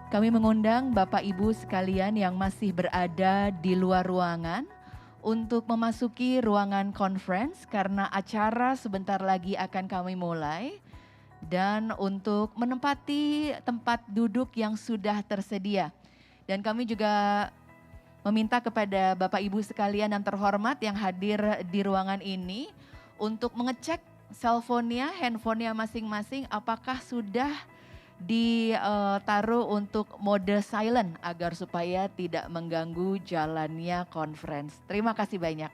Kami mengundang Bapak Ibu sekalian yang masih berada di luar ruangan untuk memasuki ruangan conference karena acara sebentar lagi akan kami mulai, dan untuk menempati tempat duduk yang sudah tersedia. Dan kami juga meminta kepada Bapak Ibu sekalian yang terhormat yang hadir di ruangan ini untuk mengecek cellphone-nya, handphone-nya masing-masing apakah sudah ditaruh untuk mode silent agar supaya tidak mengganggu jalannya conference. Terima kasih banyak.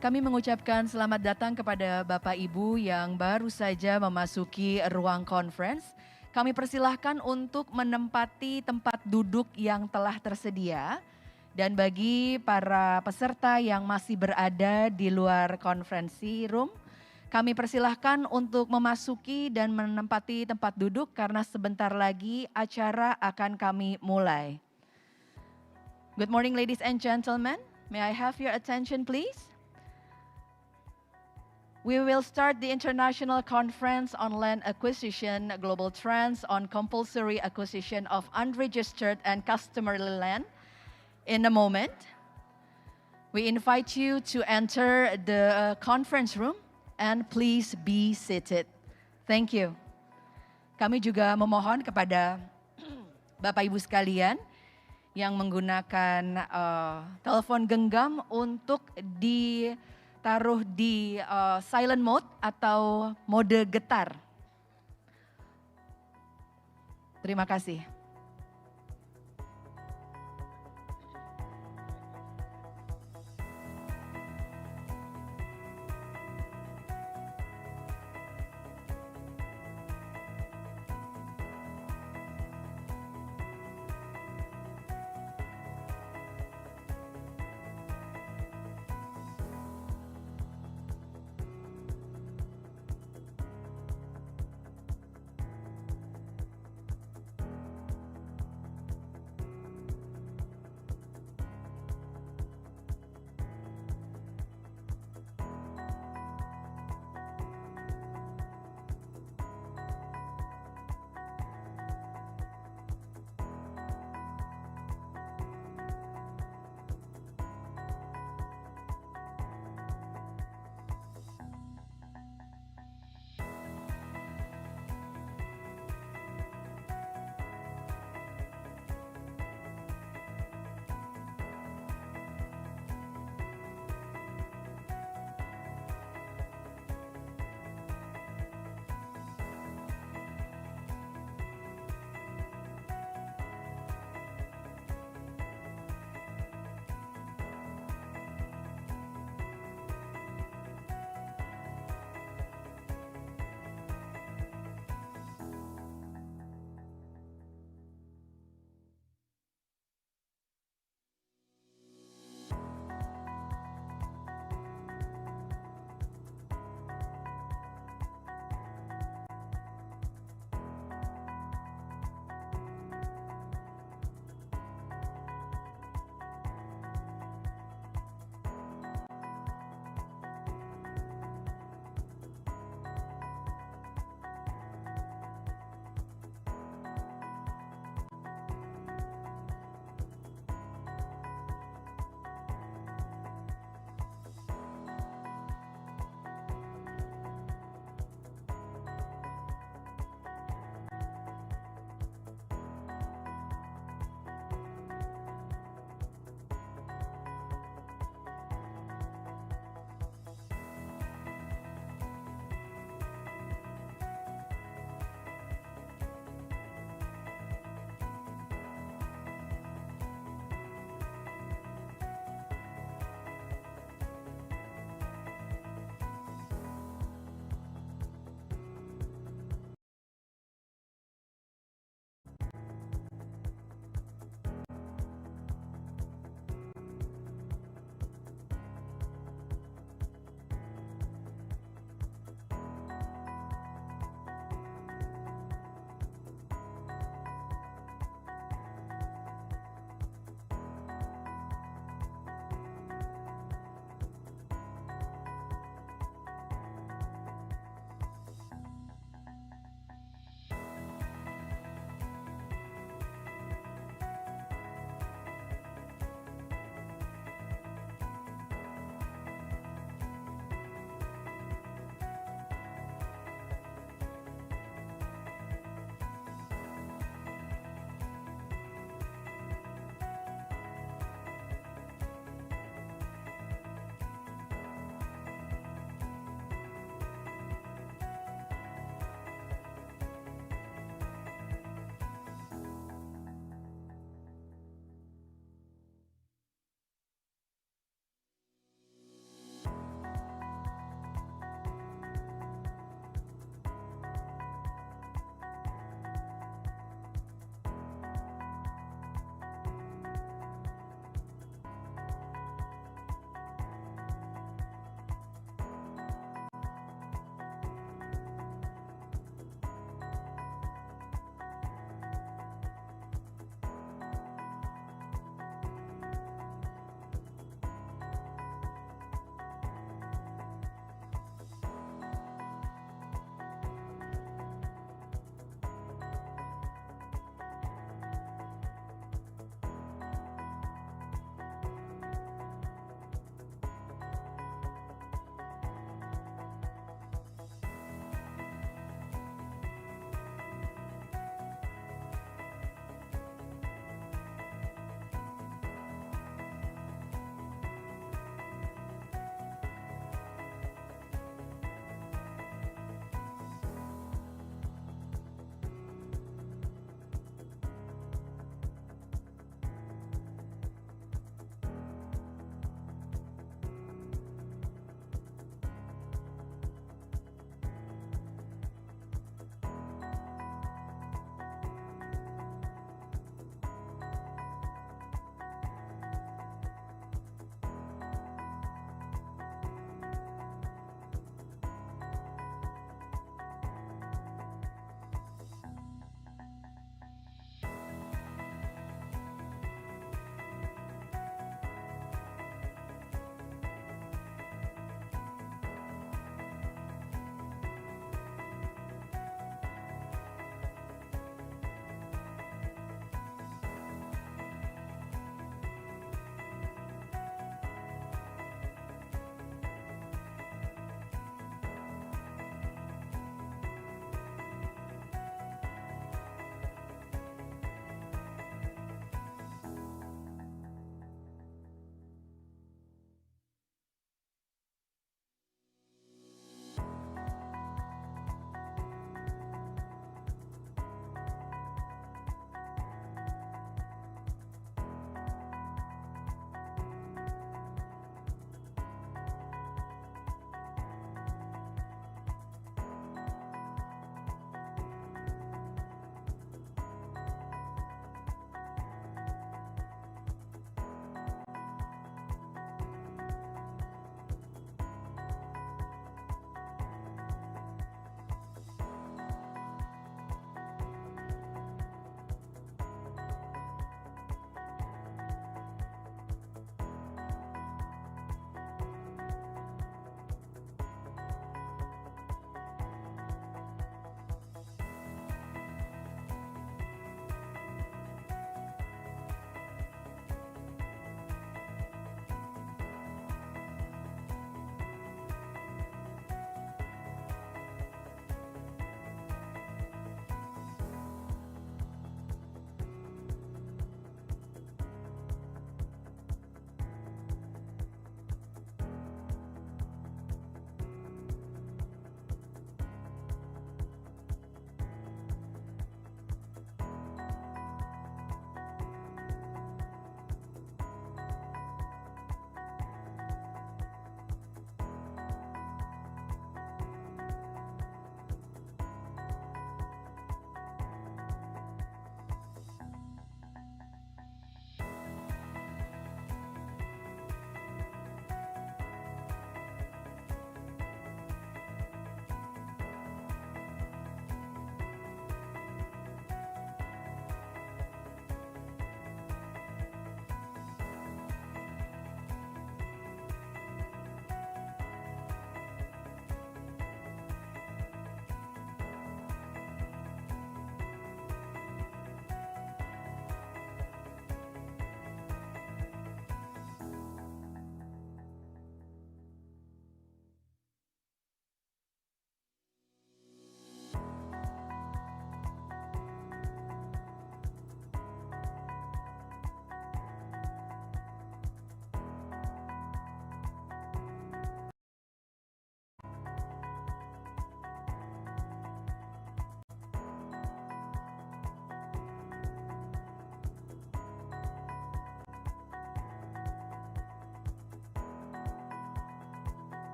Kami mengucapkan selamat datang kepada Bapak Ibu yang baru saja memasuki ruang conference. Kami persilahkan untuk menempati tempat duduk yang telah tersedia. Dan bagi para peserta yang masih berada di luar konferensi room, kami persilahkan untuk memasuki dan menempati tempat duduk karena sebentar lagi acara akan kami mulai. Good morning ladies and gentlemen, may I have your attention please? We will start the International Conference on Land Acquisition, Global Trends on Compulsory Acquisition of Unregistered and Customary Land in a moment. We invite you to enter the conference room and please be seated. Thank you. Kami juga memohon kepada Bapak Ibu sekalian yang menggunakan telepon genggam untuk ditaruh di silent mode atau mode getar. Terima kasih.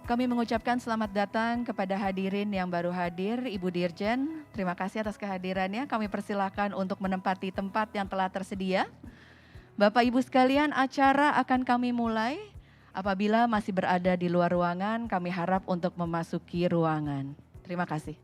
Kami mengucapkan selamat datang kepada hadirin yang baru hadir, Ibu Dirjen. Terima kasih atas kehadirannya. Kami persilakan untuk menempati tempat yang telah tersedia. Bapak Ibu sekalian, acara akan kami mulai. Apabila masih berada di luar ruangan, kami harap untuk memasuki ruangan. Terima kasih.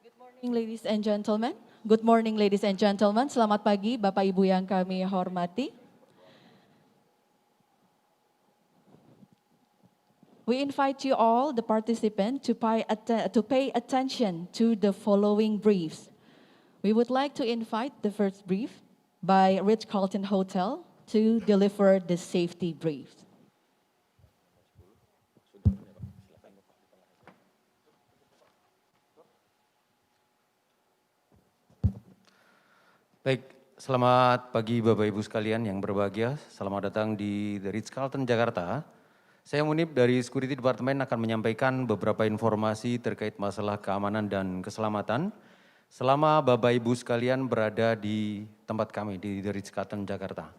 Good morning, ladies and gentlemen. Good morning, ladies and gentlemen. Selamat pagi, Bapak Ibu yang kami hormati. We invite you all, the participants, to pay attention to the following briefs. We would like to invite the first brief by Ritz-Carlton Hotel to deliver the safety brief. Baik, selamat pagi Bapak Ibu sekalian yang berbahagia. Selamat datang di The Ritz-Carlton Jakarta. Saya Munib dari Security Department akan menyampaikan beberapa informasi terkait masalah keamanan dan keselamatan selama Bapak Ibu sekalian berada di tempat kami di The Ritz-Carlton Jakarta.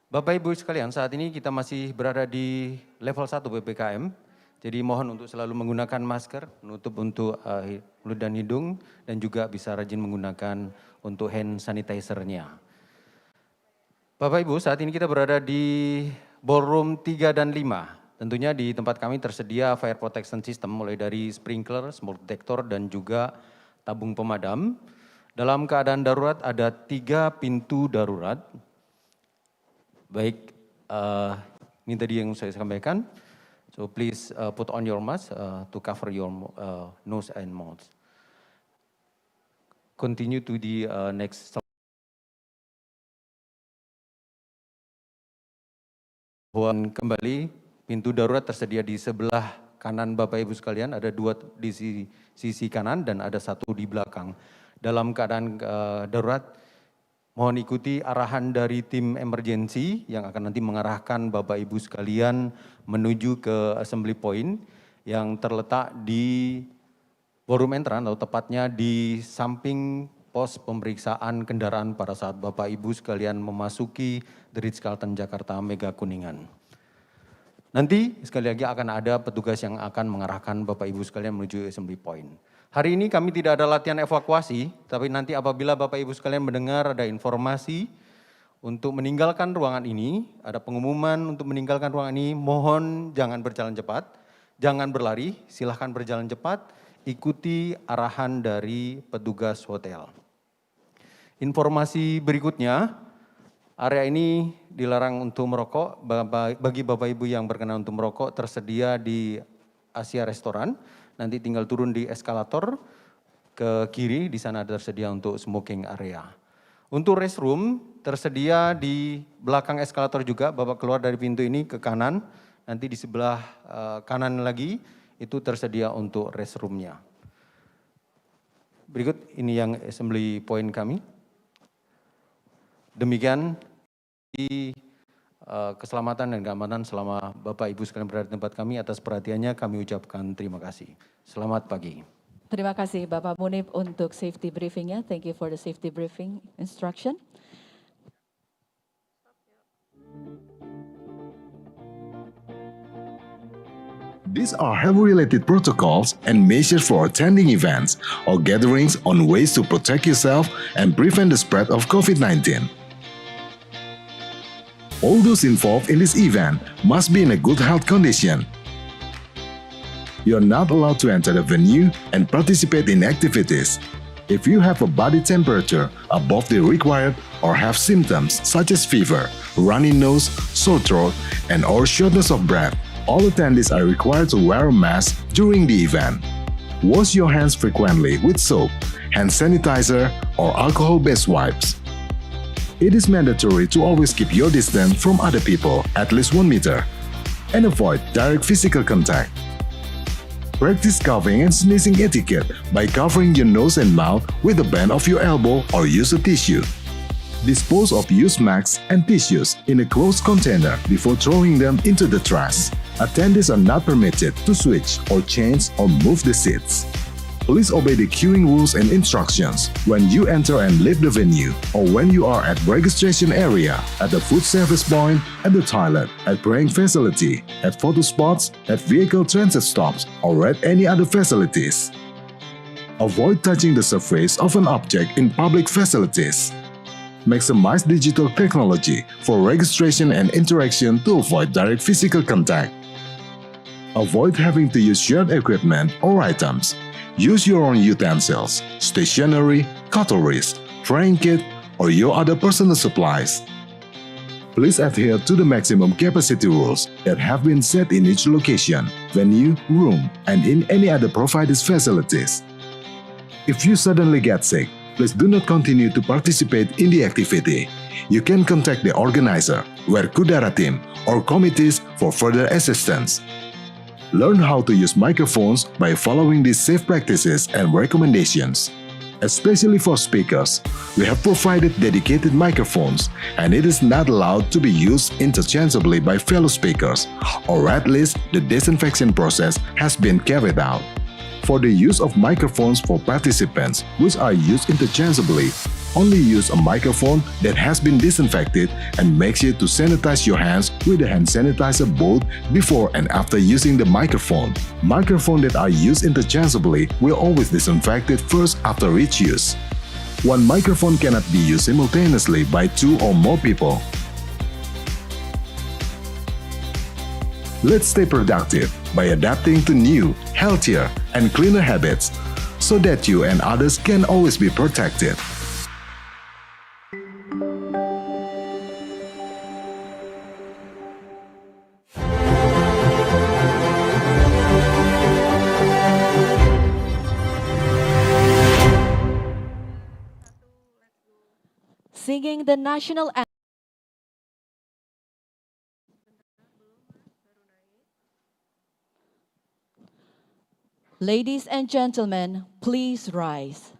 Bapak Ibu sekalian, saat ini kita masih berada di level 1 PPKM. Jadi mohon untuk selalu menggunakan masker, menutup untuk mulut dan hidung, dan juga bisa rajin menggunakan untuk hand sanitizer-nya. Bapak Ibu, saat ini kita berada di ballroom 3 dan 5. Tentunya di tempat kami tersedia fire protection system mulai dari sprinkler, smoke detector, dan juga tabung pemadam. Dalam keadaan darurat ada 3 pintu darurat. Baik, ini tadi yang saya sampaikan. So please put on your mask to cover your nose and mouth. Continue to the next slide. Kembali, pintu darurat tersedia di sebelah kanan Bapak Ibu sekalian, ada 2 di sisi kanan dan ada 1 di belakang. Dalam keadaan darurat, mohon ikuti arahan dari tim emergency yang akan nanti mengarahkan Bapak Ibu sekalian menuju ke assembly point yang terletak di forum entran atau tepatnya di samping pos pemeriksaan kendaraan pada saat Bapak Ibu sekalian memasuki The Ritz-Carlton Jakarta Mega Kuningan. Nanti sekali lagi akan ada petugas yang akan mengarahkan Bapak Ibu sekalian menuju assembly point. Hari ini kami tidak ada latihan evakuasi, tapi nanti apabila Bapak Ibu sekalian mendengar ada informasi untuk meninggalkan ruangan ini, ada pengumuman untuk meninggalkan ruangan ini, mohon jangan berjalan cepat, jangan berlari, silahkan berjalan cepat, ikuti arahan dari petugas hotel. Informasi berikutnya, area ini dilarang untuk merokok, bagi Bapak Ibu yang berkenan untuk merokok tersedia di Asia Restoran. Nanti tinggal turun di eskalator ke kiri, di sana tersedia untuk smoking area. Untuk restroom tersedia di belakang eskalator juga, Bapak keluar dari pintu ini ke kanan, nanti di sebelah kanan lagi itu tersedia untuk restroomnya. Berikut ini yang assembly point kami. Demikian di keselamatan dan keamanan selama Bapak Ibu sekalian berada di tempat kami. Atas perhatiannya kami ucapkan terima kasih. Selamat pagi. Terima kasih Bapak Munib untuk safety briefingnya. Thank you for the safety briefing instruction. These are health-related protocols and measures for attending events or gatherings on ways to protect yourself and prevent the spread of COVID-19. All those involved in this event must be in a good health condition. You are not allowed to enter the venue and participate in activities. If you have a body temperature above the required or have symptoms such as fever, runny nose, sore throat, and/or shortness of breath, all attendees are required to wear a mask during the event. Wash your hands frequently with soap, hand sanitizer, or alcohol-based wipes. It is mandatory to always keep your distance from other people at least 1 meter and avoid direct physical contact. Practice coughing and sneezing etiquette by covering your nose and mouth with the band of your elbow or use a tissue. Dispose of used masks and tissues in a closed container before throwing them into the trash. Attendees are not permitted to switch or change or move the seats. Please obey the queuing rules and instructions when you enter and leave the venue, or when you are at registration area, at the food service point, at the toilet, at praying facility, at photo spots, at vehicle transit stops, or at any other facilities. Avoid touching the surface of an object in public facilities. Maximize digital technology for registration and interaction to avoid direct physical contact. Avoid having to use shared equipment or items. Use your own utensils, stationery, cutleries, praying kit, or your other personal supplies. Please adhere to the maximum capacity rules that have been set in each location, venue, room, and in any other provided facilities. If you suddenly get sick, please do not continue to participate in the activity. You can contact the organizer, Werkudara team, or committees for further assistance. Learn how to use microphones by following these safe practices and recommendations. Especially for speakers, we have provided dedicated microphones, and it is not allowed to be used interchangeably by fellow speakers, or at least the disinfection process has been carried out. For the use of microphones for participants which are used interchangeably, only use a microphone that has been disinfected, and make sure to sanitize your hands with a hand sanitizer both before and after using the microphone. Microphones that are used interchangeably will always disinfected first after each use. One microphone cannot be used simultaneously by 2 or more people. Let's stay productive by adapting to new, healthier, and cleaner habits so that you and others can always be protected. Singing the national anthem. Ladies and gentlemen, please rise.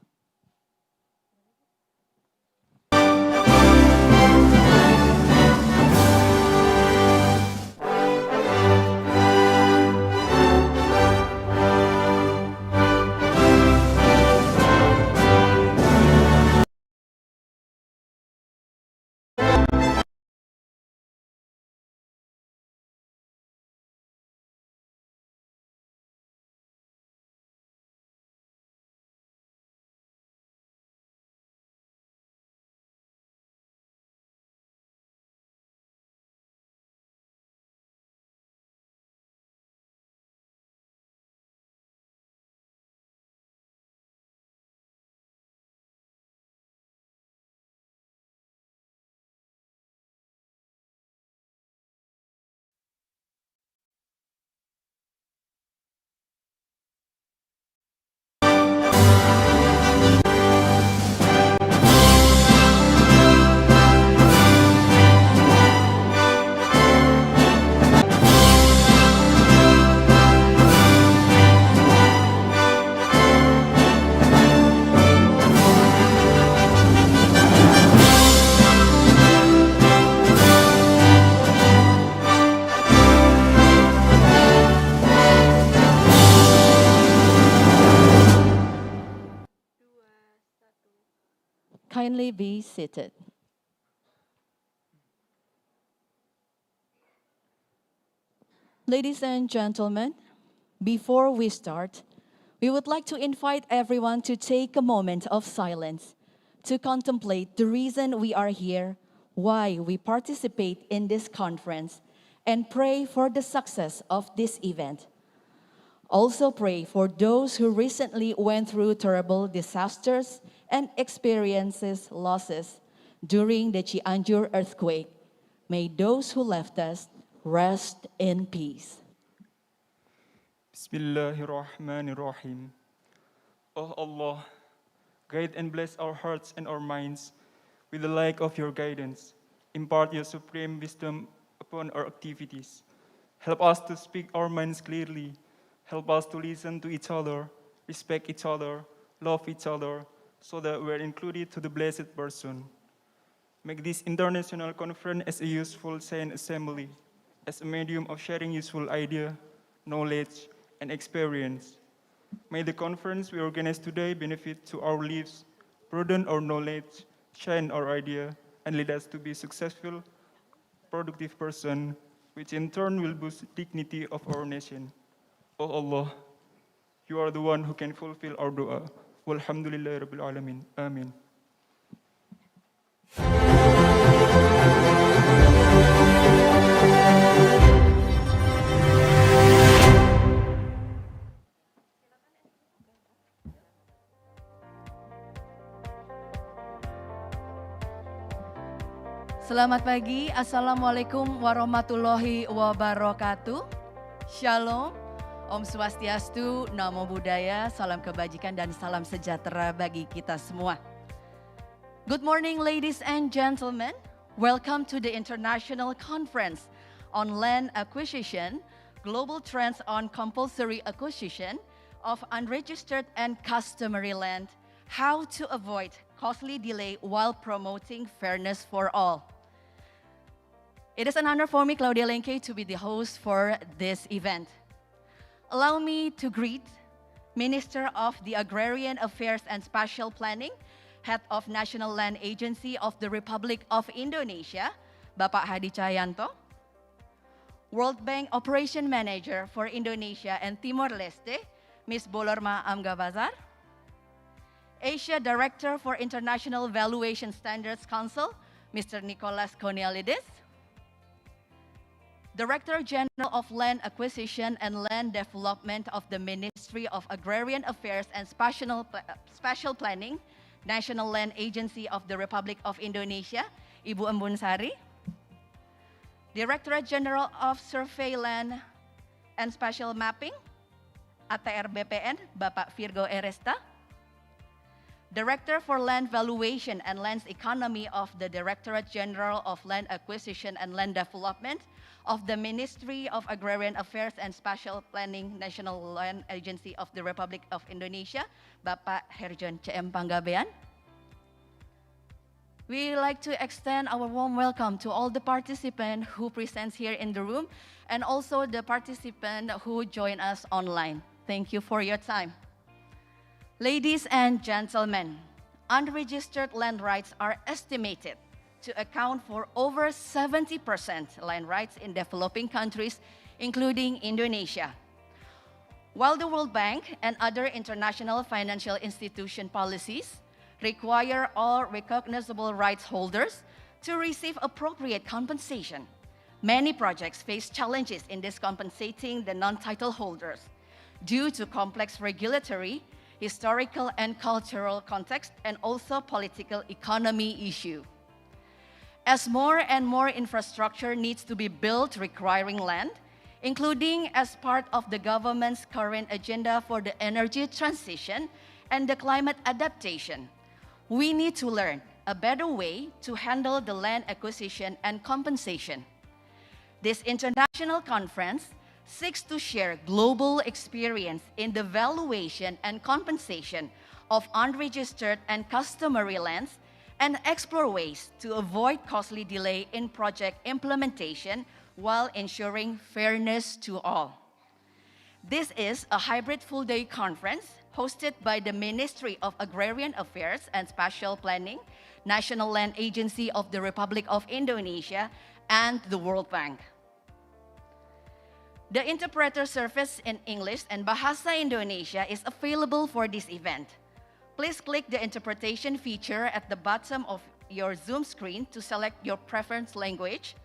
Kindly be seated. Ladies and gentlemen, before we start, we would like to invite everyone to take a moment of silence to contemplate the reason we are here, why we participate in this conference, and pray for the success of this event. Also pray for those who recently went through terrible disasters and experiences losses during the Cianjur earthquake. May those who left us rest in peace. Bismillahirrahmanirrahim. Oh Allah, guide and bless our hearts and our minds with the light of your guidance. Impart your supreme wisdom upon our activities. Help us to speak our minds clearly. Help us to listen to each other, respect each other, love each other, so that we're included to the blessed person. Make this international conference as a useful science assembly, as a medium of sharing useful idea, knowledge, and experience. May the conference we organize today benefit to our lives, broaden our knowledge, shine our idea, and lead us to be successful, productive person, which in turn will boost the dignity of our nation. Oh Allah, you are the one who can fulfill our dua. Walhamdulillahi Rabbil Alamin. Amin. Selamat pagi, Assalamualaikum warahmatullahi wabarakatuh. Shalom, Om Swastiastu, Namo Buddhaya, salam kebajikan dan salam sejahtera bagi kita semua. Good morning ladies and gentlemen, welcome to the International Conference on Land Acquisition, Global Trends on Compulsory Acquisition of Unregistered and Customary Land, How to Avoid Costly Delay while Promoting Fairness for All. It is an honor for me, Claudia Lenke, to be the host for this event. Allow me to greet Minister of the Agrarian Affairs and Spatial Planning, Head of National Land Agency of the Republic of Indonesia, Bapak Hadi Cahyanto, World Bank Operation Manager for Indonesia and Timor-Leste, Ms. Bolorma Amgabazar, Asia Director for International Valuation Standards Council, Mr. Nicholas Konialidis, Director General of Land Acquisition and Land Development of the Ministry of Agrarian Affairs and Spatial Planning, National Land Agency of the Republic of Indonesia, Ibu Embun Sari. Directorate General of Survey Land and Spatial Mapping, ATR BPN, Bapak Virgo Eresta. Director for Land Valuation and Land Economy of the Directorate General of Land Acquisition and Land Development of the Ministry of Agrarian Affairs and Spatial Planning, National Land Agency of the Republic of Indonesia, Bapak Herjon CM Panggabean. We like to extend our warm welcome to all the participants who present here in the room and also the participants who join us online. Thank you for your time. Ladies and gentlemen, unregistered land rights are estimated to account for over 70% land rights in developing countries, including Indonesia. While the World Bank and other international financial institution policies require all recognizable rights holders to receive appropriate compensation, many projects face challenges in compensating the non-title holders due to complex regulatory, historical and cultural context, and also political economy issue. As more and more infrastructure needs to be built requiring land, including as part of the government's current agenda for the energy transition and the climate adaptation, we need to learn a better way to handle the land acquisition and compensation. This international conference seeks to share global experience in the valuation and compensation of unregistered and customary lands and explore ways to avoid costly delay in project implementation while ensuring fairness to all. This is a hybrid full-day conference hosted by the Ministry of Agrarian Affairs and Spatial Planning, National Land Agency of the Republic of Indonesia, and the World Bank. The interpreter service in English and Bahasa Indonesia is available for this event. Please click the interpretation feature at the bottom of your Zoom screen to select your preference language.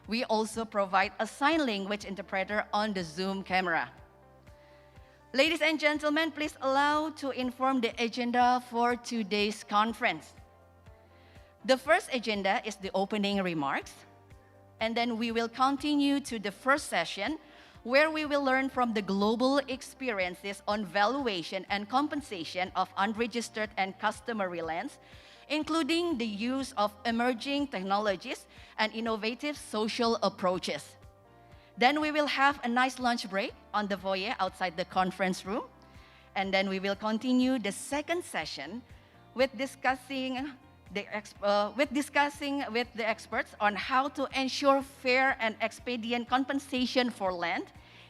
We also provide a sign language interpreter on the Zoom camera. Ladies and gentlemen, please allow to inform the agenda for today's conference. The first agenda is the opening remarks, and then we will continue to the first session where we will learn from the global experiences on valuation and compensation of unregistered and customary lands, including the use of emerging technologies and innovative social approaches. Then we will have a nice lunch break on the foyer outside the conference room. And then we will continue the second session with discussing with the experts on how to ensure fair and expedient compensation for land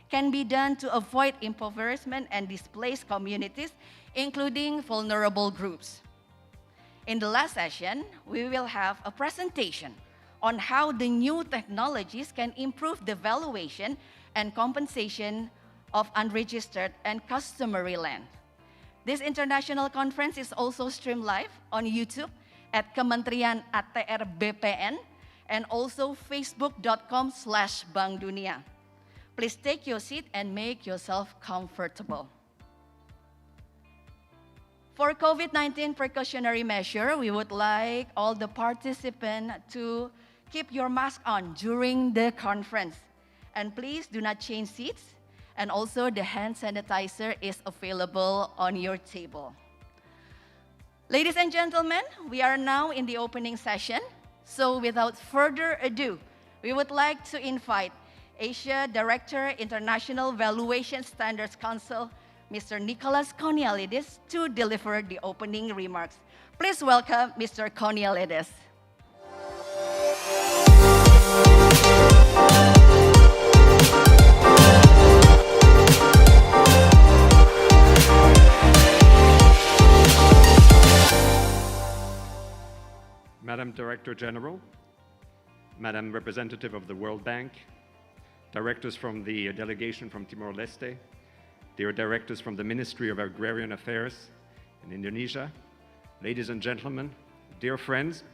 can be done to avoid impoverishment and displaced communities, including vulnerable groups. In the last session, we will have a presentation on how the new technologies can improve the valuation and compensation of unregistered and customary land. This international conference is also streamed live on YouTube at Kementerian ATR BPN and also facebook.com/Bank Dunia. Please take your seat and make yourself comfortable. For COVID-19 precautionary measure, we would like all the participants to keep your mask on during the conference. And please do not change seats. And also the hand sanitizer is available on your table. Ladies and gentlemen, we are now in the opening session. So without further ado, we would like to invite Asia Director, International Valuation Standards Council, Mr. Nicholas Konialidis, to deliver the opening remarks. Please welcome Mr. Konialidis. Madam Director General, Madam Representative of the World Bank, directors from the delegation from Timor-Leste, dear directors from the Ministry of Agrarian Affairs in Indonesia, ladies and gentlemen, dear friends,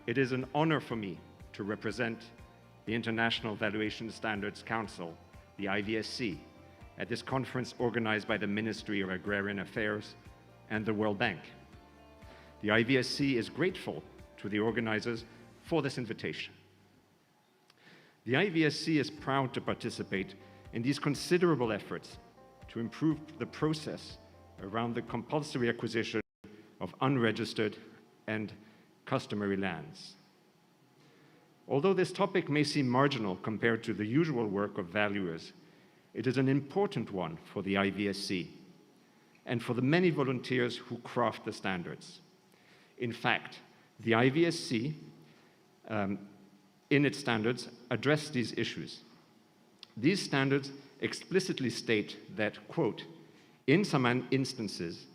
it is an honor for me to represent the International Valuation Standards Council, the IVSC, at this conference organized by the Ministry of Agrarian Affairs and the World Bank. The IVSC is grateful to the organizers for this invitation. The IVSC is proud to participate in these considerable efforts to improve the process around the compulsory acquisition of unregistered and customary lands. Although this topic may seem marginal compared to the usual work of valuers, it is an important one for the IVSC and for the many volunteers who craft the standards. In fact, the IVSC, in its standards, address these issues. These standards explicitly state that, quote, in some instances,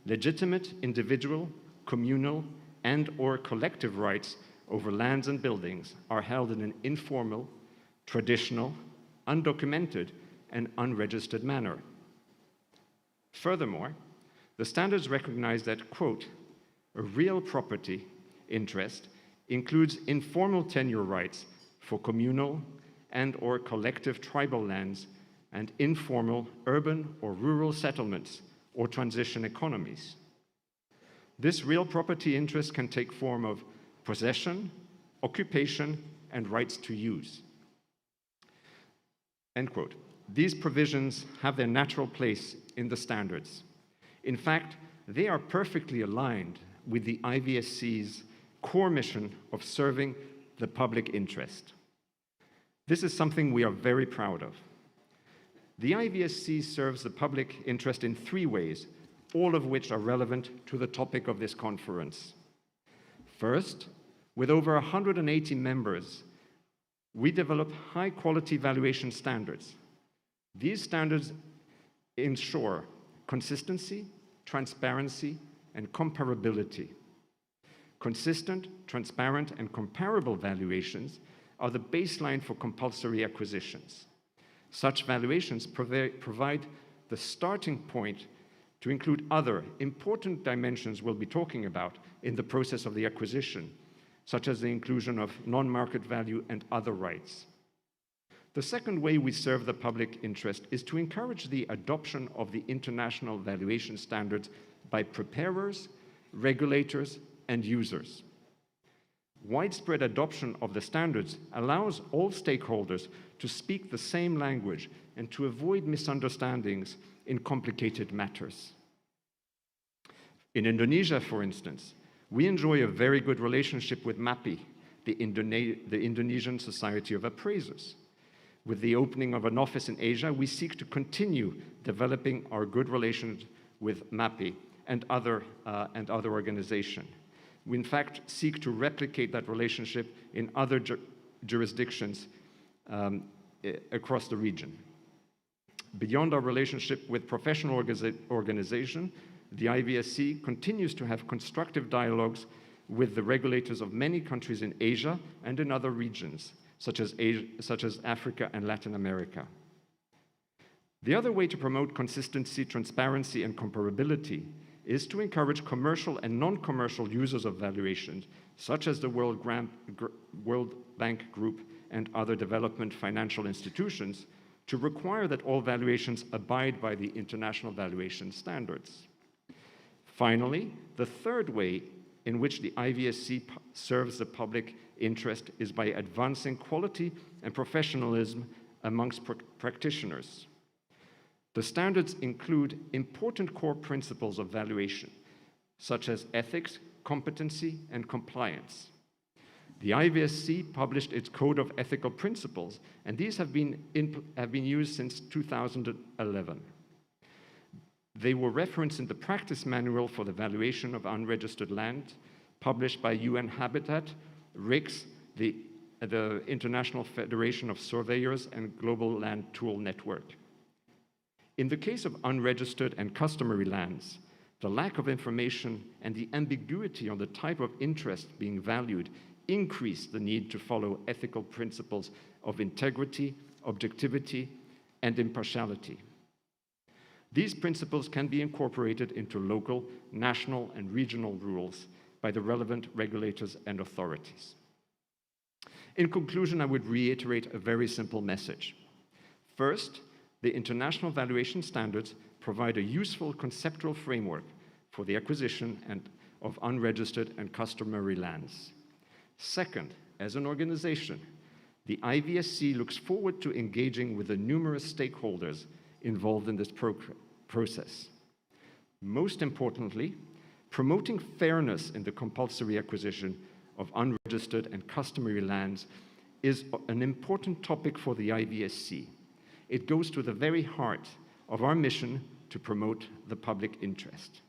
legitimate individual, communal, and/or collective rights over lands and buildings are held in an informal, traditional, undocumented, and unregistered manner. Furthermore, the standards recognize that, quote, a real property interest includes informal tenure rights for communal and/or collective tribal lands and informal urban or rural settlements or transition economies. This real property interest can take form of possession, occupation, and rights to use. End quote. These provisions have their natural place in the standards. In fact, they are perfectly aligned with the IVSC's core mission of serving the public interest. This is something we are very proud of. The IVSC serves the public interest in 3 ways, all of which are relevant to the topic of this conference. First, with over 180 members, we develop high-quality valuation standards. These standards ensure consistency, transparency, and comparability. Consistent, transparent, and comparable valuations are the baseline for compulsory acquisitions. Such valuations provide the starting point to include other important dimensions we'll be talking about in the process of the acquisition, such as the inclusion of non-market value and other rights. The second way we serve the public interest is to encourage the adoption of the international valuation standards by preparers, regulators, and users. Widespread adoption of the standards allows all stakeholders to speak the same language and to avoid misunderstandings in complicated matters. In Indonesia, for instance, we enjoy a very good relationship with MAPI, the Indonesian Society of Appraisers. With the opening of an office in Asia, we seek to continue developing our good relations with MAPI and other organizations. We in fact seek to replicate that relationship in other jurisdictions across the region. Beyond our relationship with professional organizations, the IVSC continues to have constructive dialogues with the regulators of many countries in Asia and in other regions, such as Africa and Latin America. The other way to promote consistency, transparency, and comparability is to encourage commercial and non-commercial users of valuations, such as the World Bank Group and other development financial institutions, to require that all valuations abide by the international valuation standards. Finally, the third way in which the IVSC serves the public interest is by advancing quality and professionalism amongst practitioners. The standards include important core principles of valuation, such as ethics, competency, and compliance. The IVSC published its Code of Ethical Principles, and these have been used since 2011. They were referenced in the Practice Manual for the Valuation of Unregistered Land, published by UN Habitat, RICS, the International Federation of Surveyors, and Global Land Tool Network. In the case of unregistered and customary lands, the lack of information and the ambiguity on the type of interest being valued increase the need to follow ethical principles of integrity, objectivity, and impartiality. These principles can be incorporated into local, national, and regional rules by the relevant regulators and authorities. In conclusion, I would reiterate a very simple message. First, the international valuation standards provide a useful conceptual framework for the acquisition of unregistered and customary lands. Second, as an organization, the IVSC looks forward to engaging with the numerous stakeholders involved in this process. Most importantly, promoting fairness in the compulsory acquisition of unregistered and customary lands is an important topic for the IVSC. It goes to the very heart of our mission to promote the public interest.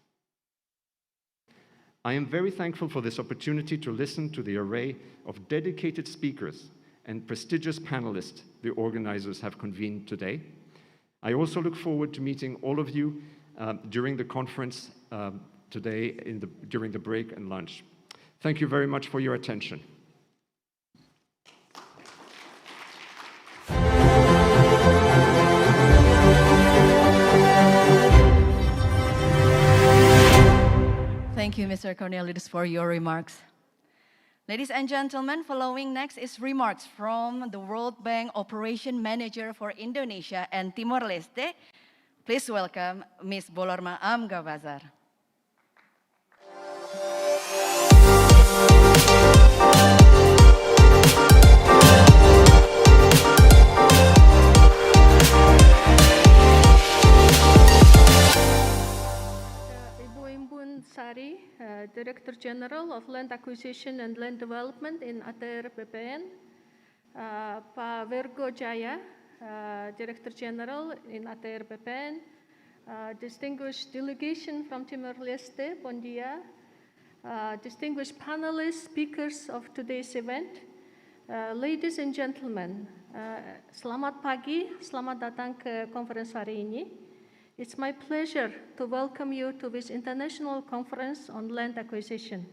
I am very thankful for this opportunity to listen to the array of dedicated speakers and prestigious panelists the organizers have convened today. I also look forward to meeting all of you during the conference today during the break and lunch. Thank you very much for your attention. Thank you, Mr. Cornelius, for your remarks. Ladies and gentlemen, following next is remarks from the World Bank Operation Manager for Indonesia and Timor-Leste. Please welcome Ms. Bolorma Amgabazar. Sari, Director General of Land Acquisition and Land Development in ATR BPN, Pak Virgo Jaya, Director General in ATR BPN, distinguished delegation from Timor-Leste, bon dia, distinguished panelists, speakers of today's event, ladies and gentlemen, selamat pagi, selamat datang ke konferensi hari ini. It's my pleasure to welcome you to this international conference on land acquisition.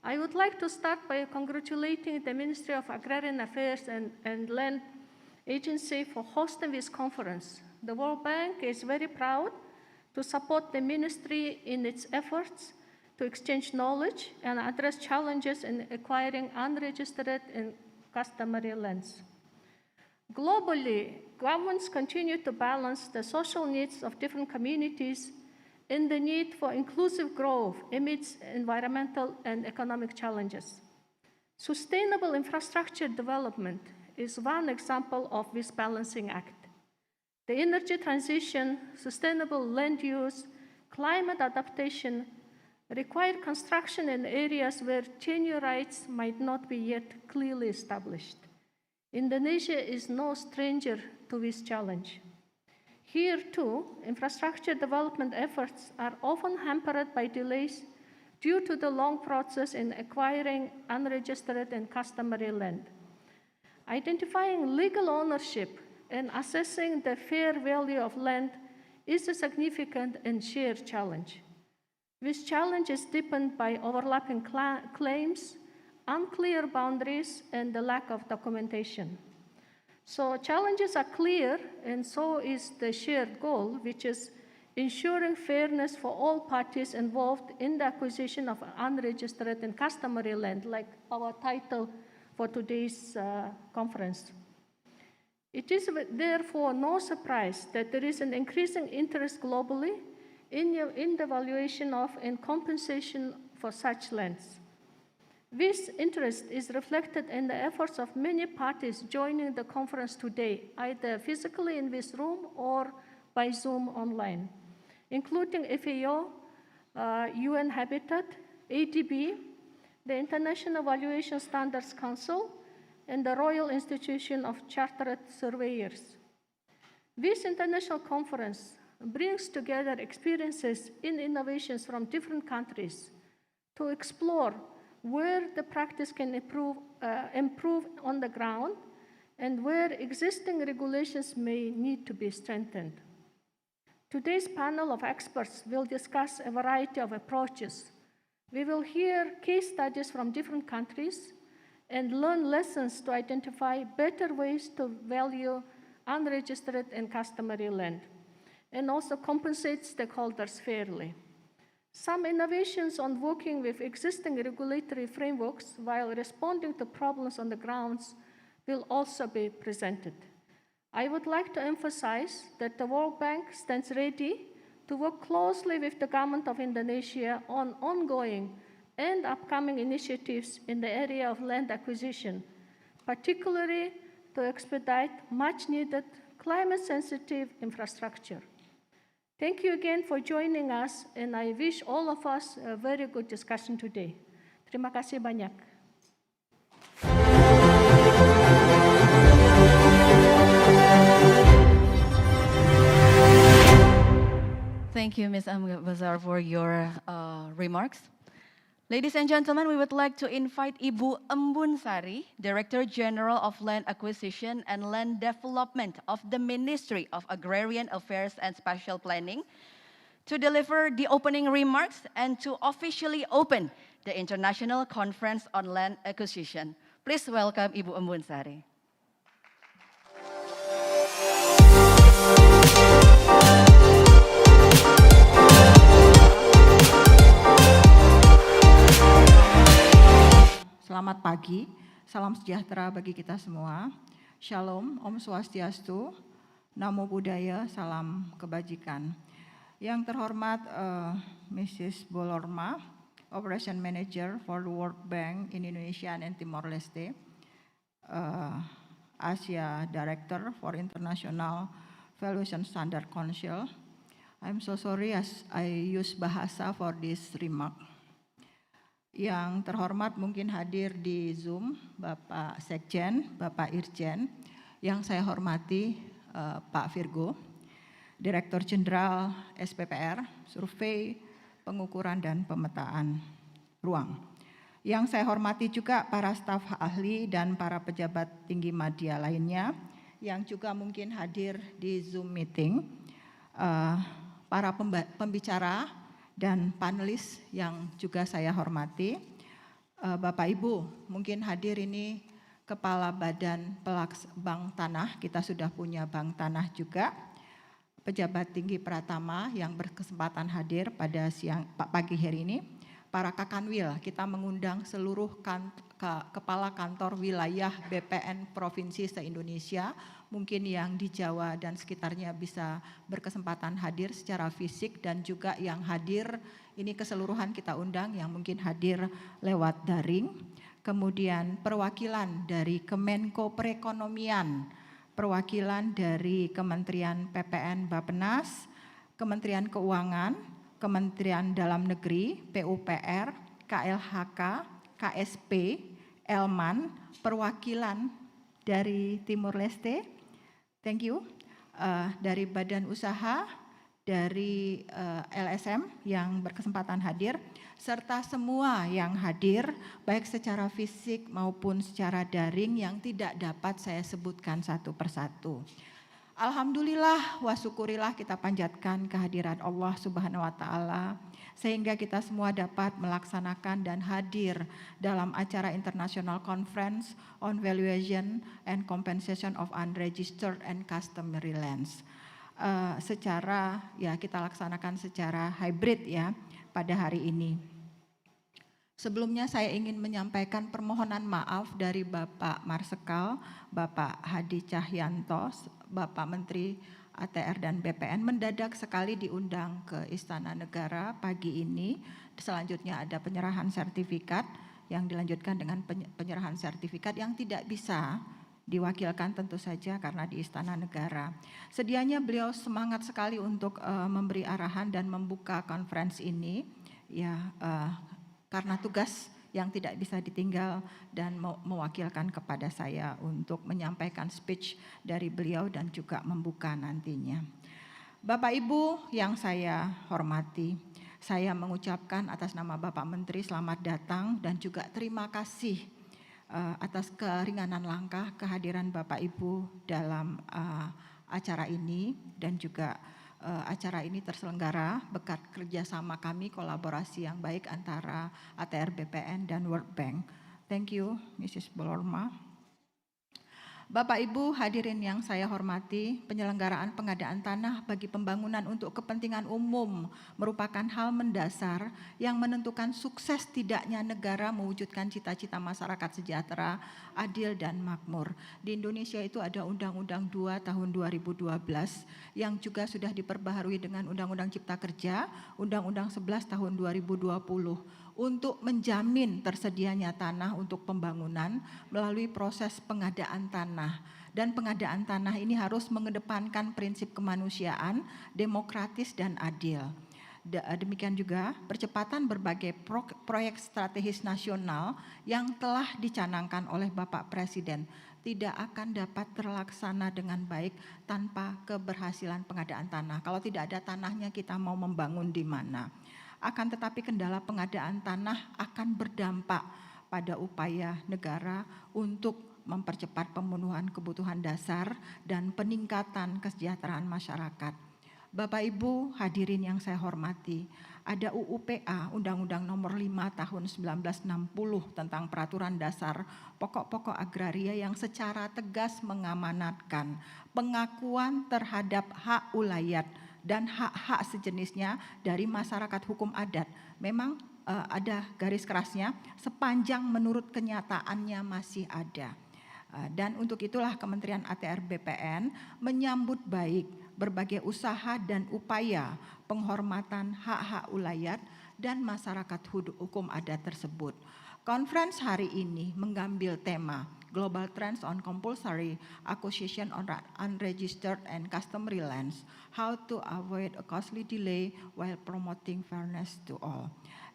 I would like to start by congratulating the Ministry of Agrarian Affairs and Land Agency for hosting this conference. The World Bank is very proud to support the ministry in its efforts to exchange knowledge and address challenges in acquiring unregistered and customary lands. Globally, governments continue to balance the social needs of different communities and the need for inclusive growth amidst environmental and economic challenges. Sustainable infrastructure development is one example of this balancing act. The energy transition, sustainable land use, climate adaptation require construction in areas where tenure rights might not be yet clearly established. Indonesia is no stranger to this challenge. Here, too, infrastructure development efforts are often hampered by delays due to the long process in acquiring unregistered and customary land. Identifying legal ownership and assessing the fair value of land is a significant and shared challenge. This challenge is deepened by overlapping claims, unclear boundaries, and the lack of documentation. So challenges are clear, and so is the shared goal, which is ensuring fairness for all parties involved in the acquisition of unregistered and customary land, like our title for today's conference. It is therefore no surprise that there is an increasing interest globally in the valuation of and compensation for such lands. This interest is reflected in the efforts of many parties joining the conference today, either physically in this room or by Zoom online, including FAO, UN Habitat, ADB, the International Valuation Standards Council, and the Royal Institution of Chartered Surveyors. This international conference brings together experiences in innovations from different countries to explore where the practice can improve on the ground and where existing regulations may need to be strengthened. Today's panel of experts will discuss a variety of approaches. We will hear case studies from different countries and learn lessons to identify better ways to value unregistered and customary land, and also compensate stakeholders fairly. Some innovations on working with existing regulatory frameworks while responding to problems on the grounds will also be presented. I would like to emphasize that the World Bank stands ready to work closely with the government of Indonesia on ongoing and upcoming initiatives in the area of land acquisition, particularly to expedite much-needed climate-sensitive infrastructure. Thank you again for joining us, and I wish all of us a very good discussion today. Terima kasih banyak. Thank you, Ms. Ambazar, for your remarks. Ladies and gentlemen, we would like to invite Ibu Embun Sari, Director General of Land Acquisition and Land Development of the Ministry of Agrarian Affairs and Spatial Planning, to deliver the opening remarks and to officially open the International Conference on Land Acquisition. Please welcome Ibu Embun Sari. Selamat pagi, salam sejahtera bagi kita semua. Shalom, Om Swastiastu, Namo Buddhaya, salam kebajikan. Yang terhormat Mrs. Bolorma, Operation Manager for the World Bank in Indonesia and Timor Leste, Asia Director for International Valuation Standard Council. I'm so sorry as I use bahasa for this remark. Yang terhormat mungkin hadir di Zoom, Bapak Sekjen, Bapak Irjen, yang saya hormati Pak Virgo, Direktur Jenderal SPPR, Survei, Pengukuran dan Pemetaan Ruang. Yang saya hormati juga para staf ahli dan para pejabat tinggi media lainnya, yang juga mungkin hadir di Zoom meeting, para pembicara, dan panelis yang juga saya hormati, Bapak Ibu mungkin hadir ini Kepala Badan Bank Tanah, kita sudah punya Bank Tanah juga, pejabat tinggi Pratama yang berkesempatan hadir pada pagi hari ini, para Kakanwil, kita mengundang seluruh kepala kantor wilayah BPN Provinsi se-Indonesia, mungkin yang di Jawa dan sekitarnya bisa berkesempatan hadir secara fisik, dan juga yang hadir ini keseluruhan kita undang yang mungkin hadir lewat daring. Kemudian perwakilan dari Kemenko Perekonomian, perwakilan dari Kementerian PPN Bappenas, Kementerian Keuangan, Kementerian Dalam Negeri, PUPR, KLHK, KSP, Elman, perwakilan dari Timor Leste, thank you, dari badan usaha, dari LSM yang berkesempatan hadir, serta semua yang hadir baik secara fisik maupun secara daring yang tidak dapat saya sebutkan satu persatu. Alhamdulillah wa syukurillah, kita panjatkan kehadiran Allah Subhanahu wa taala sehingga kita semua dapat melaksanakan dan hadir dalam acara International Conference on Valuation and Compensation of Unregistered and Customary Lands. Secara ya kita laksanakan secara hybrid ya pada hari ini. Sebelumnya saya ingin menyampaikan permohonan maaf dari Bapak Marsekal, Bapak Hadi Cahyanto, Bapak Menteri ATR dan BPN mendadak sekali diundang ke Istana Negara pagi ini. Selanjutnya ada penyerahan sertifikat yang dilanjutkan dengan penyerahan sertifikat yang tidak bisa diwakilkan tentu saja karena di Istana Negara. Sedianya beliau semangat sekali untuk memberi arahan dan membuka konferensi ini ya karena tugas yang tidak bisa ditinggal dan mewakilkan kepada saya untuk menyampaikan speech dari beliau dan juga membuka nantinya. Bapak Ibu yang saya hormati, saya mengucapkan atas nama Bapak Menteri selamat datang dan juga terima kasih atas keringanan langkah kehadiran Bapak Ibu dalam acara ini, dan juga acara ini terselenggara berkat kerjasama kami, kolaborasi yang baik antara ATR BPN dan World Bank. Thank you, Mrs. Bolorma. Bapak Ibu hadirin yang saya hormati, penyelenggaraan pengadaan tanah bagi pembangunan untuk kepentingan umum merupakan hal mendasar yang menentukan sukses tidaknya negara mewujudkan cita-cita masyarakat sejahtera, adil dan makmur. Di Indonesia itu ada Undang-Undang 2 tahun 2012 yang juga sudah diperbaharui dengan Undang-Undang Cipta Kerja, Undang-Undang 11 tahun 2020 untuk menjamin tersedianya tanah untuk pembangunan melalui proses pengadaan tanah. Dan pengadaan tanah ini harus mengedepankan prinsip kemanusiaan, demokratis dan adil. Demikian juga percepatan berbagai proyek strategis nasional yang telah dicanangkan oleh Bapak Presiden tidak akan dapat terlaksana dengan baik tanpa keberhasilan pengadaan tanah. Kalau tidak ada tanahnya, kita mau membangun di mana? Akan tetapi kendala pengadaan tanah akan berdampak pada upaya negara untuk mempercepat pemenuhan kebutuhan dasar dan peningkatan kesejahteraan masyarakat. Bapak Ibu hadirin yang saya hormati, ada UUPA Undang-Undang Nomor 5 Tahun 1960 tentang Peraturan Dasar Pokok-pokok Agraria yang secara tegas mengamanatkan pengakuan terhadap hak ulayat dan hak-hak sejenisnya dari masyarakat hukum adat. Memang ada garis kerasnya sepanjang menurut kenyataannya masih ada. Dan untuk itulah Kementerian ATR BPN menyambut baik berbagai usaha dan upaya penghormatan hak-hak ulayat dan masyarakat hukum adat tersebut. Conference hari ini mengambil tema Global Trends on Compulsory Acquisition on Unregistered and Customary Lands, How to Avoid a Costly Delay while Promoting Fairness to All.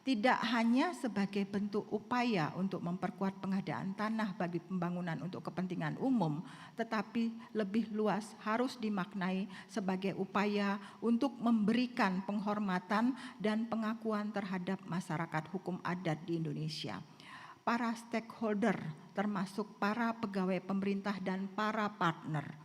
Tidak hanya sebagai bentuk upaya untuk memperkuat pengadaan tanah bagi pembangunan untuk kepentingan umum, tetapi lebih luas harus dimaknai sebagai upaya untuk memberikan penghormatan dan pengakuan terhadap masyarakat hukum adat di Indonesia. Para stakeholder termasuk para pegawai pemerintah dan para partner.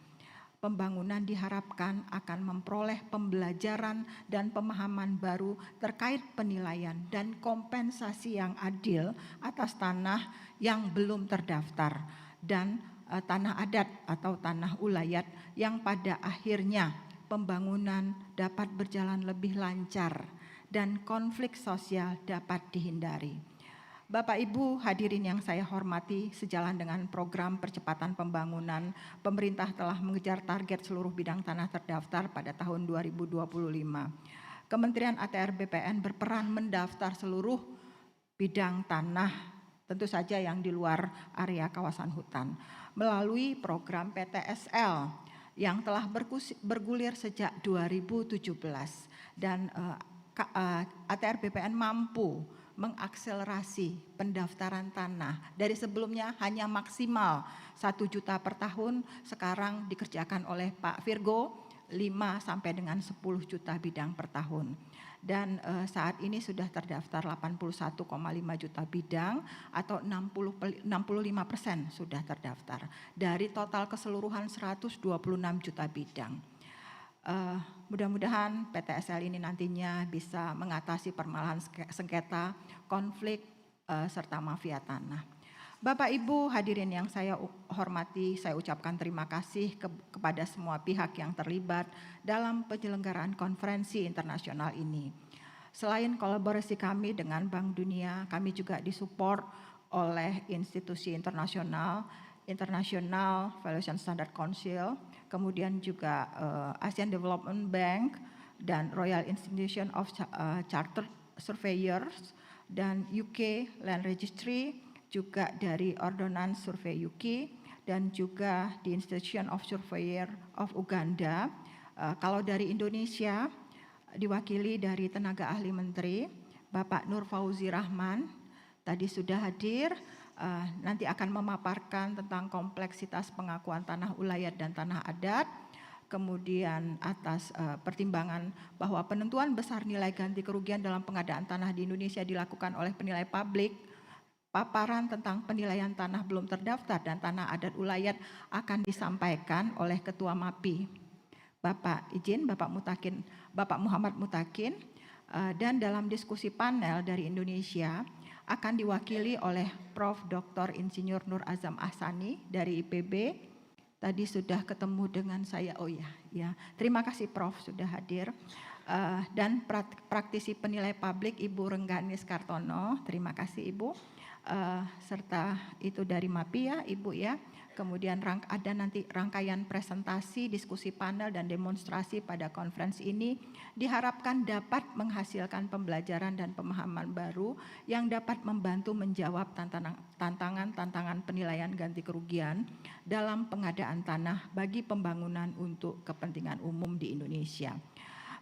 Pembangunan diharapkan akan memperoleh pembelajaran dan pemahaman baru terkait penilaian dan kompensasi yang adil atas tanah yang belum terdaftar dan tanah adat atau tanah ulayat yang pada akhirnya pembangunan dapat berjalan lebih lancar dan konflik sosial dapat dihindari. Bapak Ibu hadirin yang saya hormati, sejalan dengan program percepatan pembangunan, pemerintah telah mengejar target seluruh bidang tanah terdaftar pada tahun 2025. Kementerian ATR BPN berperan mendaftar seluruh bidang tanah, tentu saja yang di luar area kawasan hutan, melalui program PTSL yang telah bergulir sejak 2017 dan ATR BPN mampu mengakselerasi pendaftaran tanah dari sebelumnya hanya maksimal 1 juta per tahun, sekarang dikerjakan oleh Pak Virgo 5 sampai dengan 10 juta bidang per tahun. Dan saat ini sudah terdaftar 81,5 juta bidang atau 65% sudah terdaftar dari total keseluruhan 126 juta bidang. Mudah-mudahan PTSL ini nantinya bisa mengatasi permasalahan sengketa, konflik, serta mafia tanah. Bapak Ibu hadirin yang saya hormati, saya ucapkan terima kasih kepada semua pihak yang terlibat dalam penyelenggaraan konferensi internasional ini. Selain kolaborasi kami dengan Bank Dunia, kami juga disupport oleh institusi internasional, International Valuation Standard Council, kemudian juga Asian Development Bank dan Royal Institution of Chartered Surveyors dan UK Land Registry, juga dari Ordnance Survey UK dan juga di Institution of Surveyor of Uganda. Kalau dari Indonesia diwakili dari tenaga ahli menteri Bapak Nur Fauzi Rahman, tadi sudah hadir. Nanti akan memaparkan tentang kompleksitas pengakuan tanah ulayat dan tanah adat, kemudian atas pertimbangan bahwa penentuan besar nilai ganti kerugian dalam pengadaan tanah di Indonesia dilakukan oleh penilai publik. Paparan tentang penilaian tanah belum terdaftar dan tanah adat ulayat akan disampaikan oleh Ketua MAPI, Bapak Muhammad Mutakin, dan dalam diskusi panel dari Indonesia akan diwakili oleh Prof. Dr. Insinyur Nur Azam Ahsani dari IPB, tadi sudah ketemu dengan saya. Oh ya. Terima kasih Prof sudah hadir. Dan praktisi penilai publik Ibu Rengganis Kartono, terima kasih Ibu. Serta itu dari MAPI ya Ibu ya. Kemudian ada nanti rangkaian presentasi, diskusi panel dan demonstrasi pada konferensi ini diharapkan dapat menghasilkan pembelajaran dan pemahaman baru yang dapat membantu menjawab tantangan penilaian ganti kerugian dalam pengadaan tanah bagi pembangunan untuk kepentingan umum di Indonesia.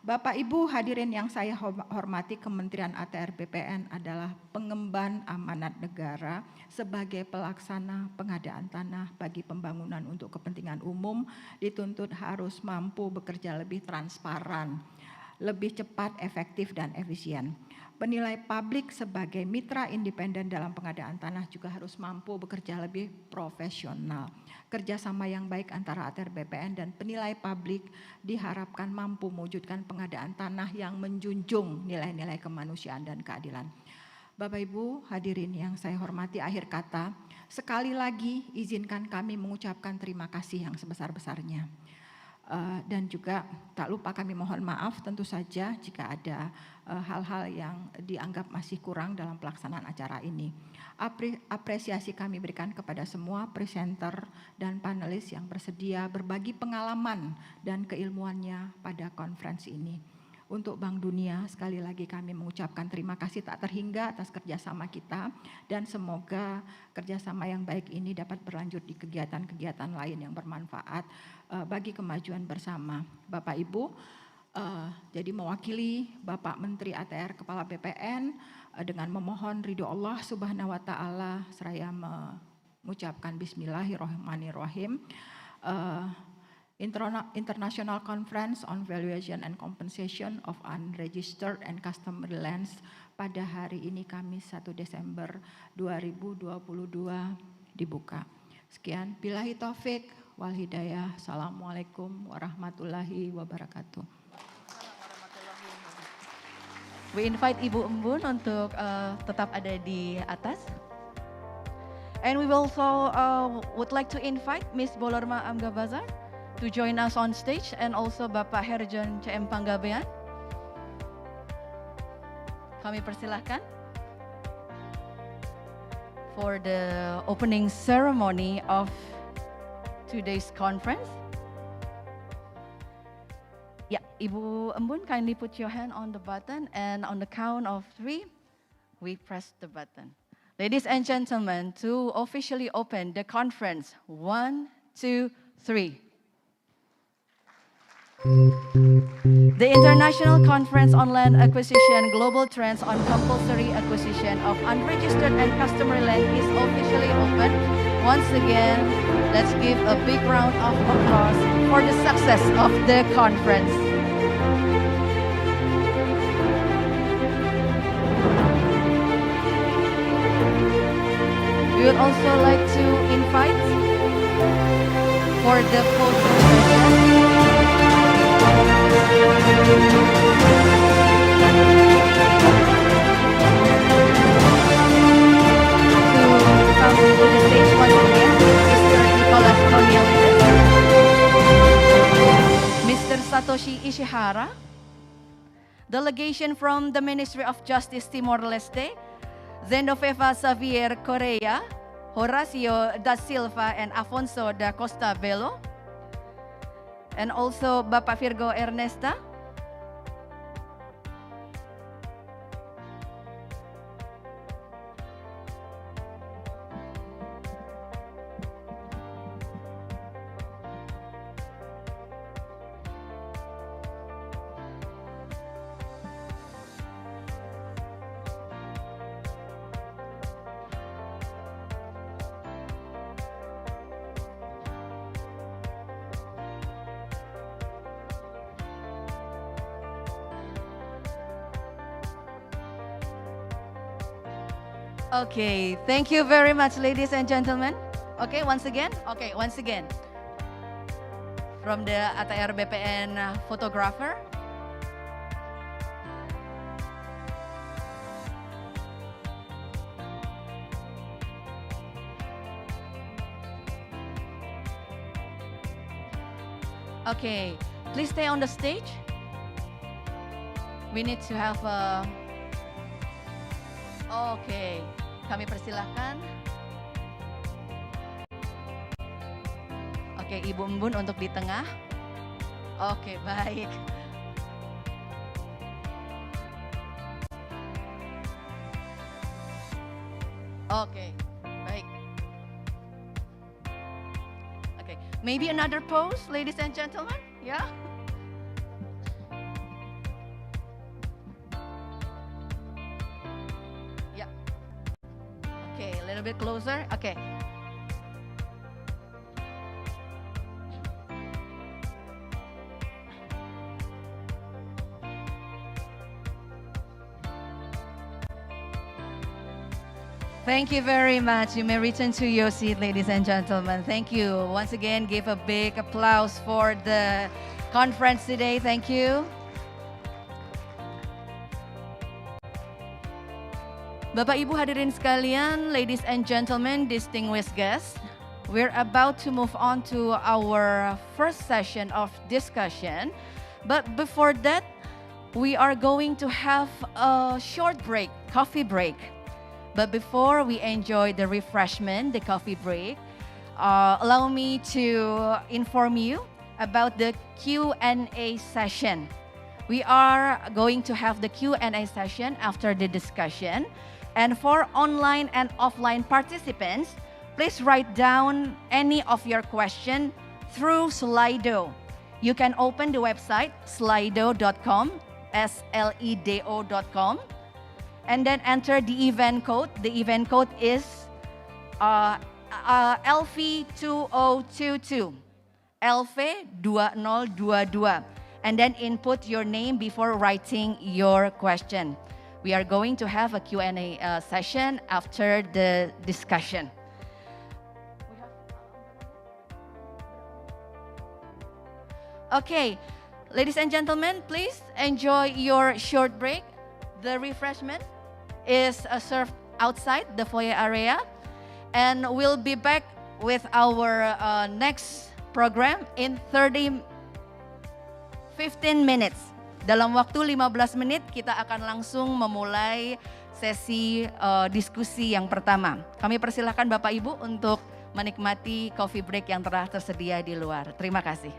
Bapak Ibu hadirin yang saya hormati, Kementerian ATR BPN adalah pengemban amanat negara sebagai pelaksana pengadaan tanah bagi pembangunan untuk kepentingan umum dituntut harus mampu bekerja lebih transparan, lebih cepat, efektif, dan efisien. Penilai publik sebagai mitra independen dalam pengadaan tanah juga harus mampu bekerja lebih profesional. Kerjasama yang baik antara ATR BPN dan penilai publik diharapkan mampu mewujudkan pengadaan tanah yang menjunjung nilai-nilai kemanusiaan dan keadilan. Bapak Ibu hadirin yang saya hormati, akhir kata, sekali lagi izinkan kami mengucapkan terima kasih yang sebesar-besarnya. Dan juga tak lupa kami mohon maaf tentu saja jika ada hal-hal yang dianggap masih kurang dalam pelaksanaan acara ini. Apresiasi kami berikan kepada semua presenter dan panelis yang bersedia berbagi pengalaman dan keilmuannya pada konferensi ini. Untuk Bank Dunia, sekali lagi kami mengucapkan terima kasih tak terhingga atas kerjasama kita dan semoga kerjasama yang baik ini dapat berlanjut di kegiatan-kegiatan lain yang bermanfaat bagi kemajuan bersama. Bapak Ibu, jadi mewakili Bapak Menteri ATR Kepala BPN dengan memohon ridho Allah Subhanahu wa Ta'ala, seraya mengucapkan Bismillahirrahmanirrahim. International Conference on Valuation and Compensation of Unregistered and Customary Lands pada hari ini Kamis 1 Desember 2022 dibuka. Sekian, billahi taufik wal hidayah. Assalamualaikum warahmatullahi wabarakatuh. We invite Ibu Embun untuk tetap ada di atas. And we also would like to invite Miss Bolorma Amgabazar to join us on stage, and also Bapak Herjon CM Panggabean. Kami persilahkan for the opening ceremony of today's conference. Yeah, Ibu Embun, kindly put your hand on the button, and on the count of 3, we press the button. Ladies and gentlemen, to officially open the conference, 1, 2, 3. The International Conference on Land Acquisition, Global Trends on Compulsory Acquisition of Unregistered and Customary Land is officially open. Once again, let's give a big round of applause for the success of the conference. We would also like to invite for the photo session Mr. Satoshi Ishihara, delegation from the Ministry of Justice Timor-Leste, Zendofeva Xavier Correa, Horacio da Silva and Afonso da Costa Bello, and also Bapak Virgo Ernesta. Okay, thank you very much, ladies and gentlemen. Okay, once again. From the ATR BPN photographer. Okay, please stay on the stage. We need to have a... Oke, kami persilahkan. Oke, Ibu Embun untuk di tengah. Oke, baik. Oke, baik. Oke, maybe another pose, ladies and gentlemen, ya? Ya. Oke, a little bit closer. Oke. Thank you very much. You may return to your seat, ladies and gentlemen. Thank you. Once again, give a big applause for the conference today. Thank you. Bapak Ibu hadirin sekalian, ladies and gentlemen, distinguished guests, we're about to move on to our first session of discussion. But before that, we are going to have a short break, coffee break. But before we enjoy the refreshment, the coffee break, allow me to inform you about the Q&A session. We are going to have the Q&A session after the discussion. And for online and offline participants, please write down any of your question through Slido. You can open the website slido.com, SLEDO.com, and then enter the event code. The event code is LV2022, LV2022, and then input your name before writing your question. We are going to have a Q&A session after the discussion. Okay, ladies and gentlemen, please enjoy your short break. The refreshment is served outside the foyer area, and we'll be back with our next program in 15 minutes. Dalam waktu 15 menit kita akan langsung memulai sesi diskusi yang pertama. Kami persilahkan Bapak Ibu untuk menikmati coffee break yang telah tersedia di luar. Terima kasih.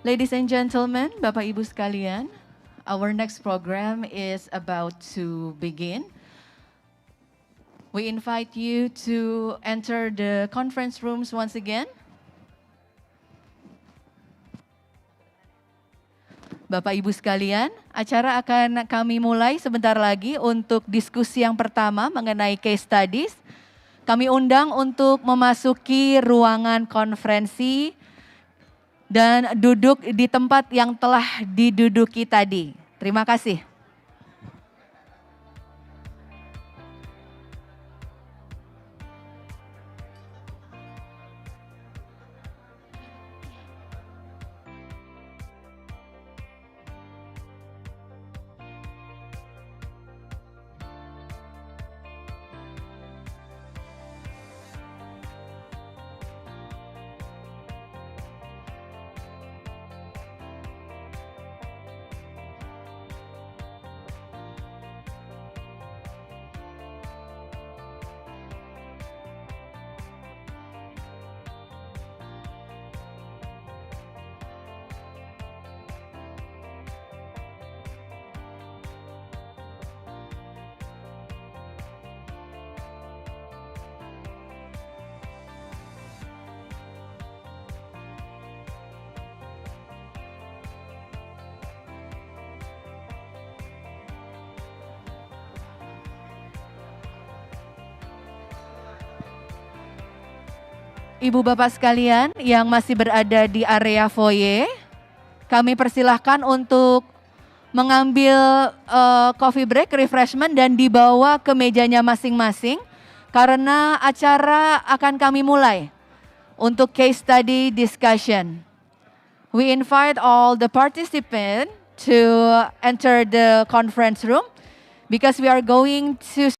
Ladies and gentlemen, Bapak Ibu sekalian, our next program is about to begin. We invite you to enter the conference rooms once again. Bapak Ibu sekalian, acara akan kami mulai sebentar lagi untuk diskusi yang pertama mengenai case studies. Kami undang untuk memasuki ruangan konferensi dan duduk di tempat yang telah diduduki tadi. Terima kasih. Ibu bapak sekalian yang masih berada di area foyer, kami persilahkan untuk mengambil coffee break, refreshment dan dibawa ke mejanya masing-masing karena acara akan kami mulai untuk case study discussion. We invite all the participants to enter the conference room because we are going to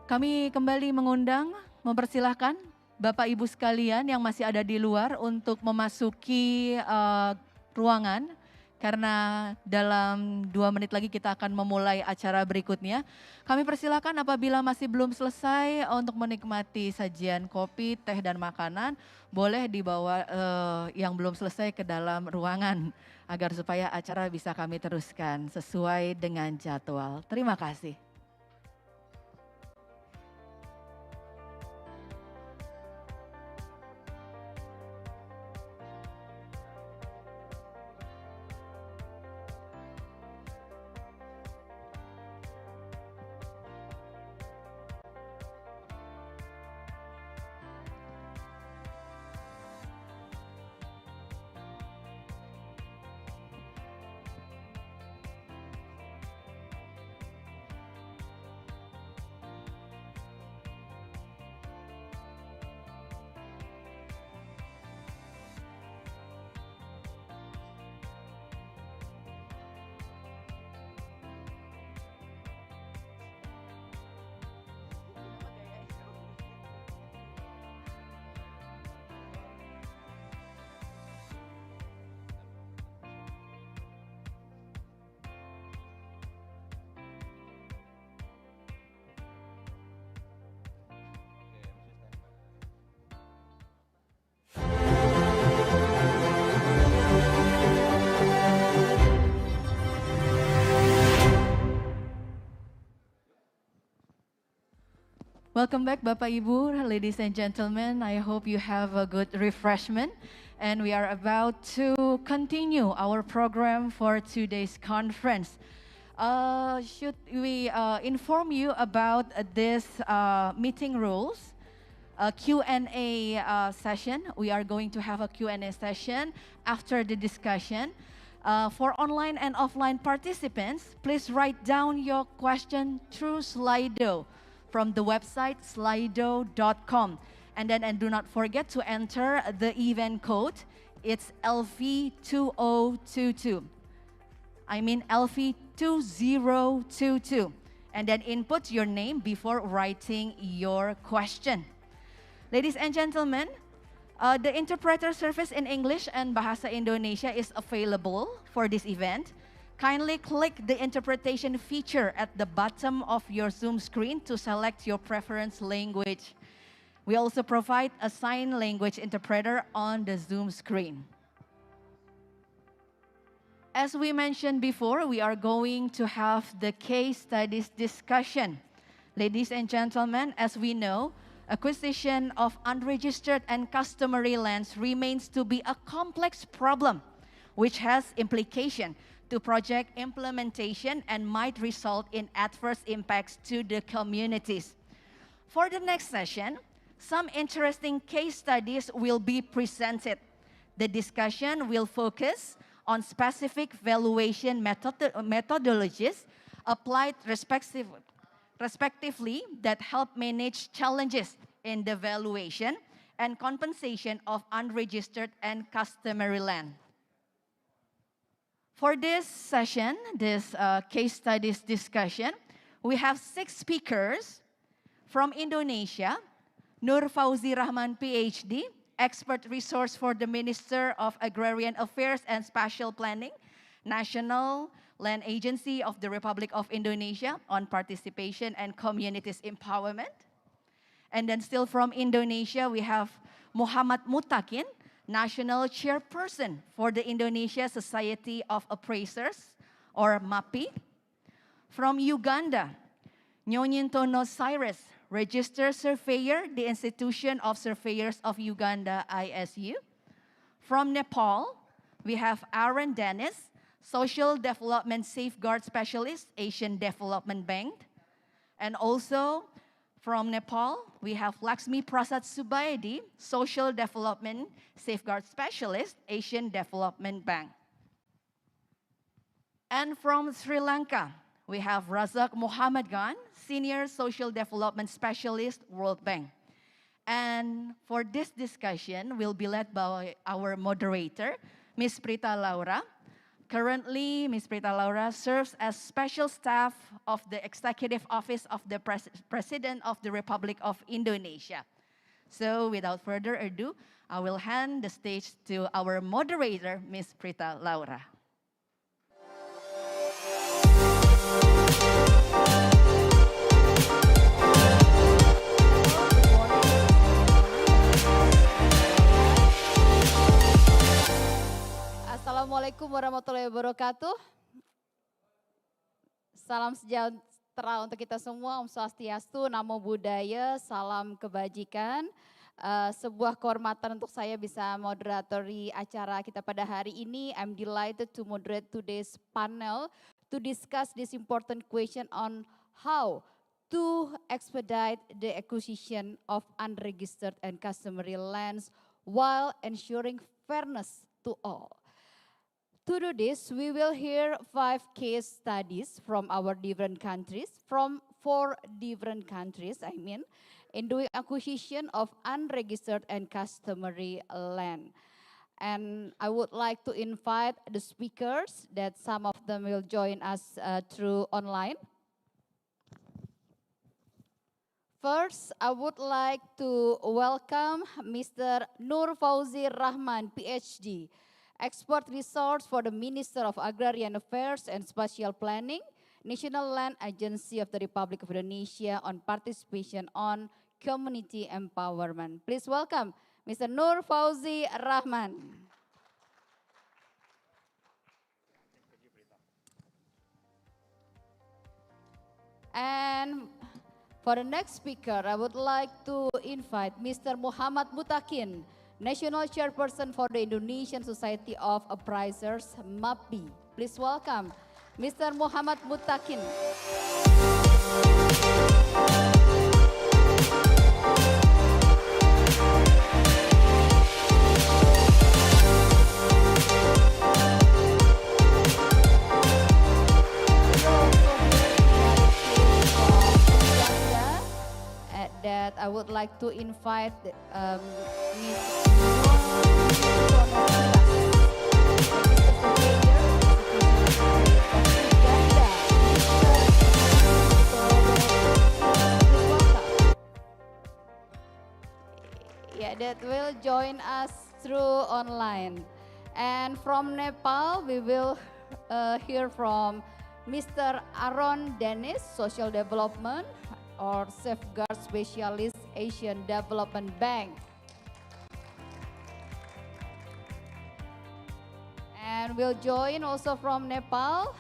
Kami kembali mengundang, mempersilahkan Bapak Ibu sekalian yang masih ada di luar untuk memasuki ruangan. Karena dalam 2 menit lagi kita akan memulai acara berikutnya. Kami persilakan apabila masih belum selesai untuk menikmati sajian kopi, teh, dan makanan, boleh dibawa yang belum selesai ke dalam ruangan agar supaya acara bisa kami teruskan sesuai dengan jadwal. Terima kasih. Welcome back Bapak Ibu, ladies and gentlemen. I hope you have a good refreshment and we are about to continue our program for today's conference. Should we inform you about this meeting rules? A Q&A session. We are going to have a Q&A session after the discussion. For online and offline participants, please write down your question through Slido from the website slido.com. And do not forget to enter the event code. It's LV2022. I mean LV2022. And then input your name before writing your question. Ladies and gentlemen, the interpreter service in English and Bahasa Indonesia is available for this event. Kindly click the interpretation feature at the bottom of your Zoom screen to select your preference language. We also provide a sign language interpreter on the Zoom screen. As we mentioned before, we are going to have the case studies discussion. Ladies and gentlemen, as we know, acquisition of unregistered and customary lands remains to be a complex problem, which has implication to project implementation and might result in adverse impacts to the communities. For the next session, some interesting case studies will be presented. The discussion will focus on specific valuation methodologies applied respectively that help manage challenges in the valuation and compensation of unregistered and customary land. For this session, this case studies discussion, we have 6 speakers from Indonesia. Nur Fauzi Rahman, PhD, expert resource for the Minister of Agrarian Affairs and Spatial Planning, National Land Agency of the Republic of Indonesia on participation and communities empowerment. And then still from Indonesia, we have Muhammad Mutakin, National Chairperson for the Indonesia Society of Appraisers, or MAPI. From Uganda, Nyonyintono Cyrus, Registered Surveyor, the Institution of Surveyors of Uganda, ISU. From Nepal, we have Aaron Dennis, Social Development Safeguard Specialist, Asian Development Bank. And also from Nepal, we have Laxmi Prasad Subayadi, Social Development Safeguard Specialist, Asian Development Bank. And from Sri Lanka, we have Razak Muhammad Khan, Senior Social Development Specialist, World Bank. And for this discussion will be led by our moderator, Ms. Prita Laura, Currently, Ms. Prita Laura serves as special staff of the Executive Office of the President of the Republic of Indonesia. So without further ado, I will hand the stage to our moderator, Ms. Prita Laura. Assalamualaikum warahmatullahi wabarakatuh. Salam sejahtera untuk kita semua, Om Swastiastu, Namo Buddhaya, salam kebajikan. Sebuah kehormatan untuk saya bisa moderatori acara kita pada hari ini. I'm delighted to moderate today's panel to discuss this important question on how to expedite the acquisition of unregistered and customary lands while ensuring fairness to all. To do this, we will hear 5 case studies from our different countries, from 4 different countries, in doing acquisition of unregistered and customary land. And I would like to invite the speakers that some of them will join us through online. First, I would like to welcome Mr. Nur Fauzi Rahman, PhD, Expert Resource for the Minister of Agrarian Affairs and Spatial Planning, National Land Agency of the Republic of Indonesia on participation on community empowerment. Please welcome Mr. Nur Fauzi Rahman. And for the next speaker, I would like to invite Mr. Muhammad Mutakin, National Chairperson for the Indonesian Society of Appraisers, MAPI. Please welcome Mr. Muhammad Mutakin. That I would like to invite Ms. That will join us through online. And from Nepal, we will hear from Mr. Aaron Dennis, Social Development or Safeguard Specialist, Asian Development Bank. And we'll join also from Nepal,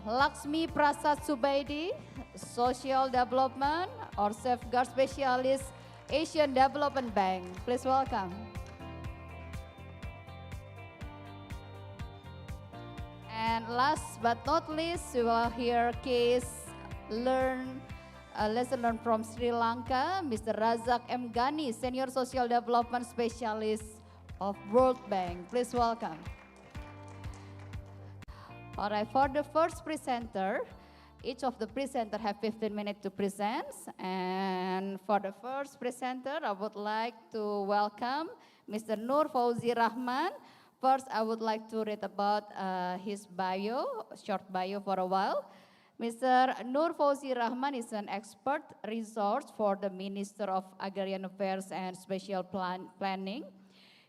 Laxmi Prasad Subaidi, Social Development or Safeguard Specialist, Asian Development Bank. Please welcome. And last but not least, we will hear lesson learned from Sri Lanka, Mr. Razak M. Ghani, Senior Social Development Specialist of World Bank. Please welcome. All right, for the first presenter, each of the presenters have 15 minutes to present. And for the first presenter, I would like to welcome Mr. Nur Fauzi Rahman. First, I would like to read about his bio, short bio for a while. Mr. Nur Fauzi Rahman is an expert resource for the Minister of Agrarian Affairs and Spatial Planning.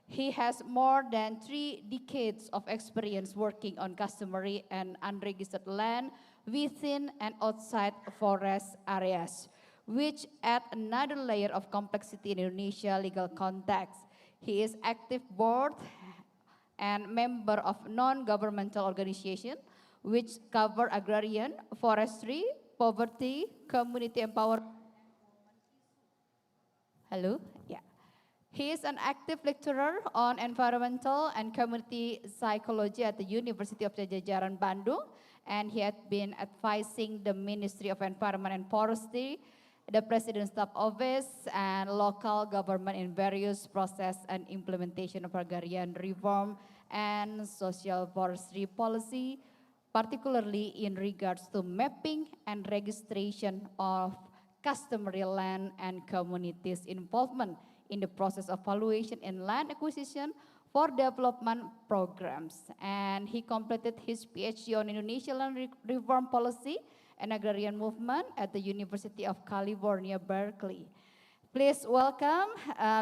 He has more than 3 decades of experience working on customary and unregistered land within and outside forest areas, which add another layer of complexity in Indonesia legal context. He is active board and member of non-governmental organization which cover agrarian, forestry, poverty, community empowerment. Hello? Yeah. He is an active lecturer on environmental and community psychology at the University of Jajaran, Bandung, and he had been advising the Ministry of Environment and Forestry, the President's Staff Office, and local government in various process and implementation of agrarian reform and social forestry policy, particularly in regards to mapping and registration of customary land and communities' involvement in the process of valuation and land acquisition for development programs. And he completed his PhD on Indonesian land reform policy and agrarian movement at the University of California, Berkeley. Please welcome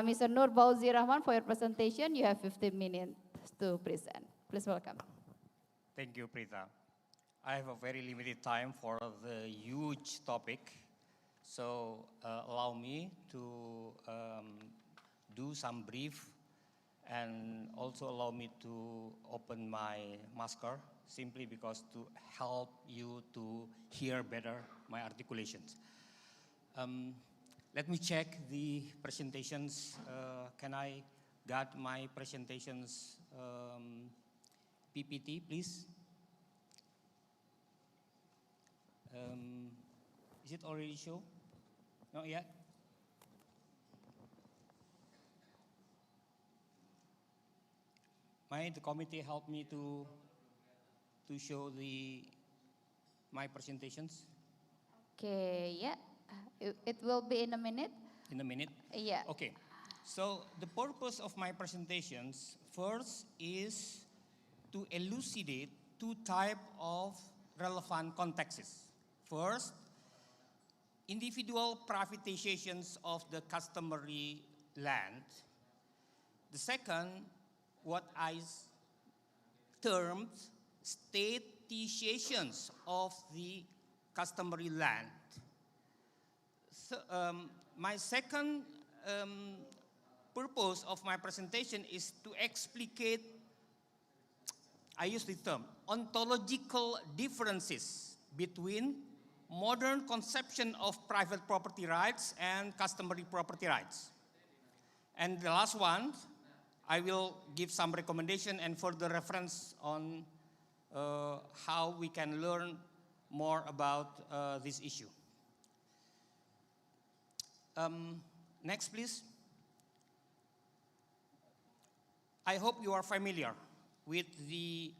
Mr. Nur Fauzi Rahman for your presentation. You have 15 minutes to present. Please welcome. Thank you, Prita. I have a very limited time for the huge topic, so allow me to do some brief and also allow me to open my masker simply because to help you to hear better my articulations. Let me check the presentations. Can I get my presentations PPT, please? Is it already show? Not yet? Might the committee help me to show my presentations? Okay, yeah. It will be in a minute. In a minute? Yeah. Okay. So the purpose of my presentations first is to elucidate two types of relevant contexts. First, individual privatizations of the customary land. The second, what I termed statizations of the customary land. So, my second purpose of my presentation is to explicate, I use the term, ontological differences between modern conception of private property rights and customary property rights. And the last one, I will give some recommendation and further reference on how we can learn more about this issue. Next, please. I hope you are familiar with the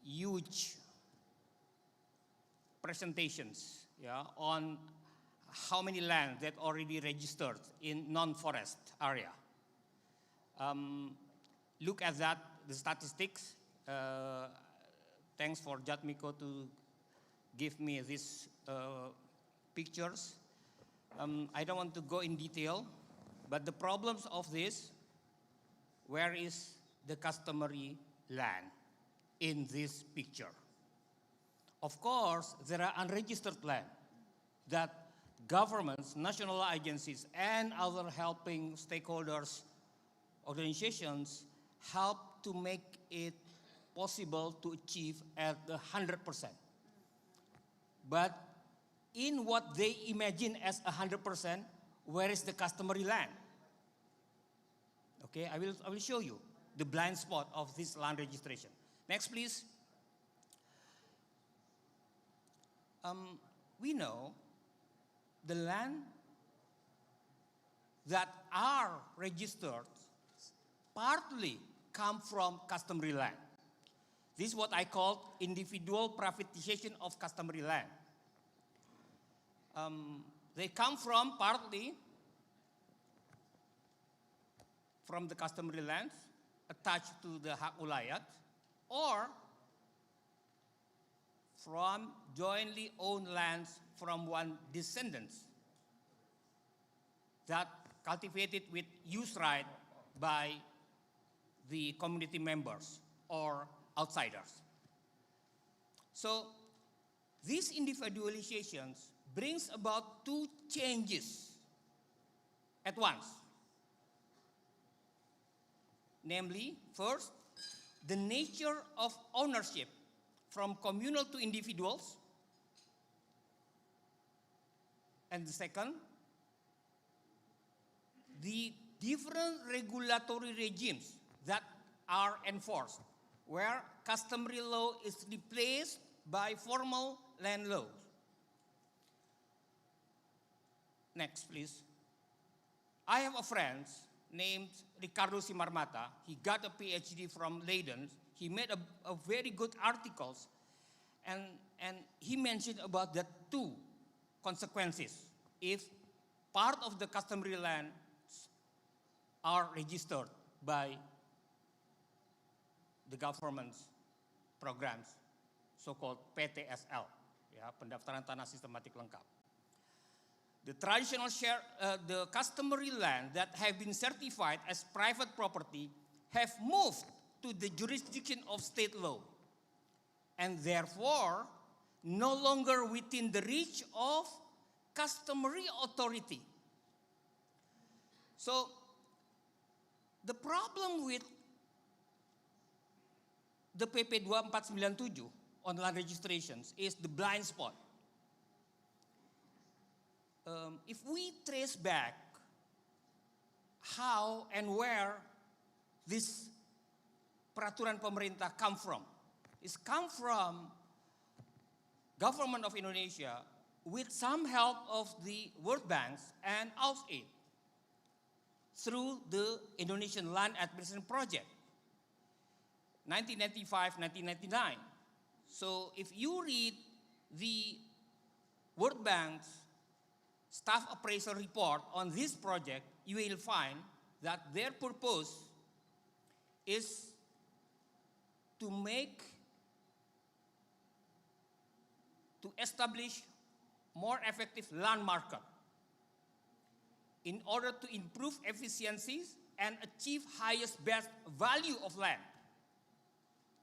huge presentations on how many land that already registered in non-forest area. Look at that, the statistics. Thanks for Jatmiko to give me these pictures. I don't want to go in detail, but the problems of this, where is the customary land in this picture? Of course, there are unregistered land that governments, national agencies, and other helping stakeholders, organizations, help to make it possible to achieve at the 100%. But in what they imagine as 100%, where is the customary land? Okay, I will show you the blind spot of this land registration. Next, please. We know the land that are registered partly come from customary land. This is what I call individual privatization of customary land. They come from partly from the customary lands attached to the hak ulayat, or from jointly owned lands from one descendants that cultivated with use right by the community members or outsiders. So these individualizations brings about two changes at once. Namely, first, the nature of ownership from communal to individuals. And the second, the different regulatory regimes that are enforced, where customary law is replaced by formal land laws. Next, please. I have a friend named Ricardo Simarmata. He got a PhD from Leiden. He made a very good articles, and he mentioned about the two consequences if part of the customary land are registered by the government's programs, so-called PTSL, ya, pendaftaran tanah sistematik lengkap. The traditional share, the customary land that have been certified as private property have moved to the jurisdiction of state law, and therefore no longer within the reach of customary authority. So, the problem with the PP 2497 on land registrations is the blind spot. If we trace back how and where this peraturan pemerintah come from, it's come from government of Indonesia with some help of the World Bank and AusAid through the Indonesian Land Administration Project, 1995-1999. So if you read the World Bank's staff appraisal report on this project, you will find that their purpose is to establish more effective land market in order to improve efficiencies and achieve highest best value of land,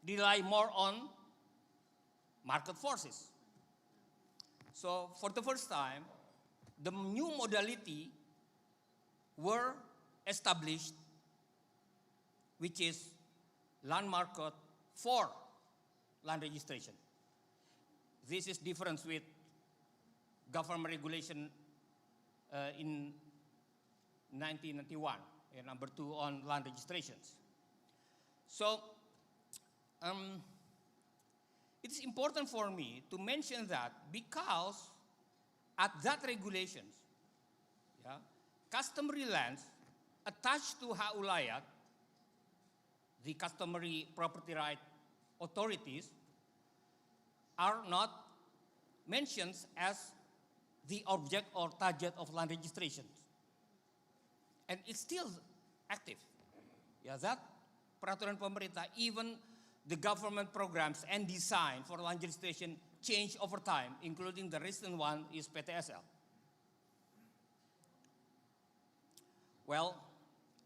rely more on market forces. So for the first time, the new modality were established, which is land market for land registration. This is different with government regulation in 1991, number 2 on land registrations. So it's important for me to mention that because at that regulations, yeah, customary lands attached to Haulayat, the customary property right authorities, are not mentioned as the object or target of land registrations. And it's still active. Yeah, that peraturan pemerintah, even the government programs and design for land registration change over time, including the recent one is PTSL. Well,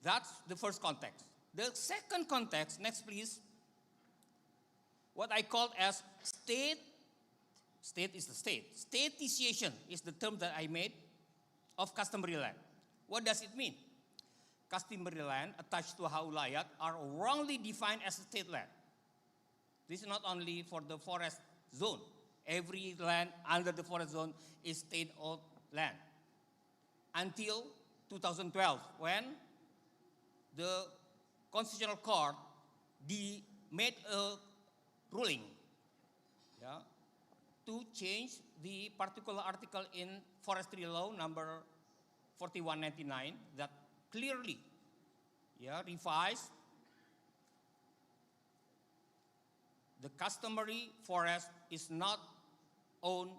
that's the first context. The second context, next please, what I call as statization is the term that I made of customary land. What does it mean? Customary land attached to Haulayat are wrongly defined as state land. This is not only for the forest zone. Every land under the forest zone is state-owned land. Until 2012, when the Constitutional Court made a ruling, yeah, to change the particular article in Forestry Law number 4199 that clearly, yeah, revised the customary forest is not owned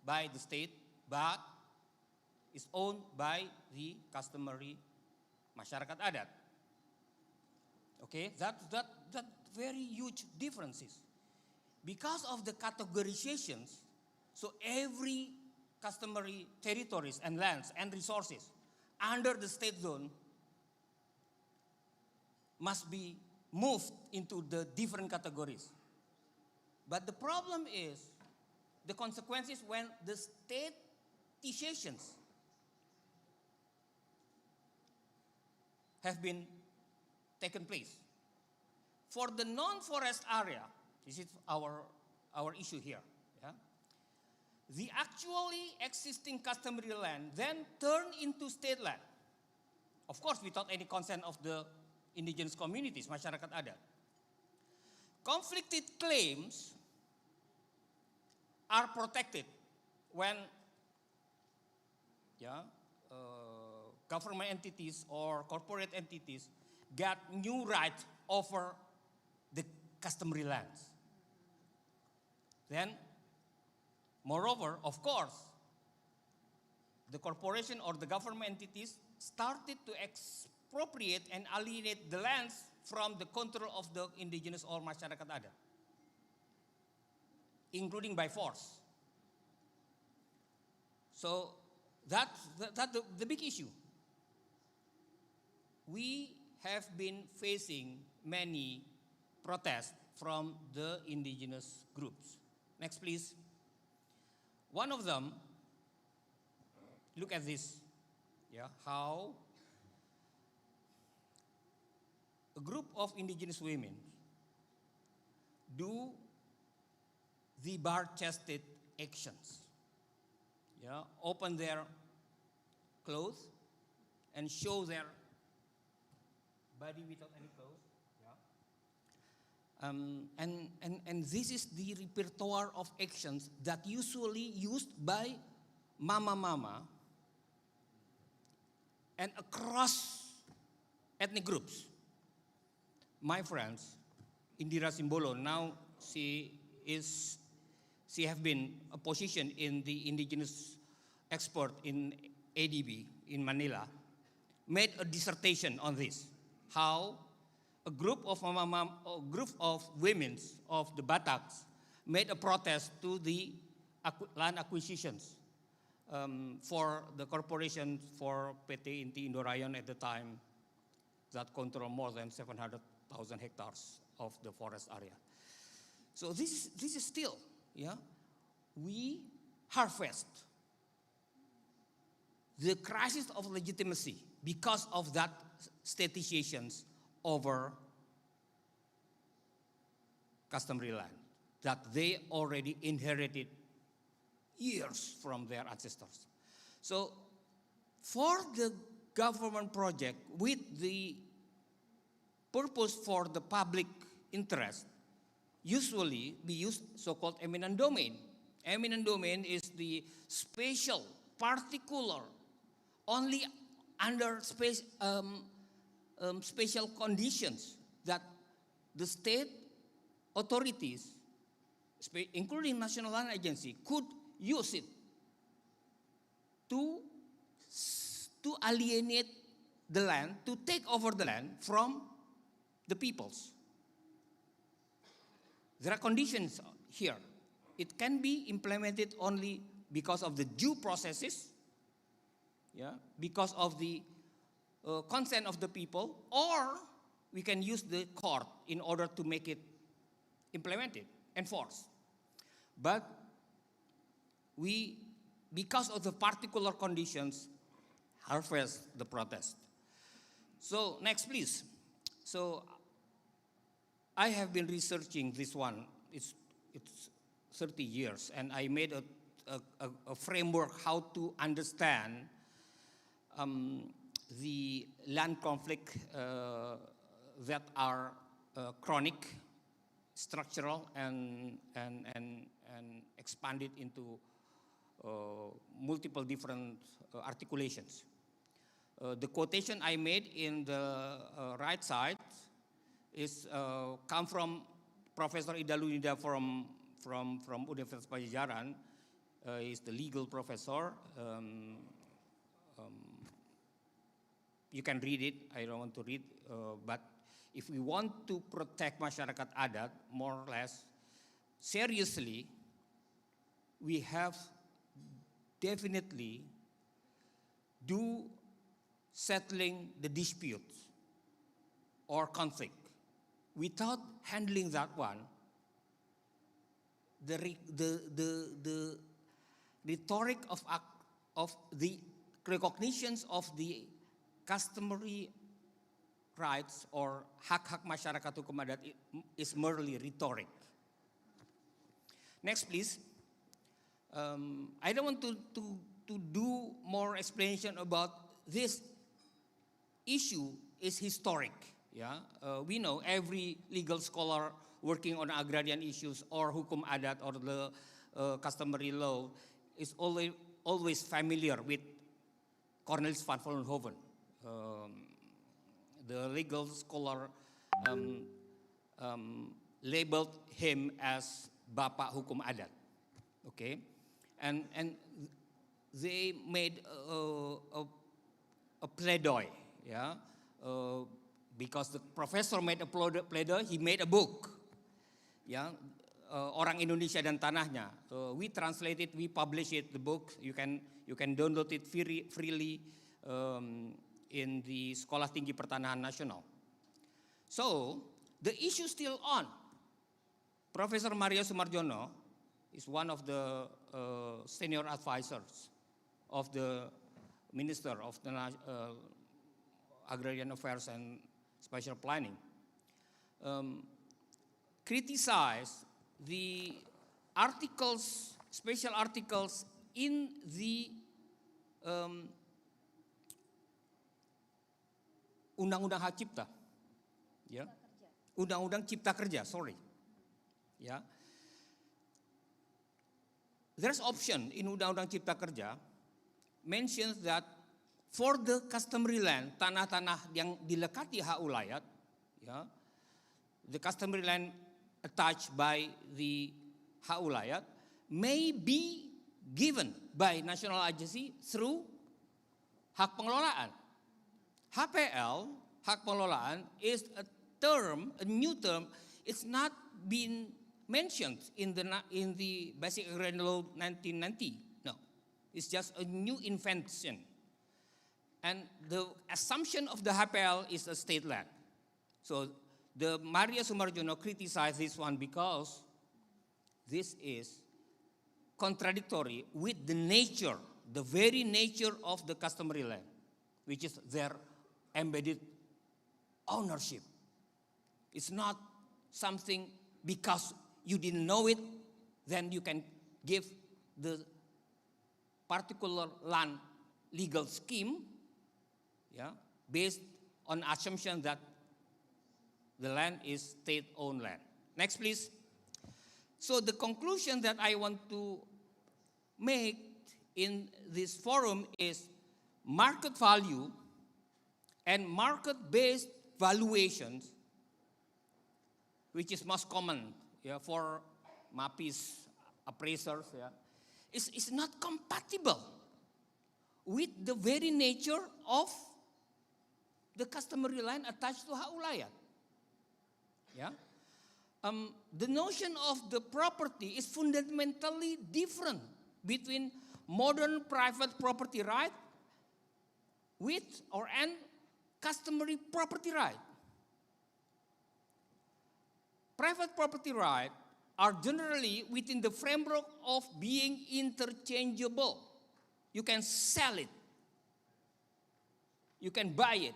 by the state, but is owned by the customary masyarakat adat. Okay, that very huge differences. Because of the categorizations, so every customary territories and lands and resources under the state zone must be moved into the different categories. But the problem is the consequences when the statizations have been taken place. For the non-forest area, this is our issue here, yeah? The actually existing customary land then turned into state land. Of course, without any consent of the indigenous communities, masyarakat adat. Conflicted claims are protected when government entities or corporate entities get new rights over the customary lands. Then, moreover, of course, the corporation or the government entities started to expropriate and alienate the lands from the control of the indigenous or masyarakat adat, including by force. So that's the big issue. We have been facing many protests from the indigenous groups. Next, please. One of them, look at this, how a group of indigenous women do the bare-chested actions. Open their clothes and show their body without any clothes. And this is the repertoire of actions that usually used by mama and across ethnic groups. My friends, Indira Simbolo, now she has been a position in the indigenous expert in ADB in Manila, made a dissertation on this, how a group of women of the Bataks made a protest to the land acquisitions for the corporation for PT Inti Indorayon at the time that controlled more than 700,000 hectares of the forest area. So this is still, we harvest the crisis of legitimacy because of that statutizations over customary land that they already inherited years from their ancestors. So for the government project with the purpose for the public interest, usually we use so-called eminent domain. Eminent domain is the special, particular, only under special conditions that the state authorities, including National Land Agency, could use it to alienate the land, to take over the land from the peoples. There are conditions here. It can be implemented only because of the due processes, because of the consent of the people, or we can use the court in order to make it implemented, enforced. But we, because of the particular conditions, harvest the protest. So next, please. So I have been researching this one. It's 30 years, and I made a framework how to understand the land conflict that are chronic, structural, and expanded into multiple different articulations. The quotation I made in the right side is come from Professor Ida Lunida from Universitas Pajajaran. He's the legal professor. You can read it. I don't want to read, but if we want to protect masyarakat adat, more or less, seriously, we have definitely do settling the disputes or conflict. Without handling that one, the rhetoric of the recognitions of the customary rights or hak-hak masyarakat hukum adat is merely rhetoric. Next, please. I don't want to do more explanation about this issue. Is historic. We know every legal scholar working on agrarian issues or hukum adat or the customary law is always familiar with Cornelis van Vollenhoven. The legal scholar labeled him as Bapak Hukum Adat. Okay, and they made a pleidoy, because the professor made a pledoi, he made a book. Ya, Orang Indonesia dan Tanahnya. We translate it, we publish it, the book. You can download it freely in the Sekolah Tinggi Pertanahan Nasional. So, the issue still on. Professor Mario Soemarjono is one of the senior advisors of the Minister of the Agrarian Affairs and Spatial Planning. Criticized the articles, special articles in the Undang-Undang Hak Cipta, ya, Undang-Undang Cipta Kerja, sorry, ya. There's option in Undang-Undang Cipta Kerja mentions that for the customary land, tanah-tanah yang dilekati hak ulayat, ya, the customary land attached by the hak ulayat may be given by national agency through hak pengelolaan. HPL, hak pengelolaan, is a term, a new term. It's not been mentioned in the Basic Agrarian Law 1990. No, it's just a new invention. And the assumption of the HPL is a state land. So the Mario Soemarjono criticized this one because this is contradictory with the nature, the very nature of the customary land, which is their embedded ownership. It's not something because you didn't know it, then you can give the particular land legal scheme, yeah, based on assumption that the land is state-owned land. Next, please. So the conclusion that I want to make in this forum is market value and market-based valuations, which is most common, yeah, for MAPI's appraisers, yeah, is not compatible with the very nature of the customary land attached to hak ulayat. Yeah? The notion of the property is fundamentally different between modern private property right with and customary property right. Private property rights are generally within the framework of being interchangeable. You can sell it. You can buy it.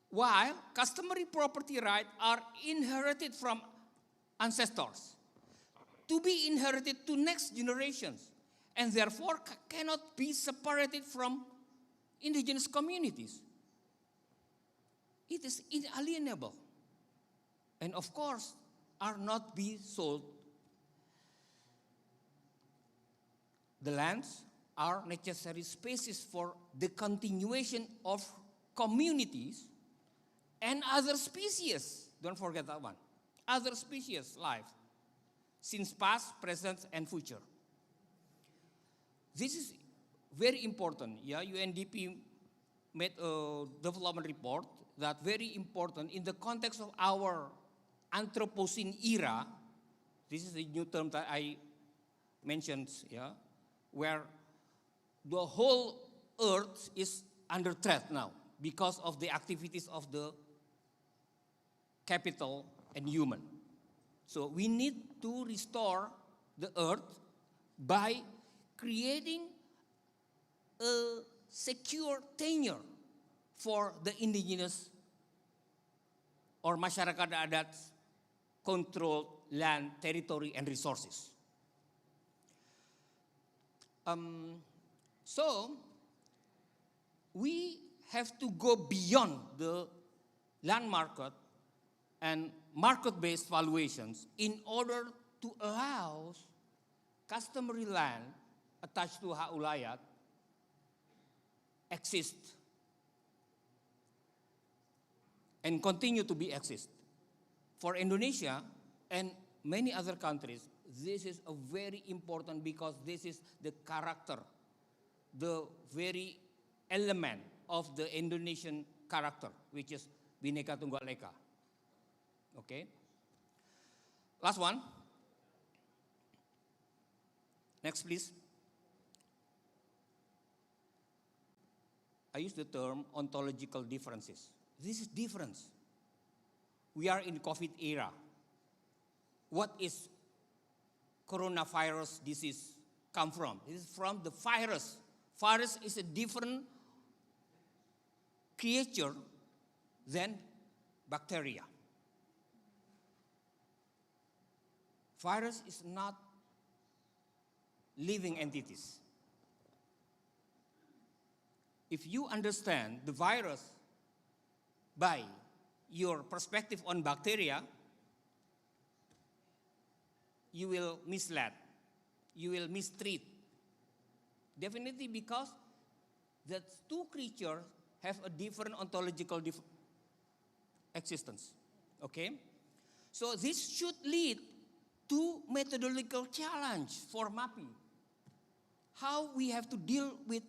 While customary property rights are inherited from ancestors to be inherited to next generations and therefore cannot be separated from indigenous communities. It is inalienable and of course are not be sold. The lands are necessary spaces for the continuation of communities and other species. Don't forget that one. Other species life since past, present, and future. This is very important. Yeah, UNDP made a development report that very important in the context of our Anthropocene era. This is a new term that I mentioned, yeah, where the whole Earth is under threat now because of the activities of the capital and human. So we need to restore the Earth by creating a secure tenure for the indigenous or masyarakat adat controlled land, territory, and resources. So we have to go beyond the land market and market-based valuations in order to allow customary land attached to hak ulayat exist and continue to be exist. For Indonesia and many other countries, this is a very important because this is the character, the very element of the Indonesian character, which is Bhinneka Tunggal Ika. Okay. Last one. Next, please. I use the term ontological differences. This is difference. We are in COVID era. What is coronavirus disease come from? It is from the virus. Virus is a different creature than bacteria. Virus is not living entities. If you understand the virus by your perspective on bacteria, you will mislead, you will mistreat. Definitely because the two creatures have a different ontological existence. Okay? So this should lead to methodological challenge for MAPI. How we have to deal with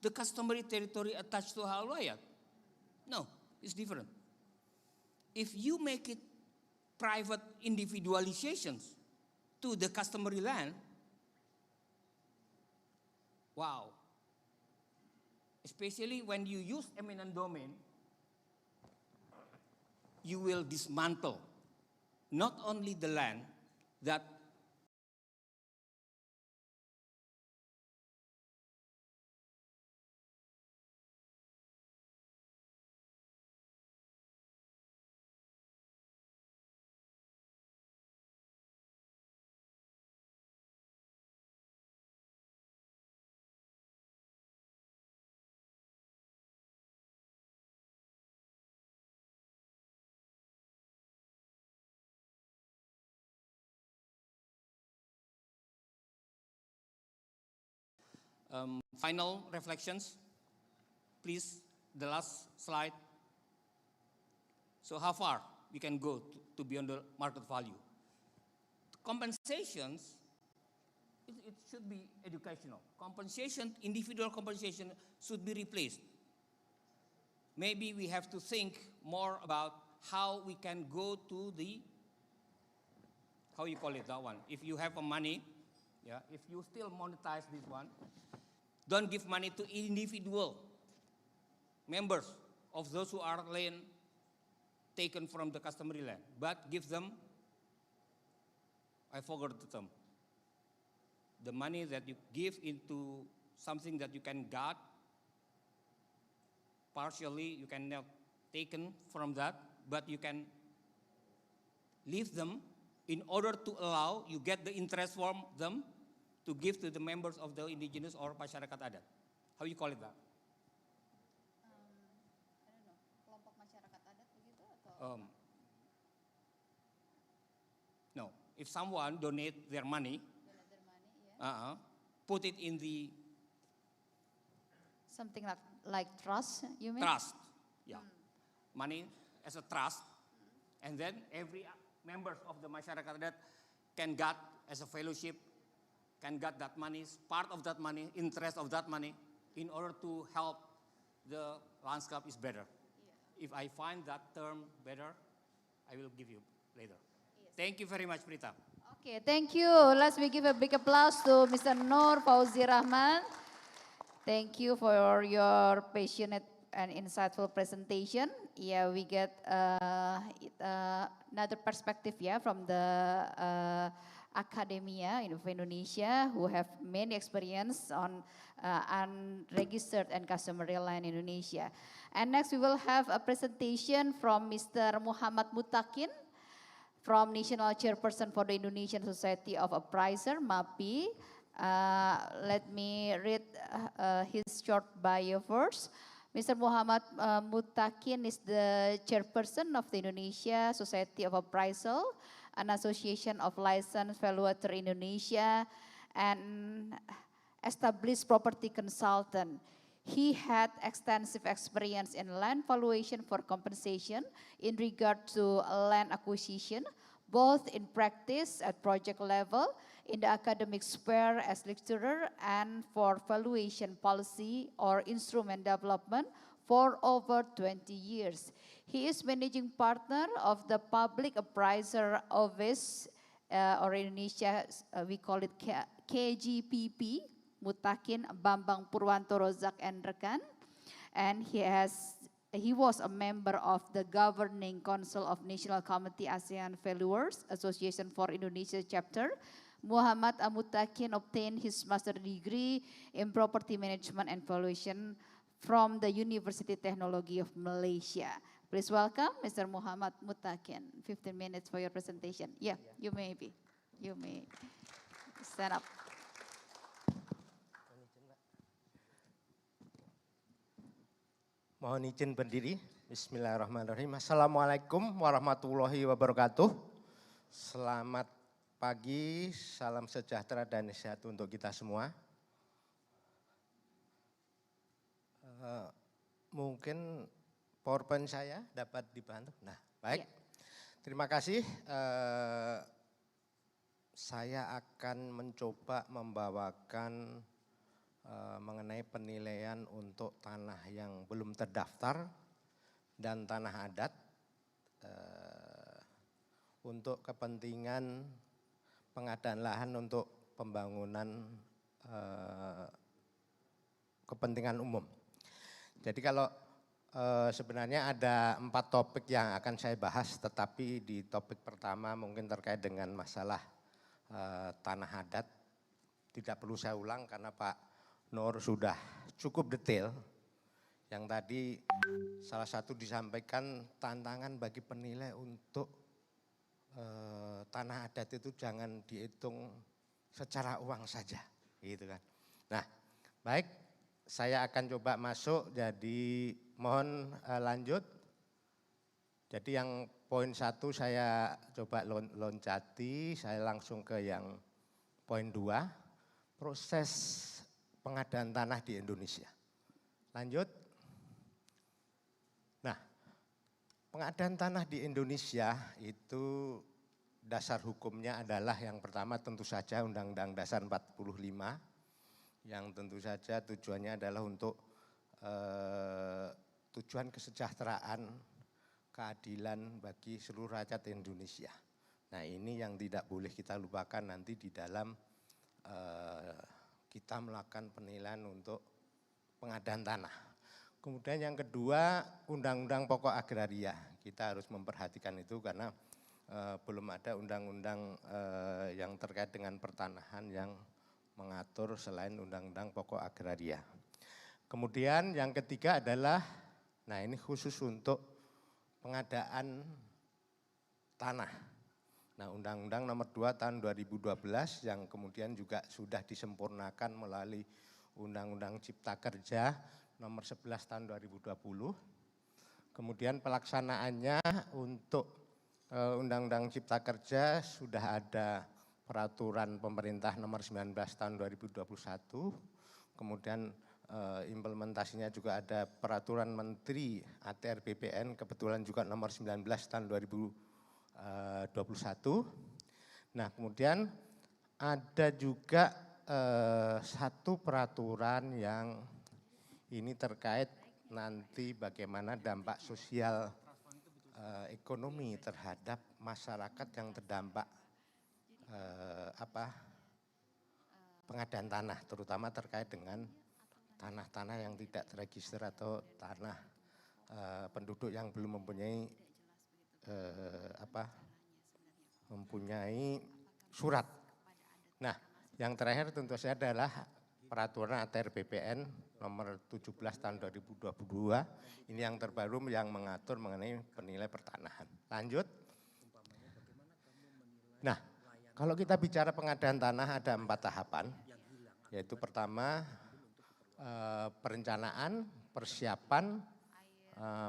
the customary territory attached to Hal Wayat. No, it's different. If you make it private individualizations to the customary land, wow. Especially when you use eminent domain, you will dismantle not only the land that final reflections, please, the last slide. So how far we can go to beyond the market value? Compensations, it should be educational. Compensation, individual compensation should be replaced. Maybe we have to think more about how we can go to the, how you call it, that one. If you have a money, yeah, if you still monetize this one, don't give money to individual members of those who are land taken from the customary land, but give them, I forgot the term, the money that you give into something that you can guard, partially you can now taken from that, but you can leave them in order to allow you get the interest from them to give to the members of the indigenous or masyarakat adat. How you call it that? I don't know, kelompok masyarakat adat begitu atau? No, if someone donate their money, Yeah. Put it in the Something like trust, you mean? trust, yeah, money as a trust, and then every members of the masyarakat adat can get as a fellowship, can get that money, part of that money, interest of that money, in order to help the landscape is better. Yeah. If I find that term better, I will give you later. Yes. Thank you very much, Prita. Okay, thank you. Let's give a big applause to Mr. Nur Fauzi Rahman. Thank you for your passionate and insightful presentation. Yeah, we get another perspective, yeah, from the academia of Indonesia who have many experience on unregistered and customary land in Indonesia. And next we will have a presentation from Mr. Muhammad Mutakin, from National Chairperson for the Indonesian Society of Appraiser, MAPI. Let me read his short bio first. Mr. Muhammad Mutakin is the chairperson of the Indonesia Society of Appraisal, an association of licensed valuator in Indonesia, and established property consultant. He had extensive experience in land valuation for compensation in regard to land acquisition, both in practice at project level, in the academic sphere as lecturer, and for valuation policy or instrument development for over 20 years. He is managing partner of the Public Appraiser Office or Indonesia, we call it KGPP, Mutakin Bambang Purwanto Rozak and Rekan. And he was a member of the Governing Council of National Committee ASEAN Valuers Association for Indonesia Chapter. Muhammad Mutakin obtained his master's degree in property management and valuation from the University Technology of Malaysia. Please welcome Mr. Muhammad Mutakin. 15 minutes for your presentation. Yeah, you may stand up. Mohon izin berdiri. Bismillahirrahmanirrahim. Assalamualaikum warahmatullahi wabarakatuh. Selamat pagi, salam sejahtera dan sehat untuk kita semua. Mungkin PowerPoint saya dapat dibantu. Nah, baik. Terima kasih. Saya akan mencoba membawakan mengenai penilaian untuk tanah yang belum terdaftar dan tanah adat untuk kepentingan pengadaan lahan untuk pembangunan kepentingan umum. Jadi kalau sebenarnya ada 4 topik yang akan saya bahas, tetapi di topik pertama mungkin terkait dengan masalah tanah adat. Tidak perlu saya ulang karena Pak Nur sudah cukup detail. Yang tadi salah satu disampaikan tantangan bagi penilai untuk tanah adat itu jangan dihitung secara uang saja, gitu kan. Nah, baik, saya akan coba masuk. Jadi mohon lanjut. Jadi yang poin 1 saya coba loncati, saya langsung ke yang poin 2, proses pengadaan tanah di Indonesia. Lanjut. Nah, pengadaan tanah di Indonesia itu dasar hukumnya adalah yang pertama tentu saja Undang-Undang Dasar 45, yang tentu saja tujuannya adalah untuk tujuan kesejahteraan, keadilan bagi seluruh rakyat Indonesia. Nah, ini yang tidak boleh kita lupakan nanti di dalam kita melakukan penilaian untuk pengadaan tanah. Kemudian yang kedua, Undang-Undang Pokok Agraria. Kita harus memperhatikan itu karena belum ada undang-undang yang terkait dengan pertanahan yang mengatur selain Undang-Undang Pokok Agraria. Kemudian yang ketiga adalah, nah ini khusus untuk pengadaan tanah. Nah, Undang-Undang Nomor 2 Tahun 2012 yang kemudian juga sudah disempurnakan melalui Undang-Undang Cipta Kerja Nomor 11 Tahun 2020. Kemudian pelaksanaannya untuk Undang-Undang Cipta Kerja sudah ada Peraturan Pemerintah Nomor 19 Tahun 2021. Kemudian implementasinya juga ada Peraturan Menteri ATR BPN, kebetulan juga Nomor 19 Tahun 2021. Nah, kemudian ada juga satu peraturan yang ini terkait nanti bagaimana dampak sosial ekonomi terhadap masyarakat yang terdampak pengadaan tanah, terutama terkait dengan tanah-tanah yang tidak terregister atau tanah penduduk yang belum mempunyai mempunyai surat. Nah, yang terakhir tentu saja adalah Peraturan ATR BPN Nomor 17 Tahun 2022. Ini yang terbaru yang mengatur mengenai penilai pertanahan. Lanjut. Nah, kalau kita bicara pengadaan tanah ada 4 tahapan, yaitu pertama perencanaan, persiapan,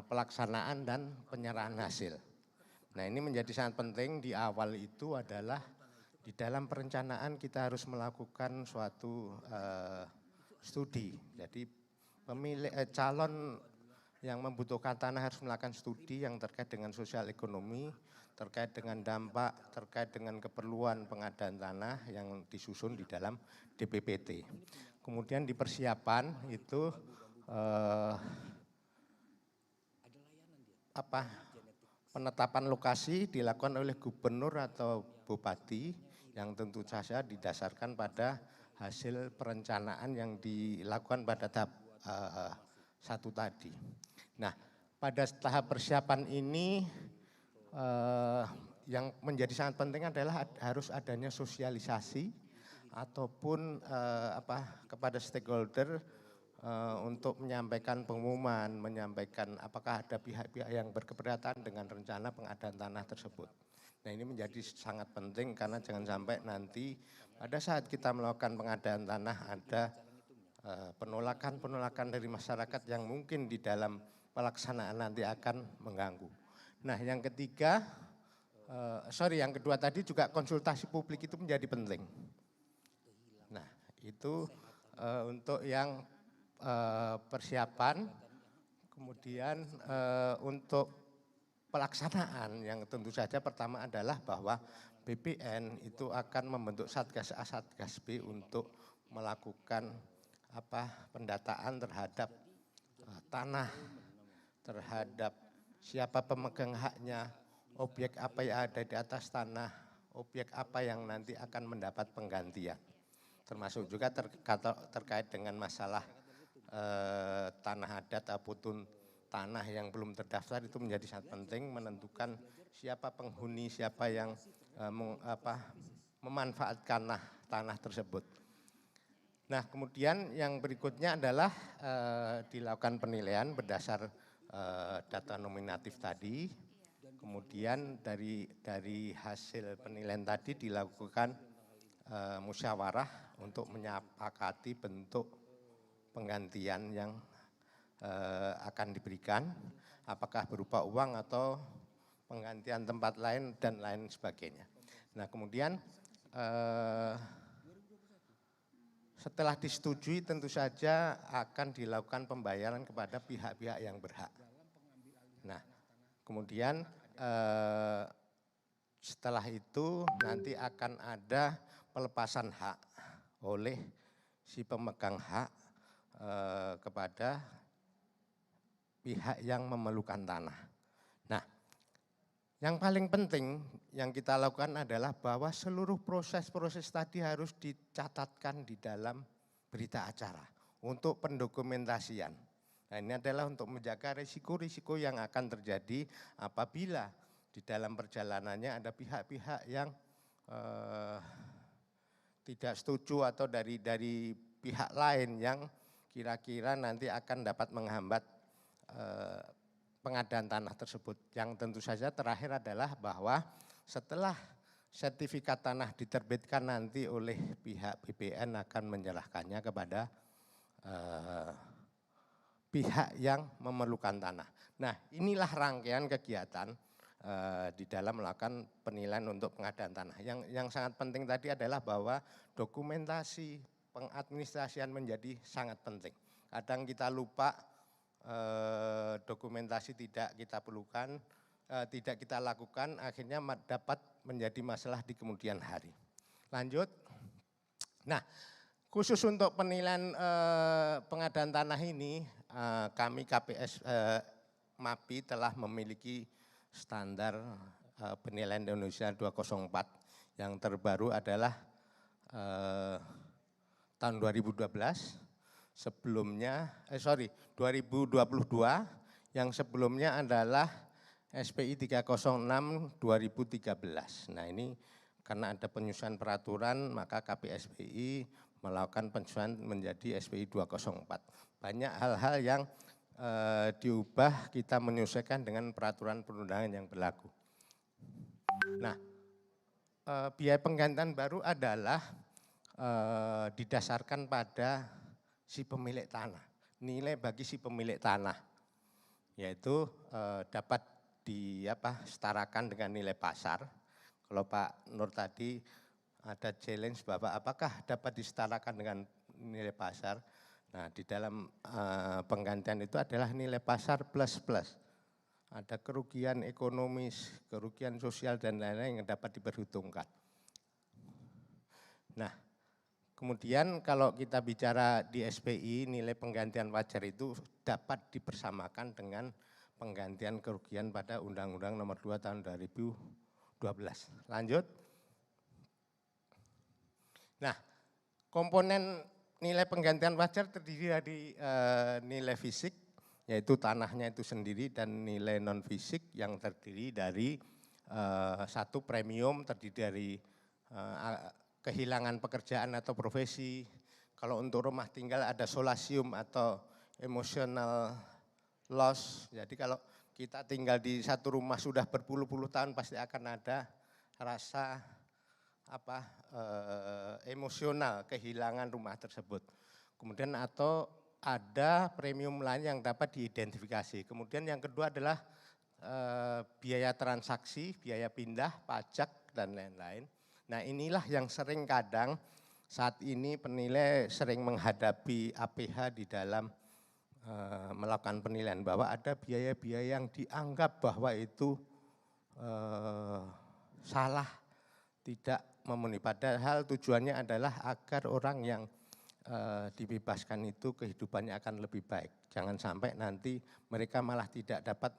pelaksanaan dan penyerahan hasil. Nah, ini menjadi sangat penting di awal itu adalah di dalam perencanaan kita harus melakukan suatu studi. Jadi calon yang membutuhkan tanah harus melakukan studi yang terkait dengan sosial ekonomi, terkait dengan dampak, terkait dengan keperluan pengadaan tanah yang disusun di dalam DPPT. Kemudian di persiapan itu penetapan lokasi dilakukan oleh gubernur atau bupati yang tentu saja didasarkan pada hasil perencanaan yang dilakukan pada tahap 1 tadi. Nah, pada tahap persiapan ini yang menjadi sangat penting adalah harus adanya sosialisasi ataupun kepada stakeholder untuk menyampaikan pengumuman, menyampaikan apakah ada pihak-pihak yang berkeberatan dengan rencana pengadaan tanah tersebut. Nah, ini menjadi sangat penting karena jangan sampai nanti pada saat kita melakukan pengadaan tanah ada penolakan dari masyarakat yang mungkin di dalam pelaksanaan nanti akan mengganggu. Nah, yang ketiga, yang kedua tadi juga konsultasi publik itu menjadi penting. Nah, itu untuk yang persiapan, kemudian untuk pelaksanaan yang tentu saja pertama adalah bahwa BPN itu akan membentuk Satgas A, Satgas B untuk melakukan pendataan terhadap tanah, terhadap siapa pemegang haknya, objek apa yang ada di atas tanah, objek apa yang nanti akan mendapat penggantian. Termasuk juga terkait dengan masalah tanah adat ataupun tanah yang belum terdaftar itu menjadi sangat penting menentukan siapa penghuni, siapa yang memanfaatkan tanah tersebut. Nah, kemudian yang berikutnya adalah dilakukan penilaian berdasar data nominatif tadi. Kemudian dari hasil penilaian tadi dilakukan musyawarah untuk menyepakati bentuk penggantian yang akan diberikan, apakah berupa uang atau penggantian tempat lain dan lain sebagainya. Nah, kemudian setelah disetujui tentu saja akan dilakukan pembayaran kepada pihak-pihak yang berhak. Nah, kemudian setelah itu nanti akan ada pelepasan hak oleh si pemegang hak kepada pihak yang memerlukan tanah. Nah, yang paling penting yang kita lakukan adalah bahwa seluruh proses-proses tadi harus dicatatkan di dalam berita acara untuk pendokumentasian. Nah, ini adalah untuk menjaga risiko-risiko yang akan terjadi apabila di dalam perjalanannya ada pihak-pihak yang tidak setuju atau dari pihak lain yang kira-kira nanti akan dapat menghambat pengadaan tanah tersebut. Yang tentu saja terakhir adalah bahwa setelah sertifikat tanah diterbitkan nanti oleh pihak BPN akan menyerahkannya kepada pihak yang memerlukan tanah. Nah, inilah rangkaian kegiatan di dalam melakukan penilaian untuk pengadaan tanah. Yang sangat penting tadi adalah bahwa dokumentasi pengadministrasian menjadi sangat penting. Kadang kita lupa dokumentasi tidak kita perlukan, tidak kita lakukan, akhirnya dapat menjadi masalah di kemudian hari. Lanjut. Nah, khusus untuk penilaian pengadaan tanah ini, kami KPS MAPI telah memiliki standar penilaian Indonesia 204. Yang terbaru adalah tahun 2012. Sebelumnya, 2022, yang sebelumnya adalah SPI 306 2013. Nah, ini karena ada penyusunan peraturan, maka KPSPI melakukan penyusunan menjadi SPI 204. Banyak hal-hal yang diubah, kita menyesuaikan dengan peraturan perundangan yang berlaku. Nah, biaya penggantian baru adalah didasarkan pada si pemilik tanah, nilai bagi si pemilik tanah, yaitu dapat disetarakan dengan nilai pasar. Kalau Pak Nur tadi ada challenge Bapak, apakah dapat disetarakan dengan nilai pasar? Nah, di dalam penggantian itu adalah nilai pasar plus. Ada kerugian ekonomis, kerugian sosial dan lain-lain yang dapat diperhitungkan. Nah, kemudian kalau kita bicara di SPI, nilai penggantian wajar itu dapat dipersamakan dengan penggantian kerugian pada Undang-Undang Nomor 2 Tahun 2012. Lanjut. Nah, komponen nilai penggantian wajar terdiri dari nilai fisik, yaitu tanahnya itu sendiri, dan nilai non fisik yang terdiri dari satu premium terdiri dari kehilangan pekerjaan atau profesi. Kalau untuk rumah tinggal ada solasium atau emotional loss. Jadi kalau kita tinggal di satu rumah sudah berpuluh-puluh tahun pasti akan ada rasa emosional kehilangan rumah tersebut. Kemudian atau ada premium lain yang dapat diidentifikasi. Kemudian yang kedua adalah biaya transaksi, biaya pindah, pajak, dan lain-lain. Nah inilah yang sering kadang saat ini penilai sering menghadapi APH di dalam melakukan penilaian, bahwa ada biaya-biaya yang dianggap bahwa itu salah, tidak memenuhi. Padahal tujuannya adalah agar orang yang dibebaskan itu kehidupannya akan lebih baik. Jangan sampai nanti mereka malah tidak dapat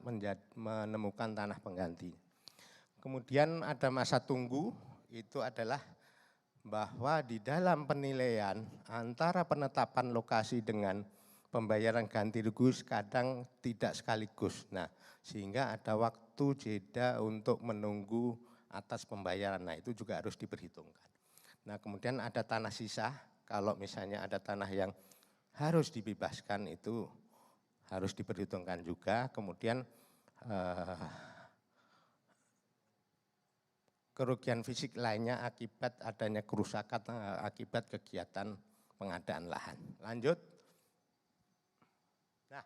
menemukan tanah pengganti. Kemudian ada masa tunggu, itu adalah bahwa di dalam penilaian antara penetapan lokasi dengan pembayaran ganti rugi kadang tidak sekaligus. Nah, sehingga ada waktu jeda untuk menunggu atas pembayaran. Nah, itu juga harus diperhitungkan. Nah, kemudian ada tanah sisa. Kalau misalnya ada tanah yang harus dibebaskan itu harus diperhitungkan juga. Kemudian kerugian fisik lainnya akibat adanya kerusakan akibat kegiatan pengadaan lahan. Lanjut. Nah,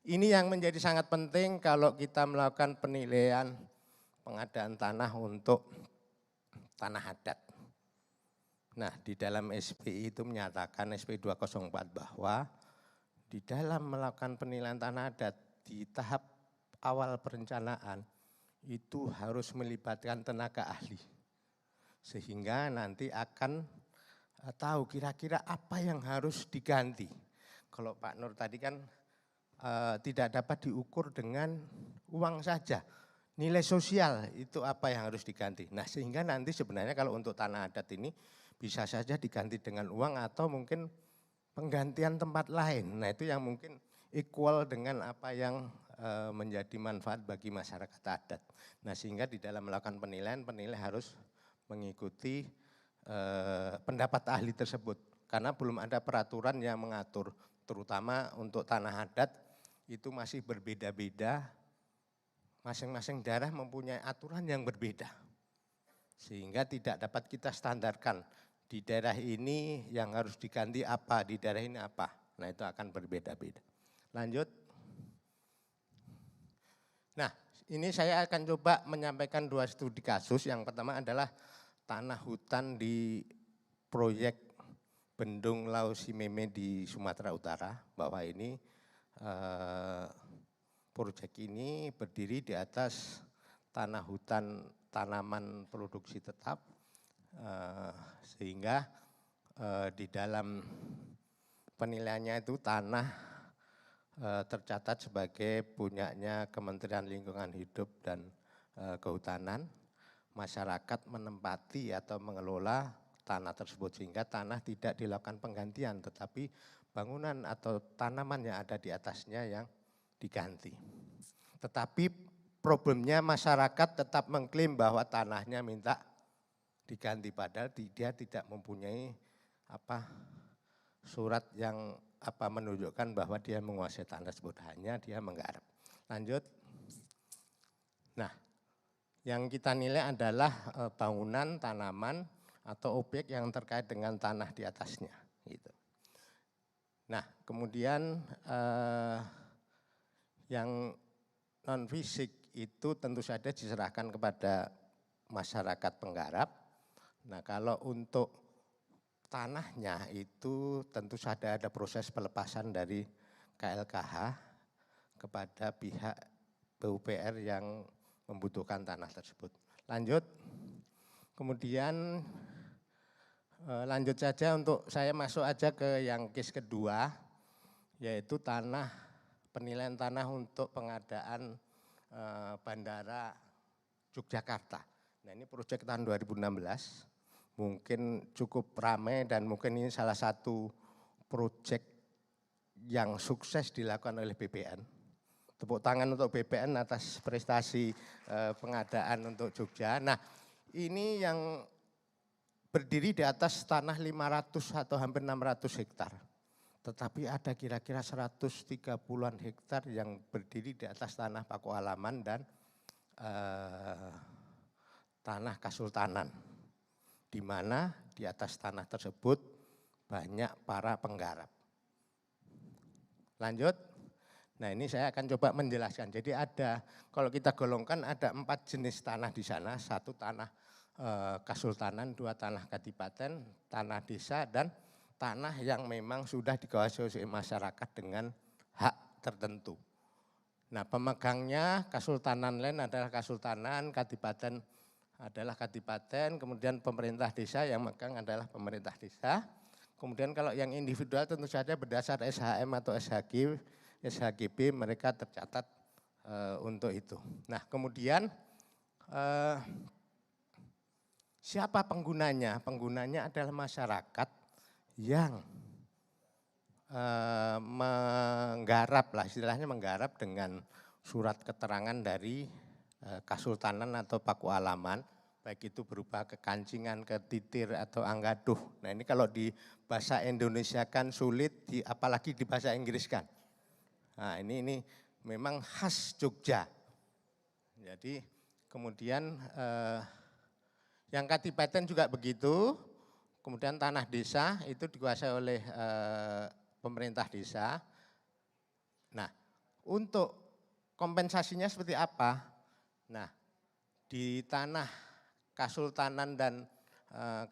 ini yang menjadi sangat penting kalau kita melakukan penilaian pengadaan tanah untuk tanah adat. Nah, di dalam SPI itu menyatakan SPI 204 bahwa di dalam melakukan penilaian tanah adat di tahap awal perencanaan itu harus melibatkan tenaga ahli. Sehingga nanti akan tahu kira-kira apa yang harus diganti. Kalau Pak Nur tadi kan tidak dapat diukur dengan uang saja. Nilai sosial itu apa yang harus diganti. Nah, sehingga nanti sebenarnya kalau untuk tanah adat ini bisa saja diganti dengan uang atau mungkin penggantian tempat lain. Nah, itu yang mungkin equal dengan apa yang menjadi manfaat bagi masyarakat adat. Nah, sehingga di dalam melakukan penilaian, penilai harus mengikuti pendapat ahli tersebut. Karena belum ada peraturan yang mengatur, terutama untuk tanah adat itu masih berbeda-beda. Masing-masing daerah mempunyai aturan yang berbeda. Sehingga tidak dapat kita standarkan. Di daerah ini yang harus diganti apa, di daerah ini apa. Nah, itu akan berbeda-beda. Lanjut. Nah, ini saya akan coba menyampaikan 2 studi kasus. Yang pertama adalah tanah hutan di proyek Bendung Lau Simeme di Sumatera Utara. Bahwa ini proyek ini berdiri di atas tanah hutan tanaman produksi tetap, sehingga di dalam penilaiannya itu tanah tercatat sebagai punyanya Kementerian Lingkungan Hidup dan Kehutanan. Masyarakat menempati atau mengelola tanah tersebut sehingga tanah tidak dilakukan penggantian, tetapi bangunan atau tanaman yang ada di atasnya yang diganti. Tetapi problemnya masyarakat tetap mengklaim bahwa tanahnya minta diganti, padahal dia tidak mempunyai surat yang menunjukkan bahwa dia menguasai tanah tersebut, hanya dia menggarap. Lanjut. Nah, yang kita nilai adalah bangunan, tanaman atau objek yang terkait dengan tanah di atasnya. Gitu. Nah, kemudian yang non fisik itu tentu saja diserahkan kepada masyarakat penggarap. Nah, kalau untuk tanahnya itu tentu saja ada proses pelepasan dari KLKH kepada pihak PUPR yang membutuhkan tanah tersebut. Lanjut. Kemudian lanjut saja untuk saya masuk aja ke yang case kedua, yaitu tanah penilaian tanah untuk pengadaan Bandara Yogyakarta. Nah ini proyek tahun 2016, mungkin cukup ramai dan mungkin ini salah satu proyek yang sukses dilakukan oleh BPN. Tepuk tangan untuk BPN atas prestasi pengadaan untuk Jogja. Nah ini yang berdiri di atas tanah 500 atau hampir 600 hektar. Tetapi ada kira-kira 130-an hektar yang berdiri di atas tanah Paku Alaman dan tanah Kasultanan. Di mana di atas tanah tersebut banyak para penggarap. Lanjut. Nah ini saya akan coba menjelaskan. Jadi ada, kalau kita golongkan ada 4 jenis tanah di sana. 1 tanah Kasultanan, 2 tanah Kadipaten, tanah desa, dan tanah yang memang sudah dikuasai oleh masyarakat dengan hak tertentu. Nah pemegangnya Kasultanan Land adalah Kasultanan, Kadipaten adalah Kadipaten, kemudian pemerintah desa yang megang adalah pemerintah desa. Kemudian kalau yang individual tentu saja berdasar SHM atau SHGB mereka tercatat untuk itu. Nah kemudian siapa penggunanya? Penggunanya adalah masyarakat yang menggarap lah, istilahnya menggarap dengan surat keterangan dari Kasultanan atau Paku Alaman, baik itu berupa kekancingan, ketitir atau anggaduh. Nah ini kalau di bahasa Indonesia kan sulit, apalagi di bahasa Inggris kan. Nah ini memang khas Jogja. Jadi kemudian yang Kadipaten juga begitu, kemudian tanah desa itu dikuasai oleh pemerintah desa. Nah untuk kompensasinya seperti apa? Nah di tanah Kasultanan dan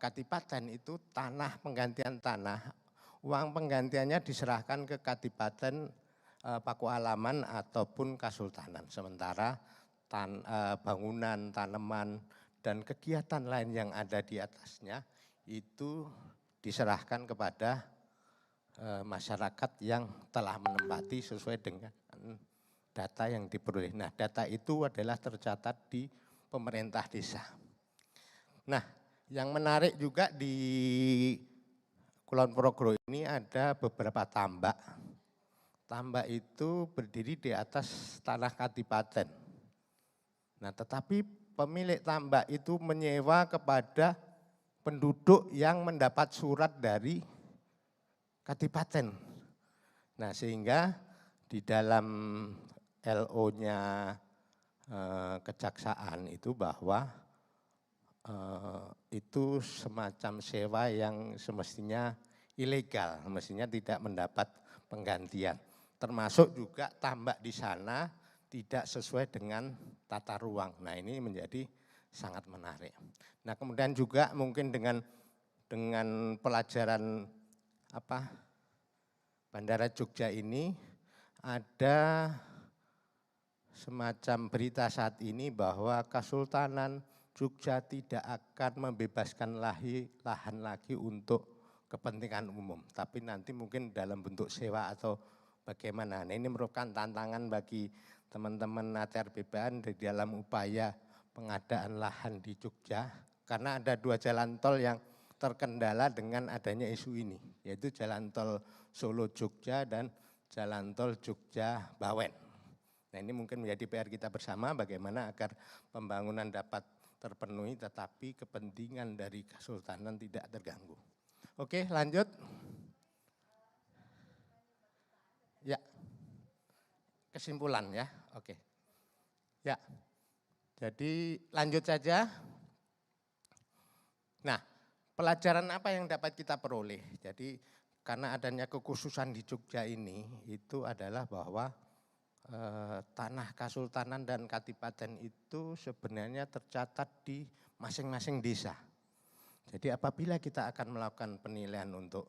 Kadipaten itu tanah penggantian tanah, uang penggantiannya diserahkan ke Kadipaten Paku Alaman ataupun Kasultanan. Sementara bangunan, tanaman, dan kegiatan lain yang ada di atasnya itu diserahkan kepada masyarakat yang telah menempati sesuai dengan data yang diperoleh. Nah data itu adalah tercatat di pemerintah desa. Nah yang menarik juga di Kulon Progo ini ada beberapa tambak. Tambak itu berdiri di atas tanah Kadipaten. Nah tetapi pemilik tambak itu menyewa kepada penduduk yang mendapat surat dari Kadipaten. Nah sehingga di dalam LO-nya kejaksaan itu bahwa itu semacam sewa yang semestinya ilegal, mestinya tidak mendapat penggantian. Termasuk juga tambak di sana tidak sesuai dengan tata ruang. Nah ini menjadi sangat menarik. Nah kemudian juga mungkin dengan pelajaran Bandara Jogja ini ada semacam berita saat ini bahwa Kasultanan Jogja tidak akan membebaskan lahan lagi untuk kepentingan umum. Tapi nanti mungkin dalam bentuk sewa atau bagaimana. Nah ini merupakan tantangan bagi teman-teman ATR BPN di dalam upaya pengadaan lahan di Jogja. Karena ada 2 jalan tol yang terkendala dengan adanya isu ini. Yaitu jalan tol Solo Jogja dan jalan tol Jogja Bawen. Nah ini mungkin menjadi PR kita bersama bagaimana agar pembangunan dapat terpenuhi tetapi kepentingan dari Kasultanan tidak terganggu. Oke lanjut. Ya, kesimpulan ya, oke. Ya, jadi lanjut saja. Nah, pelajaran apa yang dapat kita peroleh? Jadi karena adanya kekhususan di Jogja ini, itu adalah bahwa tanah Kasultanan dan Kadipaten itu sebenarnya tercatat di masing-masing desa. Jadi apabila kita akan melakukan penilaian untuk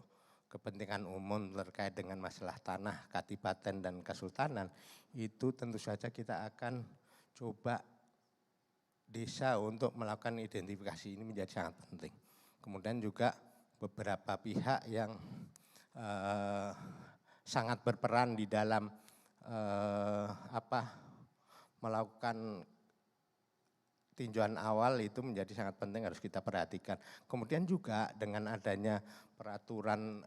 kepentingan umum terkait dengan masalah tanah Kadipaten dan Kasultanan, itu tentu saja kita akan coba desa untuk melakukan identifikasi ini menjadi sangat penting. Kemudian juga beberapa pihak yang sangat berperan di dalam melakukan tinjauan awal itu menjadi sangat penting, harus kita perhatikan. Kemudian juga dengan adanya peraturan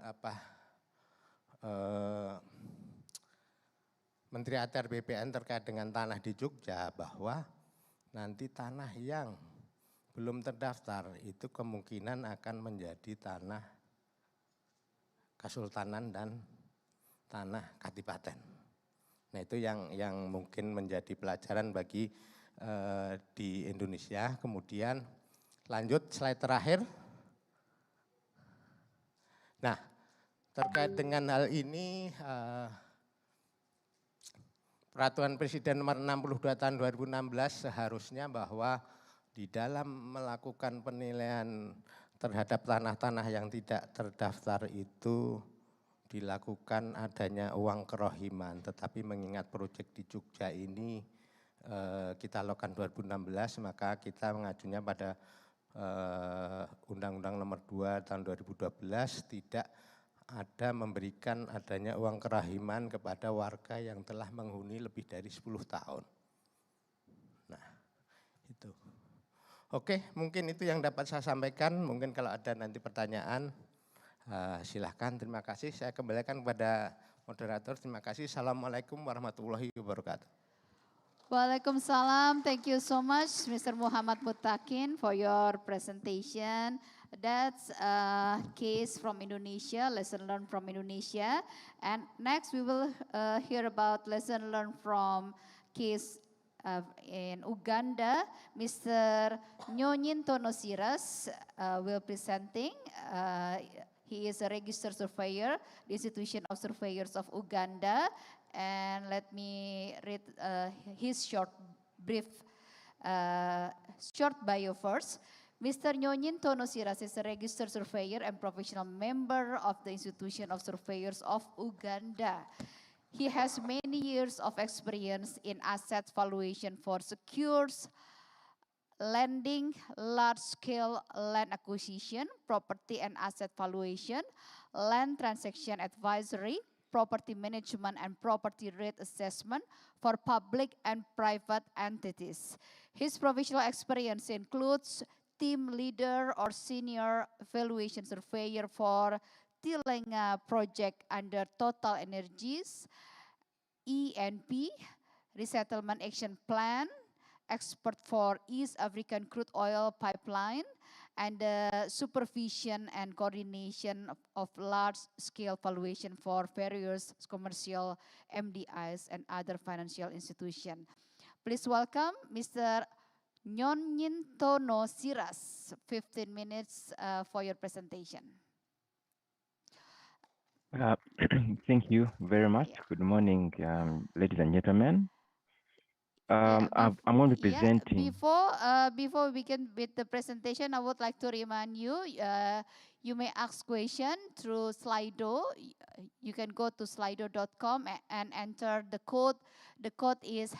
Menteri ATR BPN terkait dengan tanah di Jogja, bahwa nanti tanah yang belum terdaftar itu kemungkinan akan menjadi tanah kesultanan dan tanah kadipaten. Nah itu yang mungkin menjadi pelajaran bagi di Indonesia. Kemudian lanjut slide terakhir. Nah terkait dengan hal ini Peraturan Presiden nomor 62 tahun 2016 seharusnya bahwa di dalam melakukan penilaian terhadap tanah-tanah yang tidak terdaftar itu dilakukan adanya uang kerohiman. Tetapi mengingat proyek di Jogja ini kita lakukan 2016, maka kita mengajunya pada Undang-Undang nomor 2 tahun 2012 tidak ada memberikan adanya uang kerohiman kepada warga yang telah menghuni lebih dari 10 tahun. Nah itu. Oke, mungkin itu yang dapat saya sampaikan. Mungkin kalau ada nanti pertanyaan silahkan. Terima kasih. Saya kembalikan kepada moderator. Terima kasih. Assalamualaikum warahmatullahi wabarakatuh. Waalaikumsalam. Thank you so much, Mr. Muhammad Mutakin, for your presentation. That's a case from Indonesia, lesson learned from Indonesia. And next we will hear about lesson learned from case in Uganda. Mr. Nyonyin Tonosiras will presenting. He is a registered surveyor, the Institution of Surveyors of Uganda. And let me read his short bio first. Mr. Nyonyin Tonosiras is a registered surveyor and professional member of the Institution of Surveyors of Uganda. He has many years of experience in asset valuation for secures, lending, large-scale land acquisition, property and asset valuation, land transaction advisory, property management and property rate assessment for public and private entities. His professional experience includes team leader or senior valuation surveyor for Tilenga project under Total Energies, ENP, Resettlement Action Plan, expert for East African crude oil pipeline, and the supervision and coordination of large-scale valuation for various commercial MDIs and other financial institutions. Please welcome Mr. Nyonyin Tonosiras, 15 minutes for your presentation. Thank you very much. Good morning, ladies and gentlemen. I'm going to be presenting. Before we begin with the presentation, I would like to remind you, you may ask question through Slido. You can go to slido.com and enter the code. The code is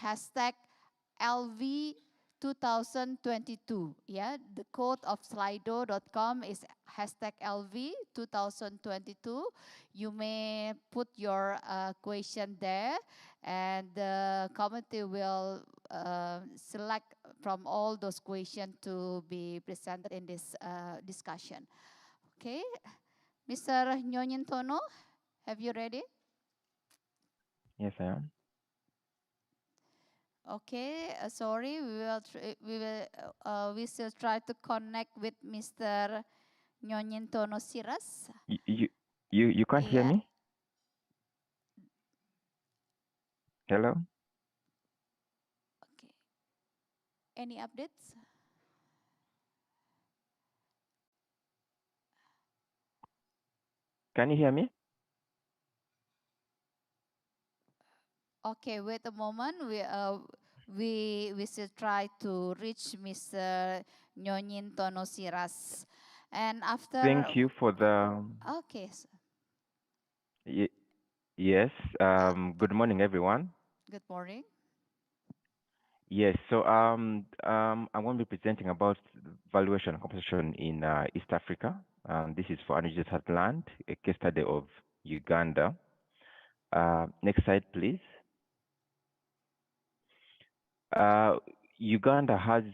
#LV2022. Yeah, the code of slido.com is #LV2022. You may put your question there, and the committee will select from all those questions to be presented in this discussion. Okay, Mr. Nyonyin Tono, have you ready? Yes, I am. Okay, sorry, we still try to connect with Mr. Nyonyin Tonosiras. You can't hear me? Hello? Okay. Any updates? Can you hear me? Okay, wait a moment. We still try to reach Mr. Nyonyin Tonosiras, and after. Thank you for the. Okay. Yes. Good morning, everyone. Good morning. Yes. So I'm going to be presenting about valuation and compensation in East Africa. This is for unregistered land, a case study of Uganda. Next slide, please. Uganda has,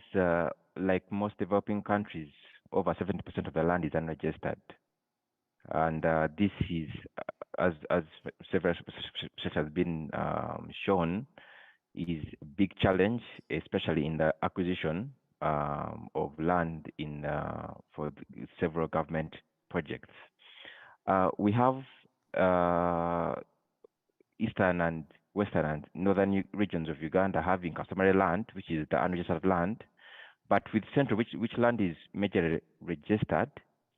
like most developing countries, over 70% of the land is unregistered. And this is, as several research has been shown, is a big challenge, especially in the acquisition of land in for several government projects. We have eastern and western and northern regions of Uganda having customary land, which is the unregistered land. But with central, which land is majorly registered,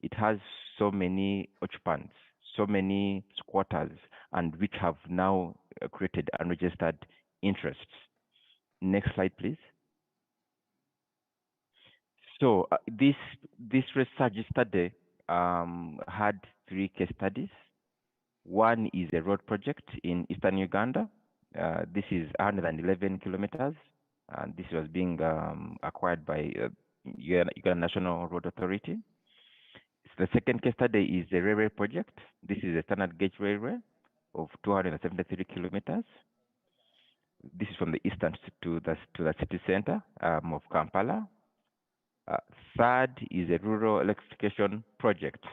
it has so many occupants, so many squatters, and which have now created unregistered interests. Next slide, please. So this research study had 3 case studies. One is a road project in eastern Uganda. This is 111 kilometers, and this was being acquired by Uganda National Road Authority. The second case study is a railway project. This is a standard gauge railway of 273 kilometers. This is from the eastern to the city center of Kampala. Third is a rural electrification project.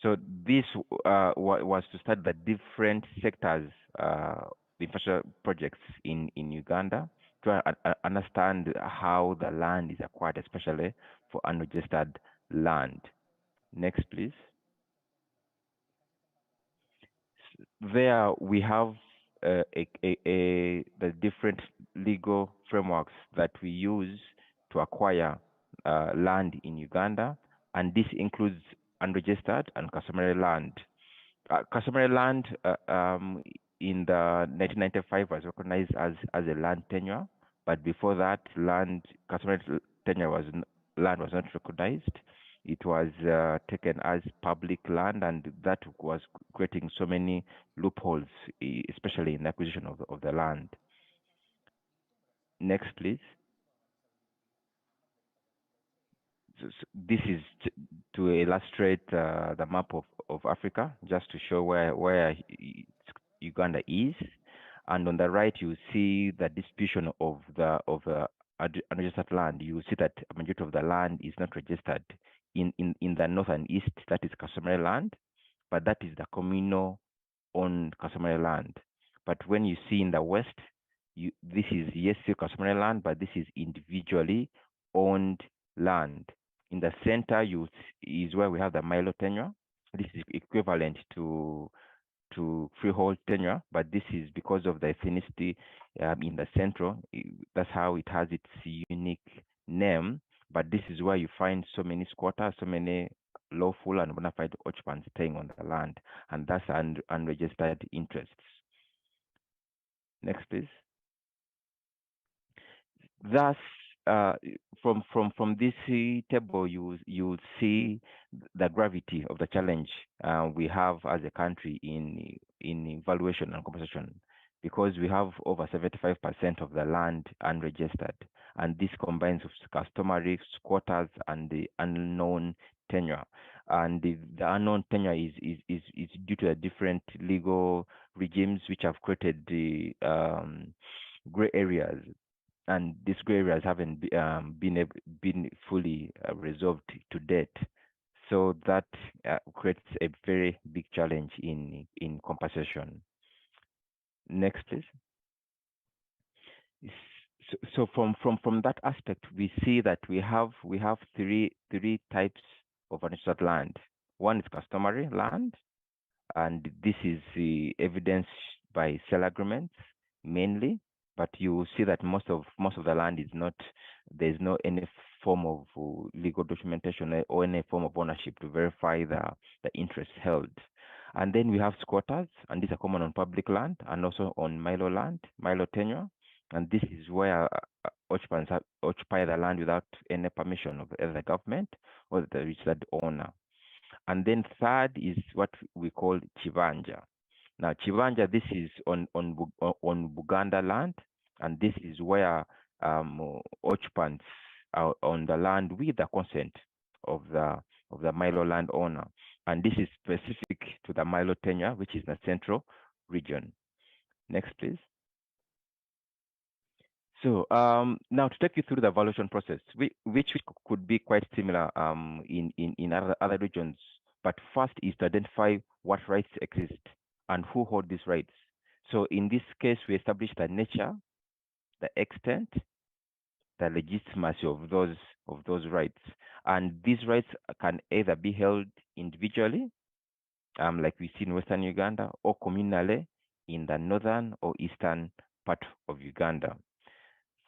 So this was to study the different sectors, infrastructure projects in Uganda, to understand how the land is acquired, especially for unregistered land. Next, please. There we have the different legal frameworks that we use to acquire land in Uganda, and this includes unregistered and customary land. Customary land in the 1995 was recognized as a land tenure, but before that, customary tenure land was not recognized. It was taken as public land, and that was creating so many loopholes, especially in the acquisition of the land. Next, please. This is to illustrate the map of Africa, just to show where Uganda is. And on the right, you see the distribution of the unregistered land. You see that a majority of the land is not registered. In the north and east, that is customary land, but that is the communal owned customary land. But when you see in the west, this is yes, still customary land, but this is individually owned land. In the center, is where we have the Milo tenure. This is equivalent to freehold tenure, but this is because of the ethnicity in the central. That's how it has its unique name. But this is where you find so many squatters, so many lawful and bona fide occupants staying on the land, and that's unregistered interests. Next, please. Thus, from this table, you see the gravity of the challenge we have as a country in evaluation and compensation, because we have over 75% of the land unregistered, and this combines with customary, squatters, and the unknown tenure. And the unknown tenure is due to the different legal regimes which have created the gray areas, and these gray areas haven't been fully resolved to date. So that creates a very big challenge in compensation. Next, please. So from that aspect, we see that we have three types of unregistered land. One is customary land, and this is evidenced by sale agreements mainly. But you see that most of the land is not. There's no any form of legal documentation or any form of ownership to verify the interest held. And then we have squatters, and these are common on public land and also on Milo land, Milo tenure. And this is where occupants occupy the land without any permission of the government or the registered owner. And then third is what we call Chibanja. Now, Chibanja, this is on Buganda land, and this is where occupants are on the land with the consent of the Milo land owner. And this is specific to the Milo tenure, which is the central region. Next, please. So now to take you through the evaluation process, which could be quite similar in other regions. But first is to identify what rights exist and who hold these rights. So in this case, we establish the nature, the extent, the legitimacy of those rights. And these rights can either be held individually, like we see in Western Uganda, or communally in the northern or eastern part of Uganda.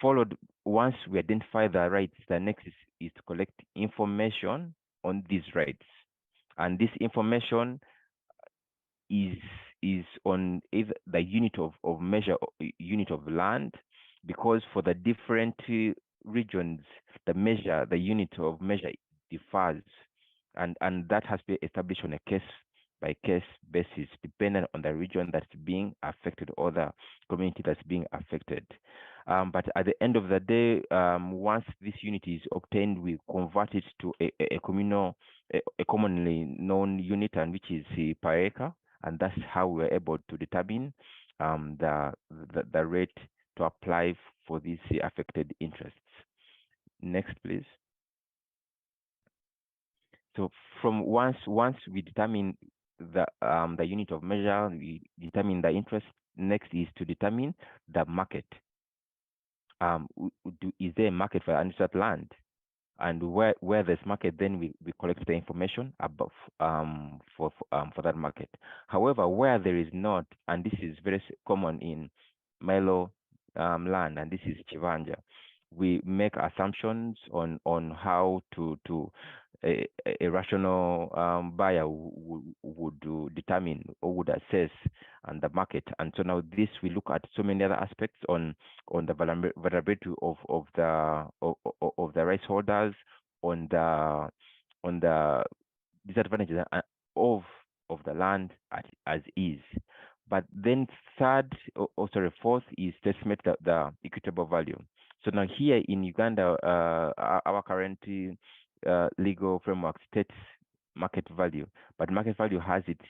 Followed, once we identify the rights, the next is to collect information on these rights. And this information is on either the unit of measure, unit of land, because for the different regions, the unit of measure differs, and that has to be established on a case by case basis, depending on the region that's being affected or the community that's being affected. But at the end of the day, once this unit is obtained, we convert it to a communal, a commonly known unit, and which is per acre, and that's how we're able to determine the rate to apply for these affected interests. Next, please. So from once we determine the unit of measure, we determine the interest. Next is to determine the market. Is there a market for undisturbed land? And where there's market, then we collect the information about for that market. However, where there is not, and this is very common in Milo land, and this is Chivanja, we make assumptions on how to a rational buyer would determine or would assess and the market. And so now this, we look at so many other aspects on the vulnerability of the rights holders, on the disadvantages of the land as is. But then fourth is to estimate the equitable value. So now here in Uganda, our current legal framework states market value, but market value has its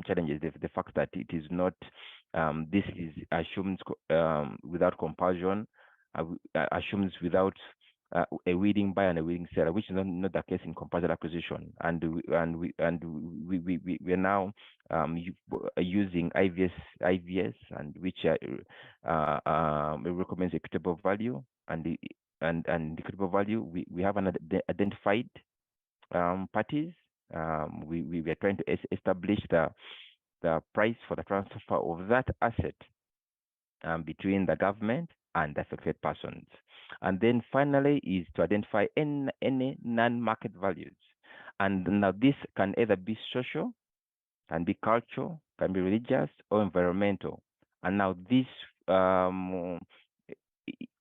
challenges. The fact that it is not, this is assumed without compulsion, assumes without a willing buyer and a willing seller, which is not the case in compulsory acquisition. And we are now using IVS, and which recommends equitable value, and equitable value. We have identified parties. We are trying to establish the price for the transfer of that asset between the government and the affected persons. And then finally is to identify any non-market values. And now this can either be social, can be cultural, can be religious, or environmental. And now this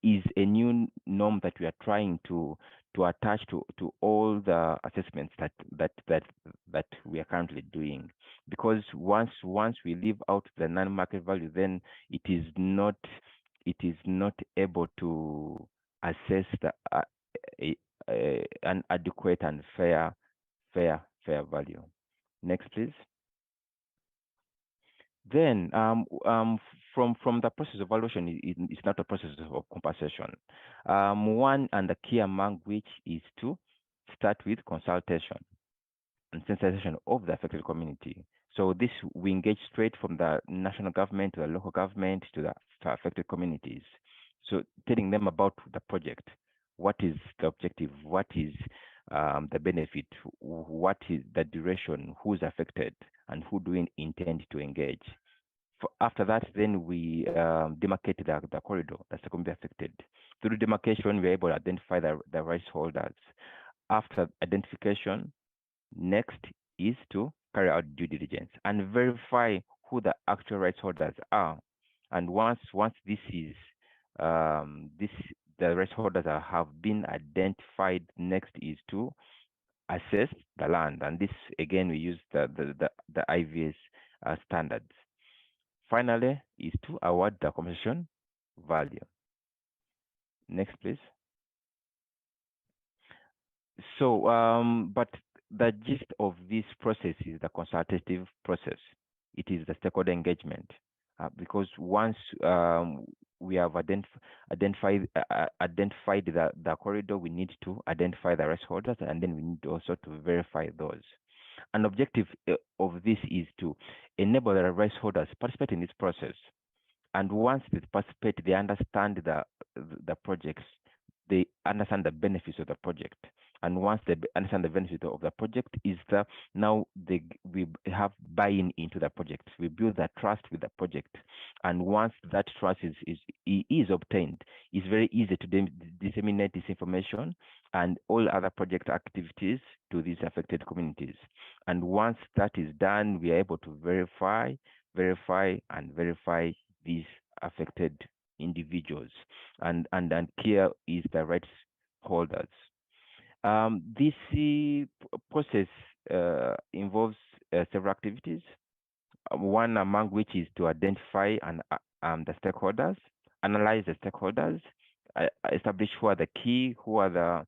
is a new norm that we are trying to attach to all the assessments that we are currently doing. Because once we leave out the non-market value, then it is not able to assess an adequate and fair value. Next, please. Then from the process of evaluation, it's not a process of compensation. One and the key among which is to start with consultation and sensitization of the affected community. So this, we engage straight from the national government to the local government to the affected communities. So telling them about the project, what is the objective, what is the benefit, what is the duration, who's affected, and who do we intend to engage. After that, then we demarcate the corridor that's going to be affected. Through demarcation, we're able to identify the rights holders. After identification, next is to carry out due diligence and verify who the actual rights holders are. And once this is the rights holders have been identified, next is to assess the land. And this again, we use the IVS standards. Finally is to award the compensation value. Next, please. So, but the gist of this process is the consultative process. It is the stakeholder engagement. because once we have identified the corridor, we need to identify the rights holders, and then we need also to verify those. An objective of this is to enable the rights holders participate in this process. And once they participate, they understand the projects, they understand the benefits of the project. And once they understand the benefit of the project, now we have buy-in into the project. We build that trust with the project. And once that trust is obtained, it's very easy to disseminate this information and all other project activities to these affected communities. And once that is done, we are able to verify these affected individuals, and here is the rights holders. This process involves several activities, one among which is to identify the stakeholders, analyze the stakeholders, establish who are the key, who are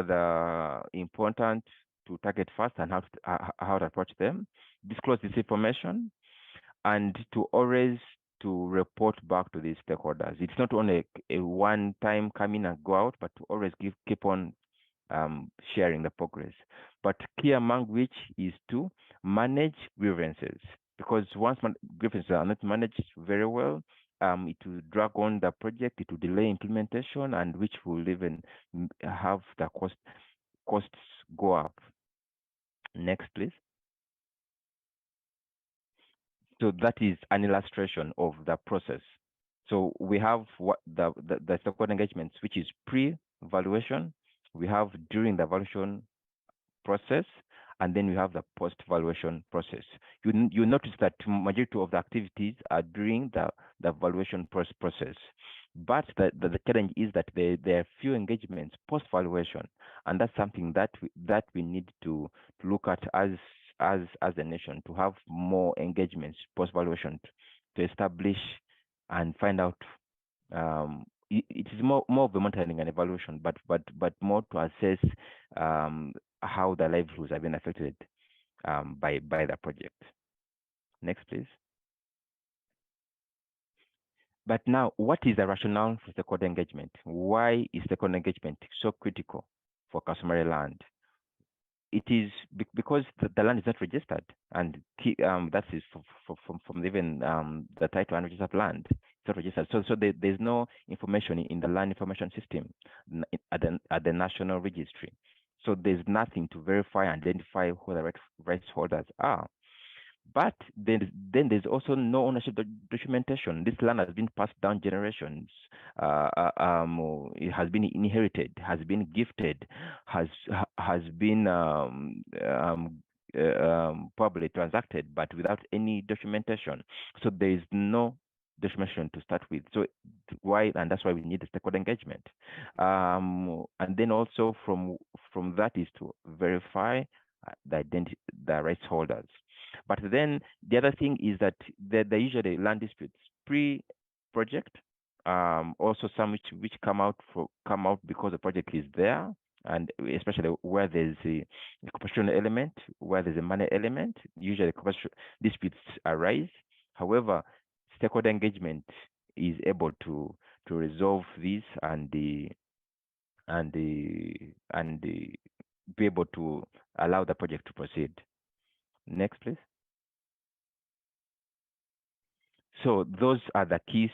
the important to target first, and how to approach them, disclose this information, and to always to report back to these stakeholders. It's not only a one-time come in and go out, but to always keep on sharing the progress. But key among which is to manage grievances, because once grievances are not managed very well, it will drag on the project, it will delay implementation, and which will even have the costs go up. Next, please. So that is an illustration of the process. So we have what the stakeholder engagements, which is pre-valuation, we have during the valuation process, and then we have the post-valuation process. You notice that majority of the activities are during the valuation process. But the challenge is that there are few engagements post-valuation, and that's something that we need to look at as a nation, to have more engagements post-valuation to establish and find out. It is more of a monitoring and evaluation, but more to assess how the livelihoods have been affected by the project. Next, please. But now, what is the rationale for stakeholder engagement? Why is stakeholder engagement so critical for customary land? It is because the land is not registered, and that is from even the title unregistered land. It's not registered, so there's no information in the land information system at the national registry. So there's nothing to verify and identify who the rights holders are. But then there's also no ownership documentation. This land has been passed down generations. It has been inherited, has been gifted, has been probably transacted, but without any documentation. So there is no documentation to start with. So and that's why we need the stakeholder engagement. And then also from that is to verify the rights holders. But then the other thing is that there usually land disputes pre-project, also some which come out because the project is there, and especially where there's a competition element, where there's a money element, usually disputes arise. However, stakeholder engagement is able to resolve this and be able to allow the project to proceed. Next, please. So those are the key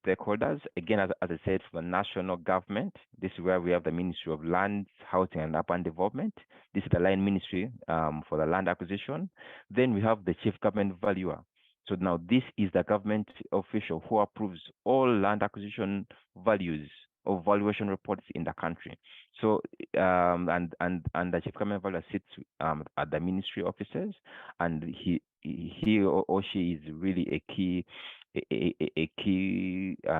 stakeholders. Again, as I said, for the national government, this is where we have the Ministry of Lands, Housing and Urban Development. This is the line ministry for the land acquisition. Then we have the chief government valuer. So now this is the government official who approves all land acquisition values of valuation reports in the country. So and the chief government valuer sits at the ministry offices, and he or she is really a key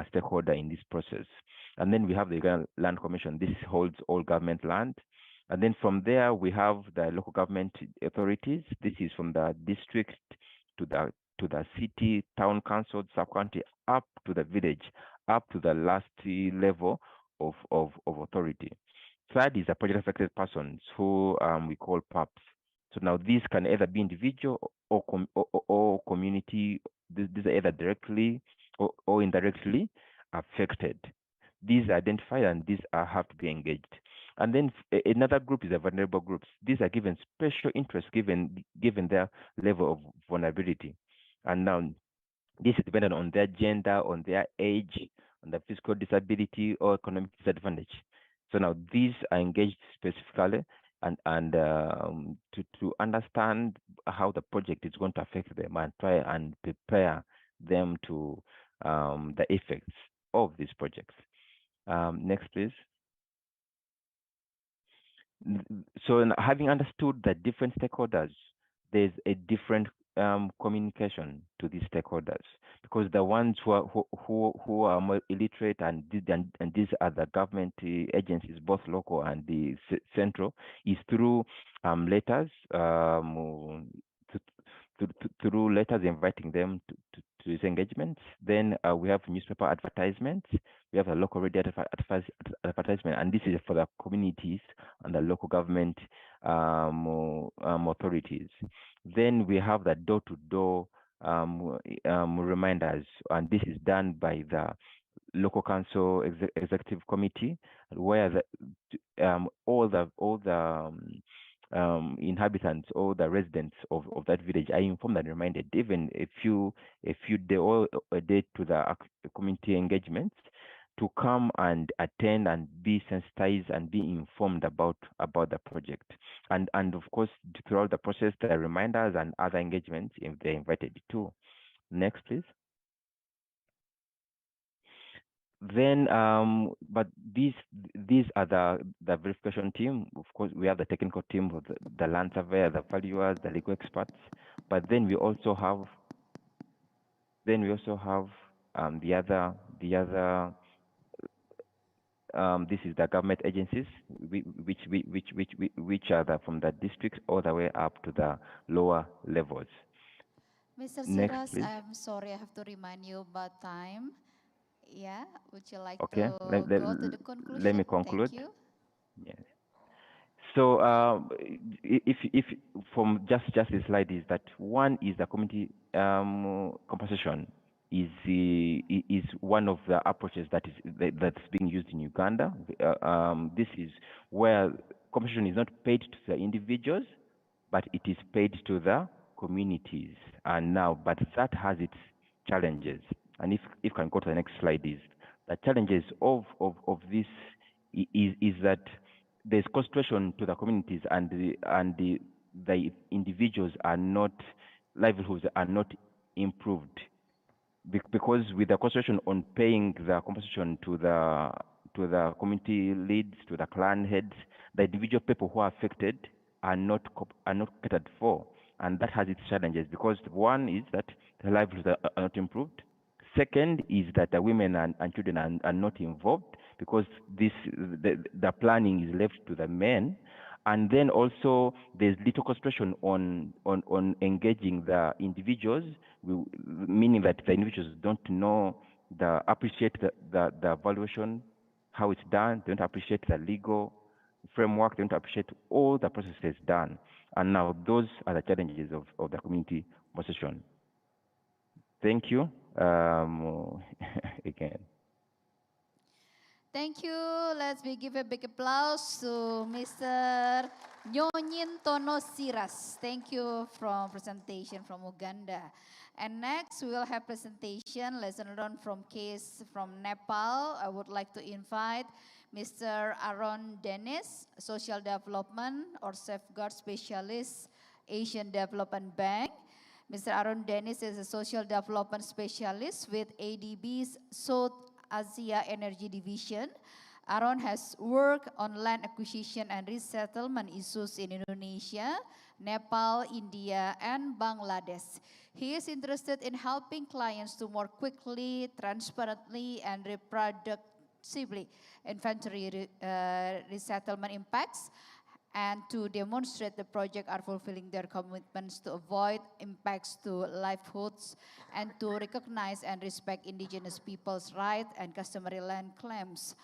stakeholder in this process. And then we have the Land Commission. This holds all government land. And then from there we have the local government authorities. This is from the district to the city, town council, sub-county, up to the village, up to the last level of authority. Third is the project affected persons, who we call PAPs. So now these can either be individual or community. These are either directly or indirectly affected. These are identified and these have to be engaged. And then another group is the vulnerable groups. These are given special interest given their level of vulnerability. And now this is dependent on their gender, on their age, on their physical disability or economic disadvantage. So now these are engaged specifically and to understand how the project is going to affect them and try and prepare them to the effects of these projects. Next, please. So having understood the different stakeholders, there's a different communication to these stakeholders, because the ones who are more illiterate and these are the government agencies, both local and the central, is through letters, through letters inviting them to these engagements. Then we have newspaper advertisements. We have a local radio advertisement, and this is for the communities and the local government authorities. Then we have the door-to-door reminders, and this is done by the local council executive committee, where all the inhabitants or the residents of that village are informed and reminded, even a few day or a day to the community engagements, to come and attend and be sensitized and be informed about the project. And of course, throughout the process, there are reminders and other engagements if they're invited to. Next, please. Then, but these are the verification team. Of course, we have the technical team of the land surveyor, the valuers, the legal experts. But then we also have the other. This is the government agencies, which are from the districts all the way up to the lower levels. Mr. Next, Siras, please. I'm sorry, I have to remind you about time. Yeah, would you like Okay, to go to the conclusion? let me conclude. Thank you. Yes. So if from just this slide is that one is the community compensation is one of the approaches that's being used in Uganda. This is where compensation is not paid to the individuals, but it is paid to the communities. And now, but that has its challenges. And if can go to the next slide, is the challenges of this is that there's concentration to the communities, and the individuals are not, livelihoods are not improved, because with the concentration on paying the compensation to the community leads, to the clan heads, the individual people who are affected are not catered for, and that has its challenges, because one is that the livelihoods are not improved. Second is that the women and children are not involved, because the planning is left to the men. And then also there's little concentration on engaging the individuals, meaning that the individuals don't know appreciate the evaluation, how it's done. They don't appreciate the legal framework. They don't appreciate all the processes done. And now those are the challenges of the community position. Thank you. Again. Thank you. Let's give a big applause to Mr. Nyonyintono Siras. Thank you from presentation from Uganda. And next we will have presentation lesson learned from case from Nepal. I would like to invite Mr. Aaron Dennis, Social Development or Safeguard Specialist, Asian Development Bank. Mr. Aaron Dennis is a Social Development Specialist with ADB's South Asia Energy Division. Aaron has worked on land acquisition and resettlement issues in Indonesia, Nepal, India, and Bangladesh. He is interested in helping clients to more quickly, transparently, and reproductively inventory resettlement impacts, and to demonstrate the project are fulfilling their commitments to avoid impacts to livelihoods and to recognize and respect indigenous people's rights and customary land claims.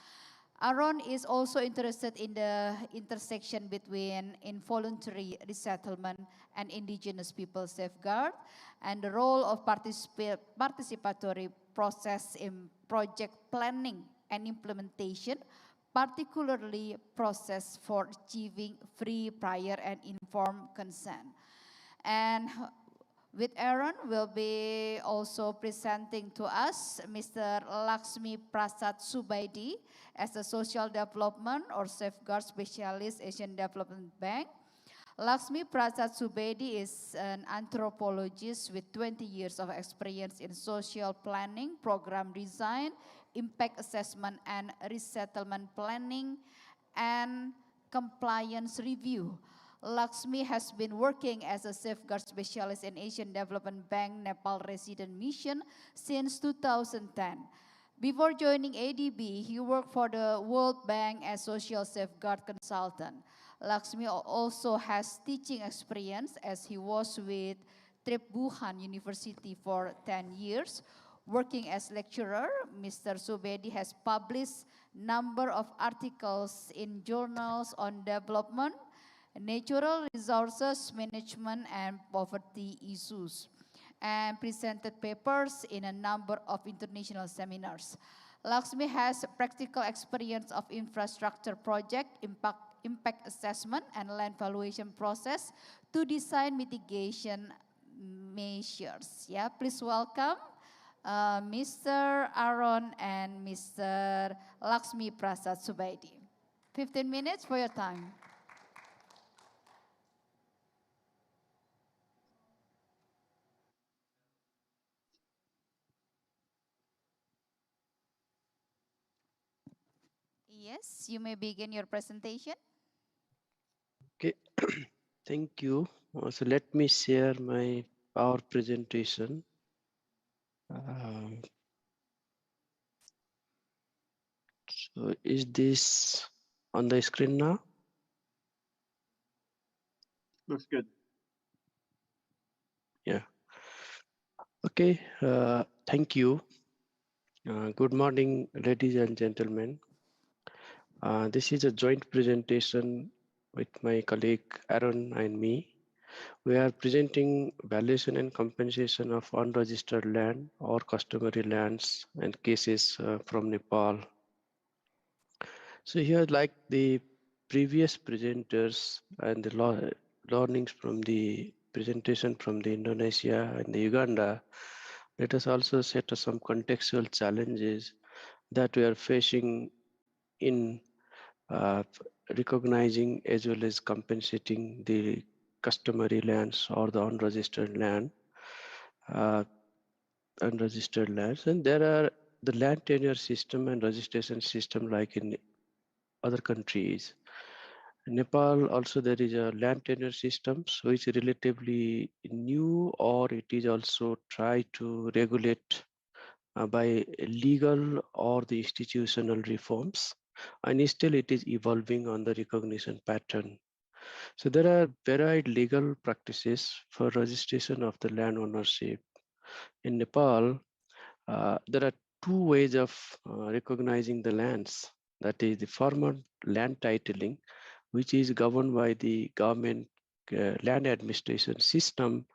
Aaron is also interested in the intersection between involuntary resettlement and indigenous people safeguard and the role of participatory process in project planning and implementation, particularly process for achieving free, prior, and informed consent. And with Aaron will be also presenting to us Mr. Laxmi Prasad Subaidi as a social development or safeguard specialist Asian Development Bank. Laxmi Prasad Subaidi is an anthropologist with 20 years of experience in social planning, program design, impact assessment, and resettlement planning and compliance review. Laxmi has been working as a safeguard specialist in Asian Development Bank Nepal Resident Mission since 2010. Before joining ADB, he worked for the World Bank as social safeguard consultant. Laxmi also has teaching experience as he was with Trip Wuhan University for 10 years. Working as lecturer, Mr. Subaidi has published number of articles in journals on development, natural resources management, and poverty issues, and presented papers in a number of international seminars. Laxmi has practical experience of infrastructure project, impact assessment, and land valuation process to design mitigation measures. Yeah, please welcome Mr. Aaron and Mr. Laxmi Prasad Subaidi. 15 minutes for your time. Yes, you may begin your presentation. Okay, thank you. So let me share my power presentation. So is this on the screen now? Looks good. Yeah. Okay, thank you. Good morning, ladies and gentlemen. This is a joint presentation with my colleague Aaron and me. We are presenting valuation and compensation of unregistered land or customary lands and cases from Nepal. So here, like the previous presenters and the learnings from the presentation from the Indonesia and the Uganda, let us also set some contextual challenges that we are facing in recognizing as well as compensating the customary lands or the unregistered land, unregistered lands. And there are the land tenure system and registration system like in other countries. In Nepal also there is a land tenure system, so it's relatively new, or it is also try to regulate by legal or the institutional reforms, and still it is evolving on the recognition pattern. So there are varied legal practices for registration of the land ownership. In Nepal, there are two ways of recognizing the lands. That is the formal land titling, which is governed by the government land administration system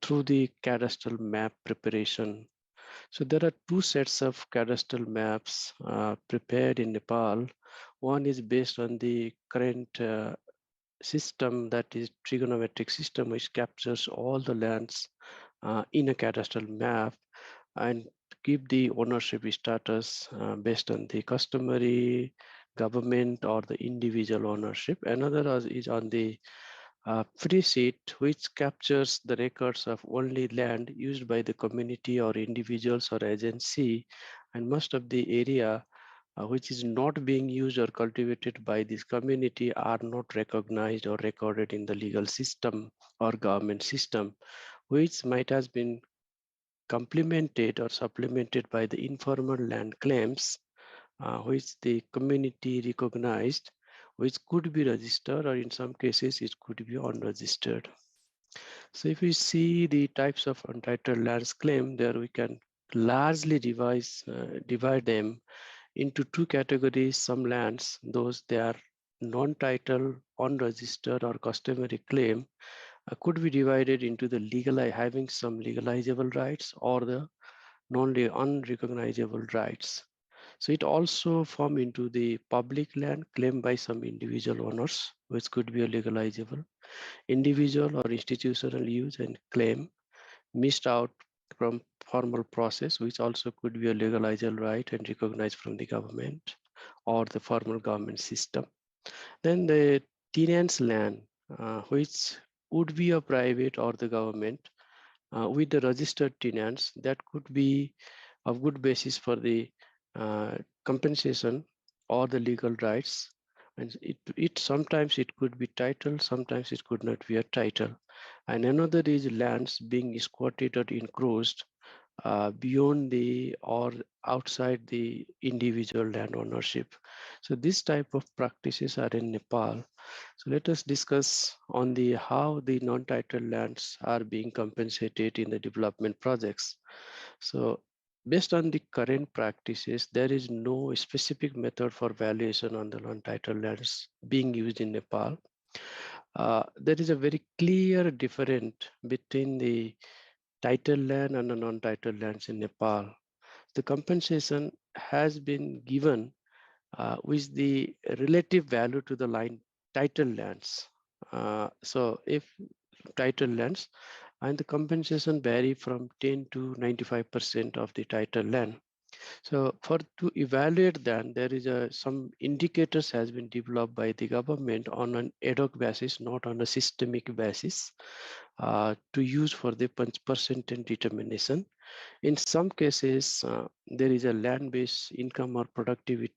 through the cadastral map preparation. So there are two sets of cadastral maps prepared in Nepal. One is based on the current system, that is trigonometric system, which captures all the lands in a cadastral map and keep the ownership status based on the customary, government, or the individual ownership. Another is on the free sheet, which captures the records of only land used by the community or individuals or agency, and most of the area which is not being used or cultivated by this community are not recognized or recorded in the legal system or government system, which might have been complemented or supplemented by the informal land claims, which the community recognized, which could be registered, or in some cases it could be unregistered. So if we see the types of untitled lands claim, there we can largely divide them into two categories. Some lands, those they are non-title, unregistered or customary claim, could be divided into the legal having some legalizable rights or the unrecognizable rights. So it also form into the public land claimed by some individual owners, which could be a legalizable, individual or institutional use and claim missed out from formal process, which also could be a legalizable right and recognized from the government or the formal government system. Then the tenant's land, which would be a private or the government with the registered tenants, that could be a good basis for the compensation or the legal rights. And it sometimes it could be title, sometimes it could not be a title. And another is lands being squatted or encroached beyond the or outside the individual land ownership. So this type of practices are in Nepal. So let us discuss on the how the non-titled lands are being compensated in the development projects. So based on the current practices, there is no specific method for valuation on the non-titled lands being used in Nepal. There is a very clear difference between the title land and the non-title lands in Nepal. The compensation has been given with the relative value to the line title lands. So if title lands and the compensation vary from 10 to 95% of the title land. So for to evaluate that, there is some indicators has been developed by the government on an ad hoc basis, not on a systemic basis, to use for the percentage determination. In some cases, there is a land-based income or productivity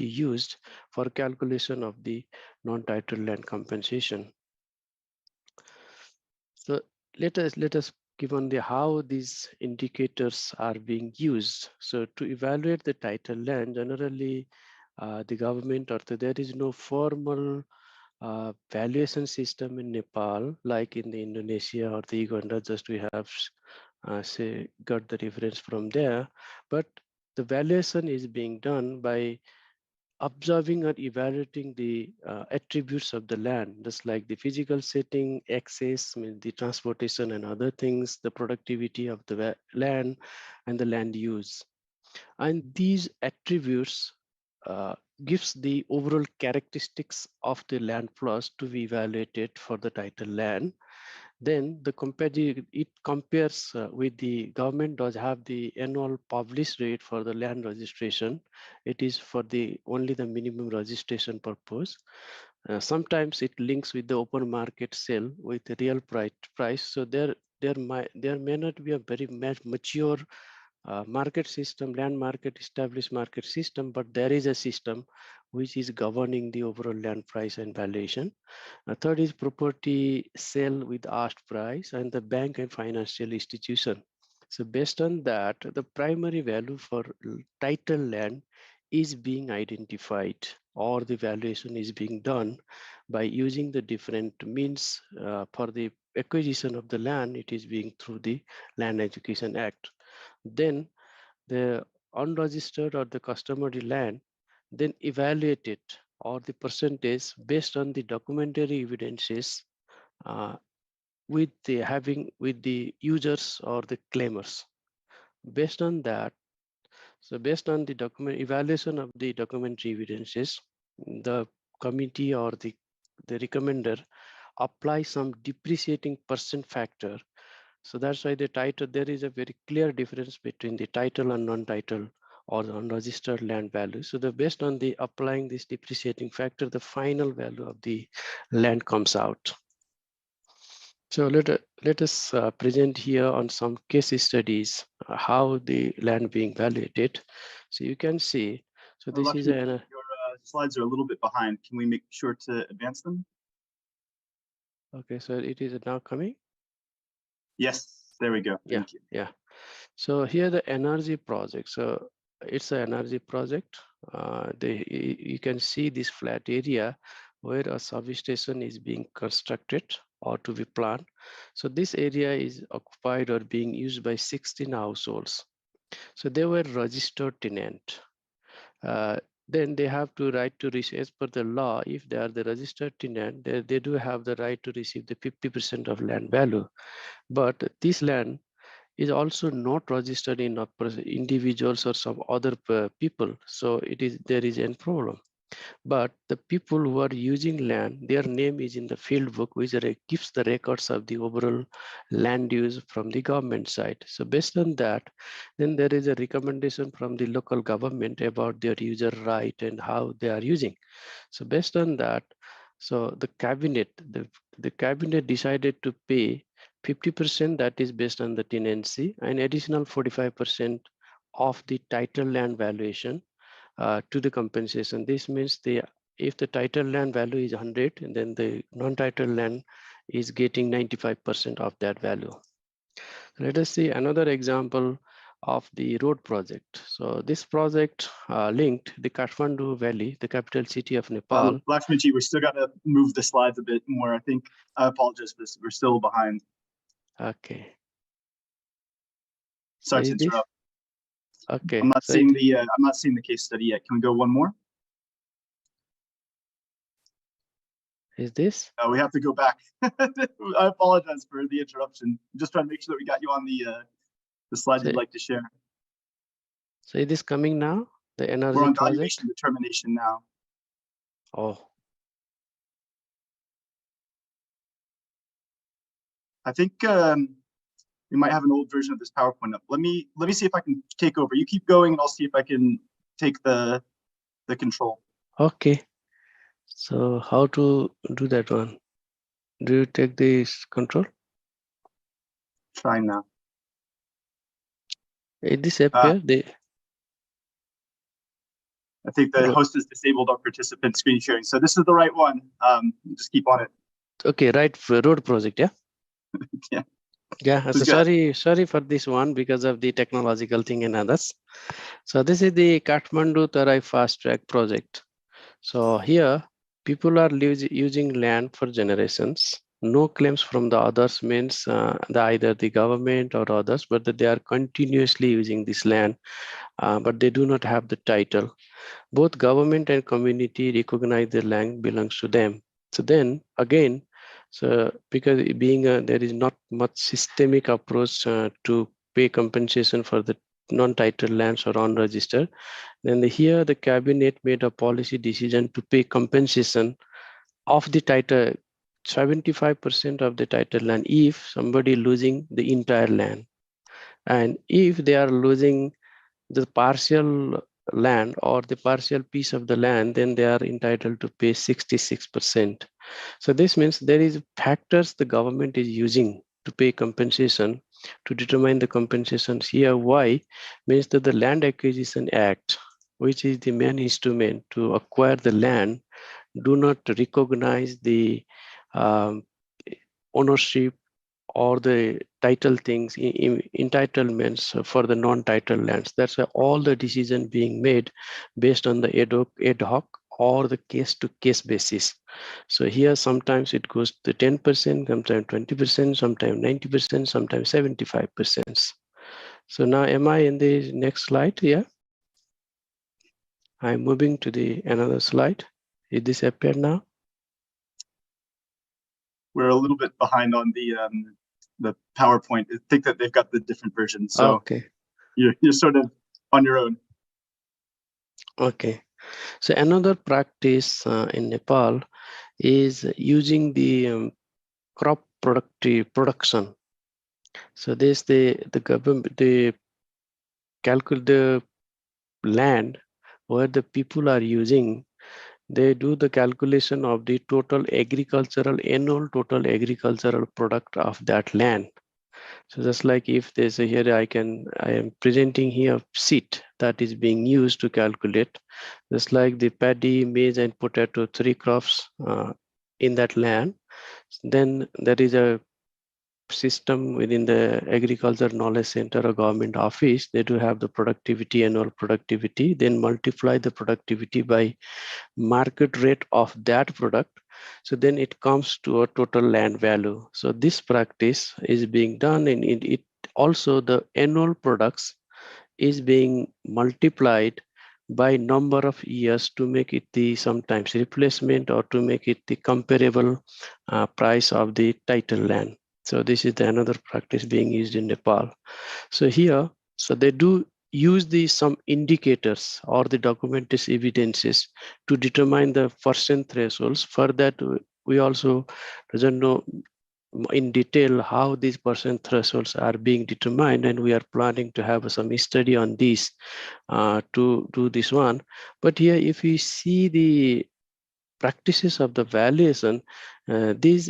used for calculation of the non-title land compensation. So let us given the how these indicators are being used. So to evaluate the title land, generally the government or there is no formal valuation system in Nepal, like in the Indonesia or the Uganda, just we have say got the reference from there. But the valuation is being done by observing or evaluating the attributes of the land, just like the physical setting, access, the transportation and other things, the productivity of the land and the land use. And these attributes gives the overall characteristics of the land plus to be evaluated for the title land. Then it compares with the government does have the annual published rate for the land registration. It is for the only the minimum registration purpose. Sometimes it links with the open market sale with the real price. So there may not be a very mature market system, land market, established market system, but there is a system which is governing the overall land price and valuation. Third is property sale with asked price and the bank and financial institution. So based on that, the primary value for title land is being identified or the valuation is being done by using the different means for the acquisition of the land. It is being through the Land Acquisition Act. Then the unregistered or the customary land, then evaluate it or the percentage based on the documentary evidences with the users or the claimers. Based on that, so based on the document evaluation of the documentary evidences, the committee or the recommender apply some depreciating percent factor. So that's why the title, there is a very clear difference between the title and non-title or the unregistered land value. So based on the applying this depreciating factor, the final value of the land comes out. So let us present here on some case studies how the land being valuated. So you can see, so this is your slides are a little bit behind. Can we make sure to advance them? Okay, so it is now coming? Yes, there we go. Thank you. Yeah. So here the energy project. So it's an energy project. You can see this flat area where a substation is being constructed or to be planned. So this area is occupied or being used by 16 households. So they were registered tenant. then they have to right to receive, as per the law, if they are the registered tenant, they do have the right to receive the 50% of land value. But this land is also not registered in individuals or some other people. So there is a problem. But the people who are using land, their name is in the field book, which gives the records of the overall land use from the government side. So based on that, then there is a recommendation from the local government about their user right and how they are using. So based on that, so the cabinet decided to pay 50%, that is based on the tenancy, and additional 45% of the title land valuation to the compensation. This means if the title land value is 100, and then the non-title land is getting 95% of that value. Let us see another example of the road project. So this project linked the Kathmandu Valley, the capital city of Nepal. Lakshmanji, we still got to move the slides a bit more. I apologize for this. We're still behind. Okay. Sorry to interrupt. Okay. I'm not seeing the case study yet. Can we go one more? Is this? We have to go back. I apologize for the interruption. I'm just trying to make sure that we got you on the slide you'd like to share. So is this coming now? The energy We're on project? valuation determination now. Oh. I think we might have an old version of this PowerPoint up. Let me see if I can take over. You keep going, and I'll see if I can take the control. Okay. So how to do that one? Do you take this control? Try now. Is this appear? I think the host has disabled our participant screen sharing. So this is the right one. Just keep on it. Okay, right, road project, yeah? Yeah. Yeah, so sorry for this one because of the technological thing and others. So this is the Kathmandu Tarai fast track project. So here people are using land for generations. No claims from the others means either the government or others, but that they are continuously using this land, but they do not have the title. Both government and community recognize the land belongs to them. So then again, so because there is not much systemic approach to pay compensation for the non-titled lands or unregistered, then here the cabinet made a policy decision to pay compensation of the title, 75% of the title land if somebody losing the entire land, and if they are losing the partial land or the partial piece of the land, then they are entitled to pay 66%. So this means there is factors the government is using to pay compensation to determine the compensations here. Why? Means that the Land Acquisition Act, which is the main instrument to acquire the land, do not recognize the ownership or the title things, entitlements for the non-title lands. That's why all the decision being made based on the ad hoc or the case-to-case basis. So here sometimes it goes to 10%, sometimes 20%, sometimes 90%, sometimes 75%. So now am I in the next slide? Yeah. I'm moving to the another slide. Is this appear now? We're a little bit behind on the PowerPoint. I think that they've got the different versions. So okay, you're sort of on your own. Okay. So another practice in Nepal is using the crop production. So this the government calculate the land where the people are using. They do the calculation of the annual total agricultural product of that land. So just like if there's a here, I am presenting here seed that is being used to calculate, just like the paddy, maize, and potato, 3 crops in that land. Then there is a system within the agriculture knowledge center or government office. They do have the productivity, annual productivity, then multiply the productivity by market rate of that product. So then it comes to a total land value. So this practice is being done, and it also the annual products is being multiplied by number of years to make it the sometimes replacement or to make it the comparable price of the title land. So this is another practice being used in Nepal. So here, so they do use some indicators or the documented evidences to determine the percent thresholds. For that, we also doesn't know in detail how these percent thresholds are being determined, and we are planning to have some study on this to do this one. But here, if we see the practices of the valuation, these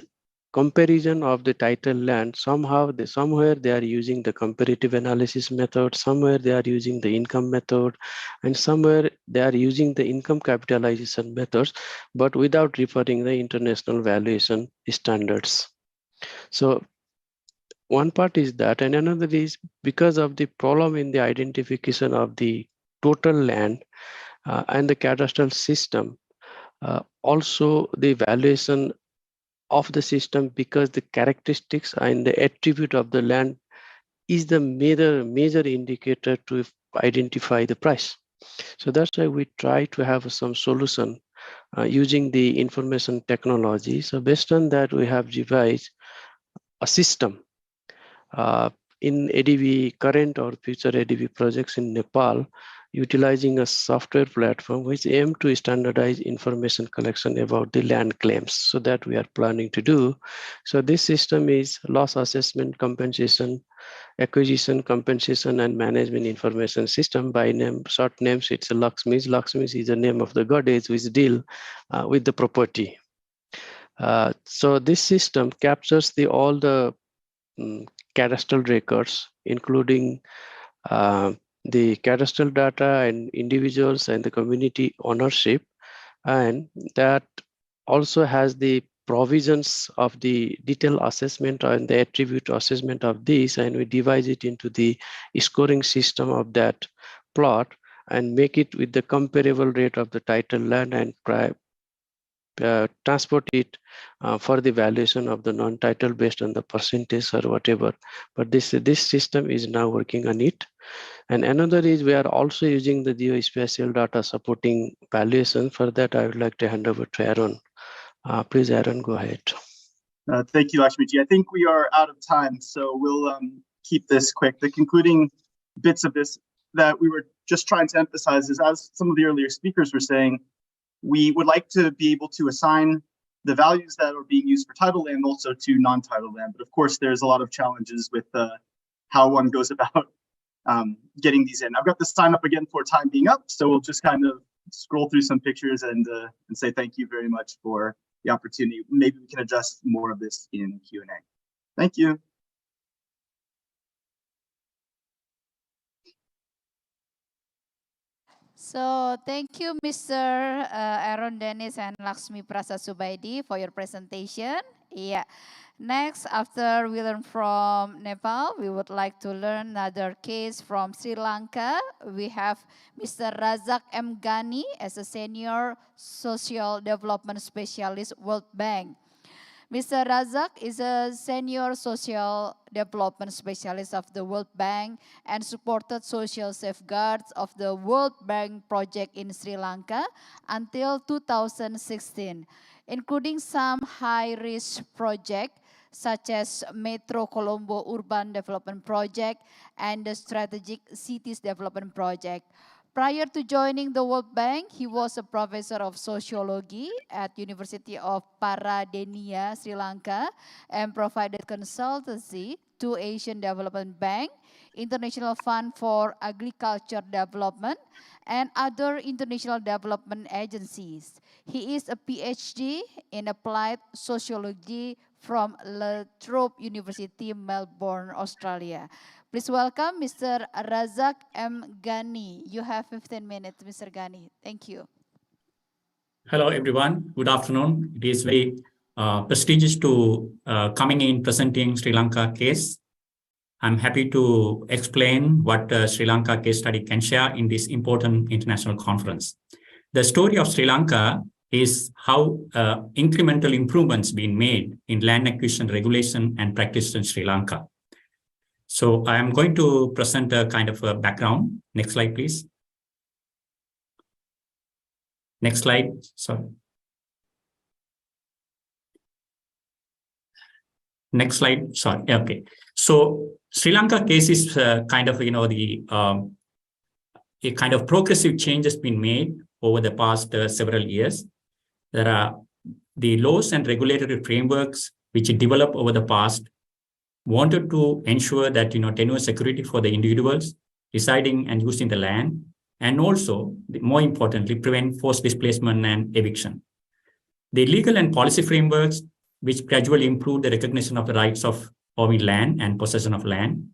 comparison of the title land, somewhere they are using the comparative analysis method, somewhere they are using the income method, and somewhere they are using the income capitalization methods, but without referring the international valuation standards. So one part is that, and another is because of the problem in the identification of the total land and the cadastral system, also the valuation of the system, because the characteristics and the attribute of the land is the major indicator to identify the price. So that's why we try to have some solution using the information technology. So based on that, we have devised a system in ADB, current or future ADB projects in Nepal, utilizing a software platform which aim to standardize information collection about the land claims. So that we are planning to do. So this system is loss assessment, compensation, acquisition, compensation, and management information system. By name, short names, it's a Lakshmi. Lakshmi is the name of the goddess which deal with the property. So this system captures all the cadastral records, including the cadastral data and individuals and the community ownership, and that also has the provisions of the detailed assessment and the attribute assessment of this, and we divide it into the scoring system of that plot and make it with the comparable rate of the title land and transport it for the valuation of the non-title based on the percentage or whatever. But this system is now working on it. And another is we are also using the geospatial data supporting valuation. For that, I would like to hand over to Aaron. Please, Aaron, go ahead. Thank you, Lakshmiji. I think we are out of time, so we'll keep this quick. The concluding bits of this that we were just trying to emphasize is, as some of the earlier speakers were saying, we would like to be able to assign the values that are being used for title land also to non-title land. But of course, there's a lot of challenges with how one goes about getting these in. I've got the sign up again for time being up, so we'll just kind of scroll through some pictures and say thank you very much for the opportunity. Maybe we can adjust more of this in Q&A. Thank you. So thank you, Mr. Aaron Dennis and Lakshmi Prasad Subaidi for your presentation. Yeah. Next, after we learn from Nepal, we would like to learn another case from Sri Lanka. We have Mr. Razak M. Ghani as a Senior Social Development Specialist, World Bank. Mr. Razak is a Senior Social Development Specialist of the World Bank and supported social safeguards of the World Bank project in Sri Lanka until 2016, including some high-risk projects such as Metro Colombo Urban Development Project and the Strategic Cities Development Project. Prior to joining the World Bank, he was a professor of sociology at University of Paradeniya, Sri Lanka, and provided consultancy to Asian Development Bank, International Fund for Agriculture Development, and other international development agencies. He is a PhD in applied sociology from La Trobe University, Melbourne, Australia. Please welcome Mr. Razak M. Ghani. You have 15 minutes, Mr. Ghani. Thank you. Hello, everyone. Good afternoon. It is very prestigious to coming in presenting Sri Lanka case. I'm happy to explain what Sri Lanka case study can share in this important international conference. The story of Sri Lanka is how incremental improvements being made in land acquisition regulation and practice in Sri Lanka. So I am going to present a kind of a background. Next slide, please. Next slide. Sorry. Next slide. Sorry. Okay. So Sri Lanka case is kind of, a kind of progressive change has been made over the past several years. There are the laws and regulatory frameworks which developed over the past wanted to ensure that, tenure security for the individuals residing and using the land, and also, more importantly, prevent forced displacement and eviction. The legal and policy frameworks which gradually improve the recognition of the rights of owning land and possession of land,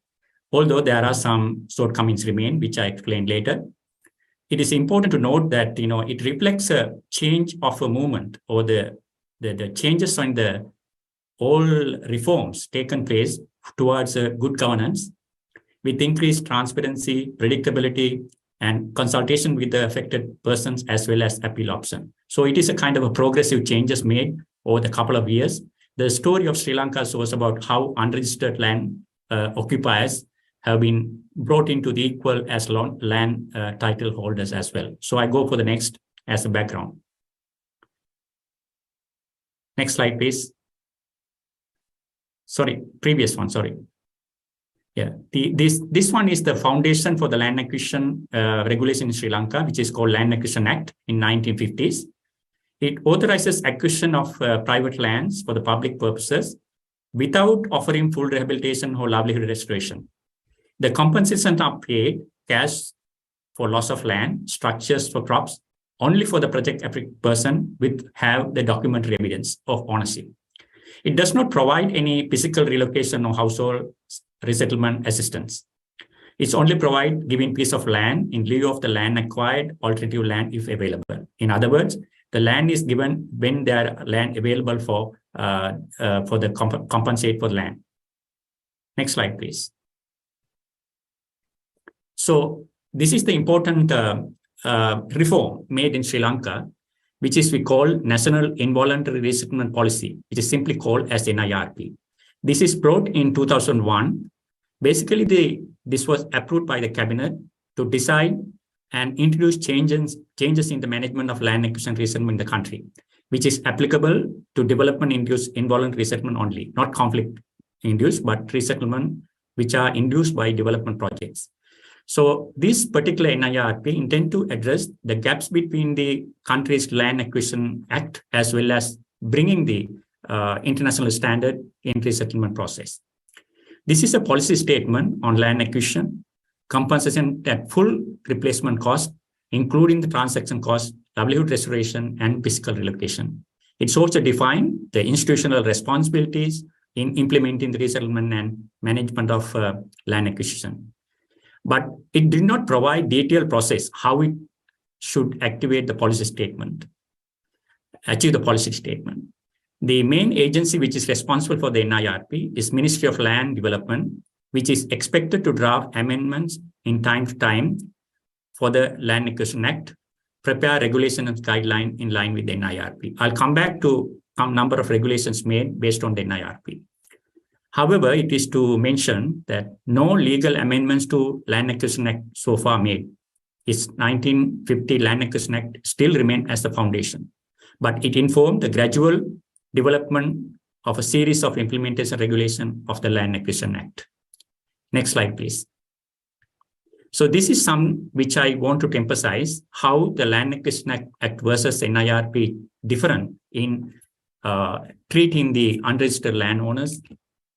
although there are some shortcomings remain, which I explained later. It is important to note that, it reflects a change of a movement, or the changes in the all reforms taken place towards good governance with increased transparency, predictability, and consultation with the affected persons as well as appeal option. So it is a kind of a progressive changes made over the couple of years. The story of Sri Lanka shows about how unregistered land occupiers have been brought into the equal as land title holders as well. So I go for the next as a background. Next slide, please. Sorry, previous one, sorry. Yeah, this one is the foundation for the land acquisition regulation in Sri Lanka, which is called Land Acquisition Act in 1950s. It authorizes acquisition of private lands for the public purposes without offering full rehabilitation or livelihood restoration. The compensation are paid cash for loss of land, structures for crops, only for the project person with have the documentary evidence of ownership. It does not provide any physical relocation or household resettlement assistance. It's only provide giving piece of land in lieu of the land acquired, alternative land if available. In other words, the land is given when there are land available for the compensate for the land. Next slide, please. So this is the important reform made in Sri Lanka, which is we call National Involuntary Resettlement Policy, which is simply called as NIRP. This is brought in 2001. Basically, this was approved by the cabinet to decide and introduce changes in the management of land acquisition resettlement in the country, which is applicable to development-induced involuntary resettlement only, not conflict-induced, but resettlement which are induced by development projects. So this particular NIRP intend to address the gaps between the country's Land Acquisition Act as well as bringing the international standard in resettlement process. This is a policy statement on land acquisition, compensation at full replacement cost, including the transaction cost, livelihood restoration, and physical relocation. It's also defined the institutional responsibilities in implementing the resettlement and management of land acquisition. But it did not provide detailed process how it should activate the policy statement, achieve the policy statement. The main agency which is responsible for the NIRP is Ministry of Land Development, which is expected to draft amendments in time to time for the Land Acquisition Act, prepare regulation and guideline in line with the NIRP. I'll come back to some number of regulations made based on the NIRP. However, it is to mention that no legal amendments to Land Acquisition Act so far made. Its 1950 Land Acquisition Act still remains as the foundation, but it informed the gradual development of a series of implementation regulation of the Land Acquisition Act. Next slide, please. So this is some which I want to emphasize how the Land Acquisition Act versus NIRP different in treating the unregistered landowners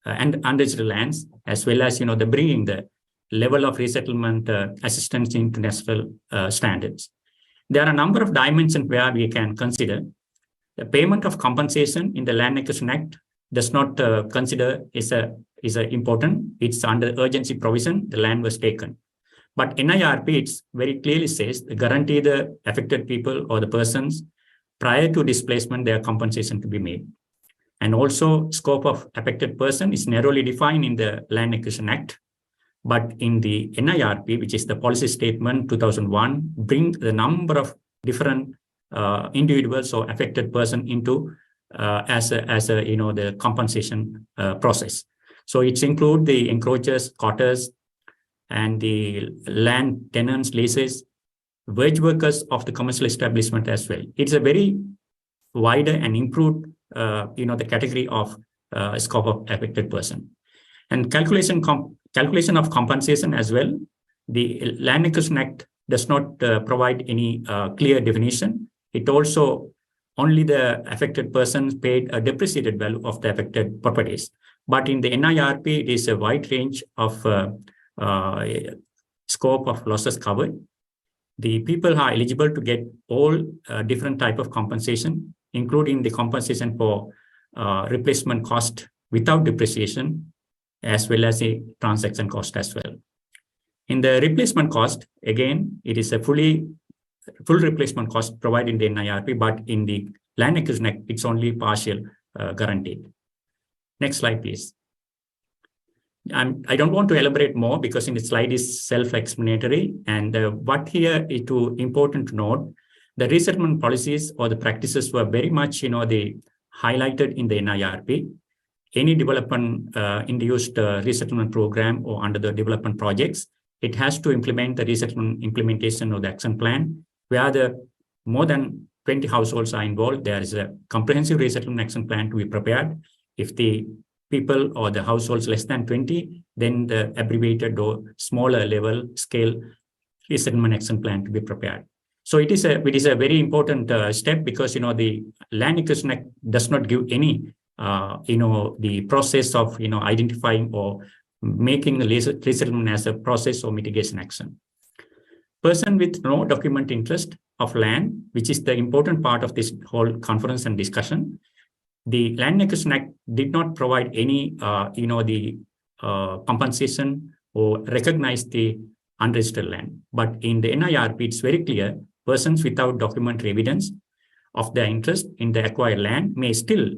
and unregistered lands, as well as the bringing the level of resettlement assistance to international standards. There are a number of dimensions where we can consider. The payment of compensation in the Land Acquisition Act does not consider is important. It's under urgency provision, the land was taken. But NIRP, it's very clearly says guarantee the affected people or the persons prior to displacement, their compensation to be made. And also scope of affected person is narrowly defined in the Land Acquisition Act. But in the NIRP, which is the policy statement 2001, bring the number of different individuals or affected person into as the compensation process. So it's include the encroachers, quarters, and the land tenants leases, wage workers of the commercial establishment as well. It's a very wider and improved, the category of scope of affected person. And calculation of compensation as well. The Land Acquisition Act does not provide any clear definition. It also only the affected persons paid a depreciated value of the affected properties. But in the NIRP, it is a wide range of scope of losses covered. The people are eligible to get all different type of compensation, including the compensation for replacement cost without depreciation, as well as a transaction cost as well. In the replacement cost, again, it is a full replacement cost provided in the NIRP, but in the Land Acquisition Act, it's only partial guaranteed. Next slide, please. I don't want to elaborate more because in the slide is self-explanatory. And what here is important to note, the resettlement policies or the practices were very much, they highlighted in the NIRP. Any development induced resettlement program or under the development projects, it has to implement the resettlement implementation of the action plan, where the more than 20 households are involved. There is a comprehensive resettlement action plan to be prepared. If the people or the households less than 20, then the abbreviated or smaller level scale resettlement action plan to be prepared. So it is a very important step because, the Land Acquisition Act does not give any, the process of, identifying or making the resettlement as a process or mitigation action. Person with no document interest of land, which is the important part of this whole conference and discussion. The Land Acquisition Act did not provide any, compensation or recognize the unregistered land. But in the NIRP, it's very clear, persons without documentary evidence of their interest in the acquired land may still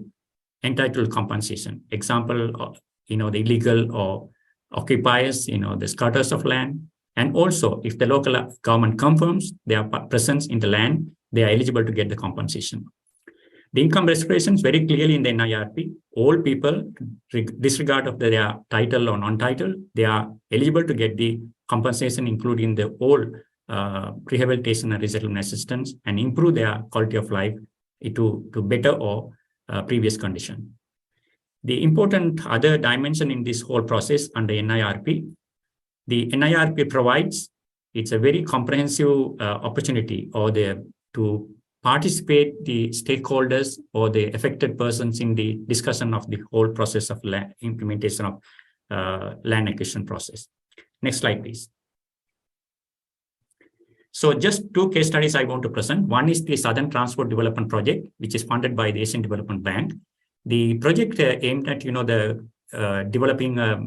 entitle compensation. Example, the illegal or occupiers, the squatters of land. And also, if the local government confirms their presence in the land, they are eligible to get the compensation. The income restoration is very clearly in the NIRP. All people, disregard of their title or non-title, they are eligible to get the compensation, including the whole rehabilitation and resettlement assistance, and improve their quality of life to better or previous condition. The important other dimension in this whole process under NIRP, the NIRP provides, it's a very comprehensive opportunity to participate the stakeholders or the affected persons in the discussion of the whole process of implementation of land acquisition process. Next slide, please. So just two case studies I want to present. One is the Southern Transport Development Project, which is funded by the Asian Development Bank. The project aimed at, developing a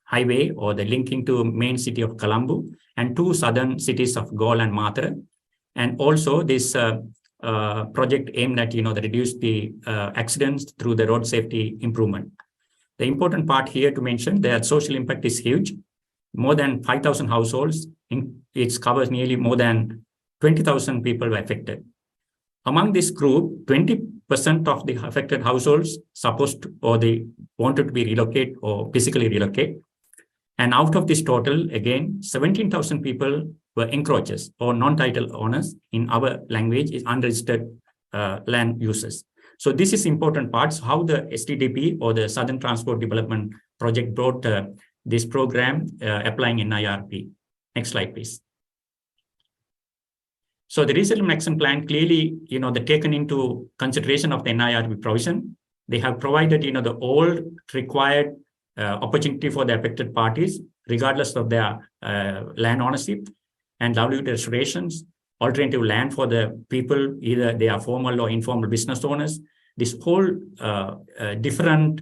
highway or the linking to main city of Colombo and two southern cities of Galle and Matra. And also this project aimed at, reduce the accidents through the road safety improvement. The important part here to mention that social impact is huge. More than 5,000 households, it covers nearly more than 20,000 people were affected. Among this group, 20% of the affected households they wanted to be relocated or physically relocate. And out of this total, again, 17,000 people were encroachers or non-title owners. In our language, is unregistered land users. So this is important parts, how the STDP or the Southern Transport Development Project brought this program applying in NIRP. Next slide, please. So the resettlement action plan clearly, the taken into consideration of the NIRP provision. They have provided, the all required opportunity for the affected parties, regardless of their land ownership and livelihood restorations, alternative land for the people, either they are formal or informal business owners. This whole different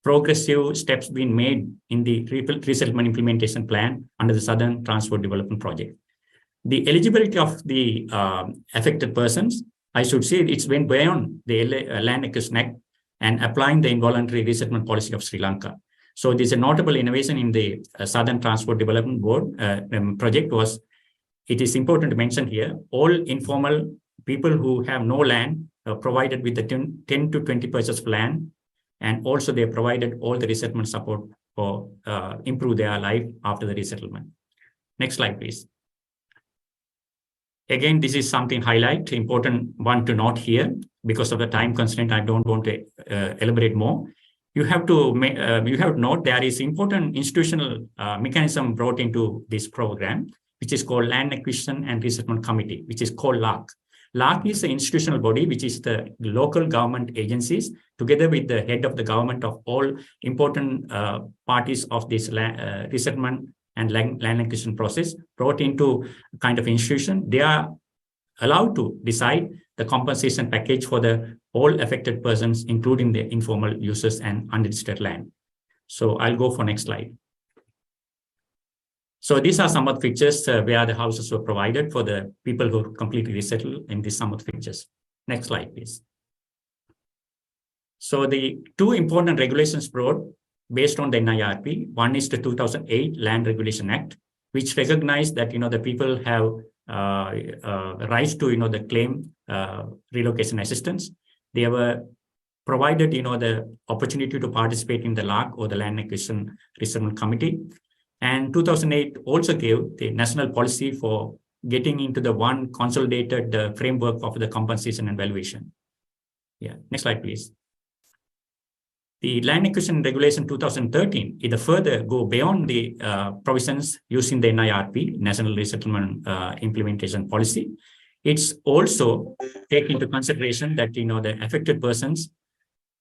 progressive steps being made in the resettlement implementation plan under the Southern Transport Development Project. The eligibility of the affected persons, I should say it's went beyond the Land Acquisition Act and applying the involuntary resettlement policy of Sri Lanka. So there's a notable innovation in the Southern Transport Development Board project was, it is important to mention here, all informal people who have no land provided with the 10 to 20% of land, and also they provided all the resettlement support for improve their life after the resettlement. Next slide, please. Again, this is something important one to note here. Because of the time constraint, I don't want to elaborate more. You have to note there is important institutional mechanism brought into this program, which is called Land Acquisition and Resettlement Committee, which is called LARC. LARC is the institutional body, which is the local government agencies, together with the head of the government of all important parties of this resettlement and land acquisition process, brought into kind of institution. They are allowed to decide the compensation package for the all affected persons, including the informal users and unregistered land. So I'll go for next slide. So these are some of the pictures where the houses were provided for the people who completely resettled in these some of the pictures. Next slide, please. So the two important regulations brought based on the NIRP, one is the 2008 Land Regulation Act, which recognized that, the people have rights to, the claim relocation assistance. They were provided, the opportunity to participate in the LARC, or the Land Acquisition Resettlement Committee. And 2008 also gave the national policy for getting into the one consolidated framework of the compensation and valuation. Yeah, next slide, please. The Land Acquisition Regulation 2013 is further go beyond the provisions using the NIRP, National Resettlement Implementation Policy. It's also take into consideration that, the affected persons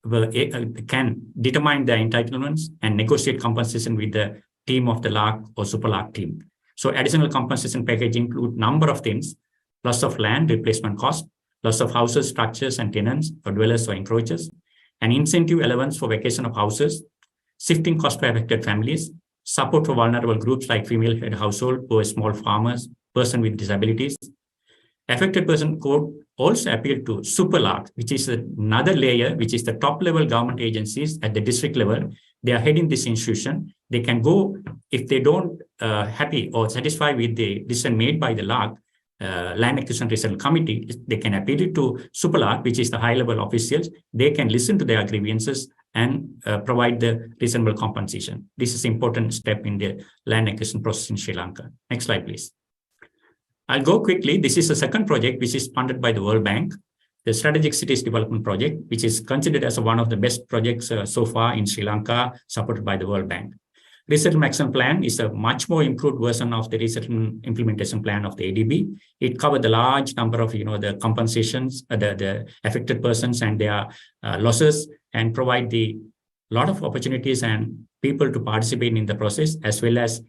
can determine their entitlements and negotiate compensation with the team of the LARC or Super LARC team. So additional compensation package include number of things: loss of land, replacement cost, loss of houses, structures and tenants or dwellers or encroachers, an incentive allowance for vacation of houses, shifting cost for affected families, support for vulnerable groups like female head household, poor small farmers, person with disabilities. Affected person code also appealed to Super LARC, which is another layer, which is the top level government agencies at the district level. They are heading this institution. They can go, if they don't happy or satisfied with the decision made by the LARC, Land Acquisition Resettlement Committee, they can appeal it to Super LARC, which is the high level officials. They can listen to their grievances and provide the reasonable compensation. This is an important step in the land acquisition process in Sri Lanka. Next slide, please. I'll go quickly. This is a second project which is funded by the World Bank, the Strategic Cities Development Project, which is considered as one of the best projects so far in Sri Lanka, supported by the World Bank. Resettlement Action Plan is a much more improved version of the Resettlement Implementation Plan of the ADB. It covered the large number of, the compensations, the affected persons and their losses, and provide the lot of opportunities and people to participate in the process, as well as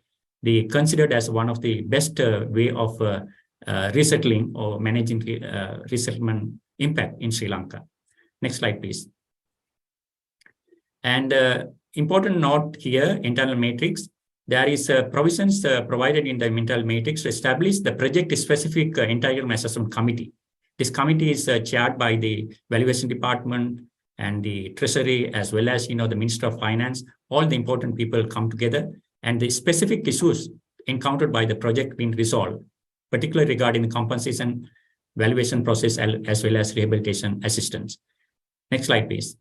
the considered as one of the best way of resettling or managing resettlement impact in Sri Lanka. Next slide, please. And important note here, internal matrix, there is provisions provided in the internal matrix to establish the project-specific entitlement assessment committee. This committee is chaired by the valuation department and the treasury, as well as, the Minister of Finance. All the important people come together, and the specific issues encountered by the project being resolved, particularly regarding the compensation valuation process as well as rehabilitation assistance. Next slide, please.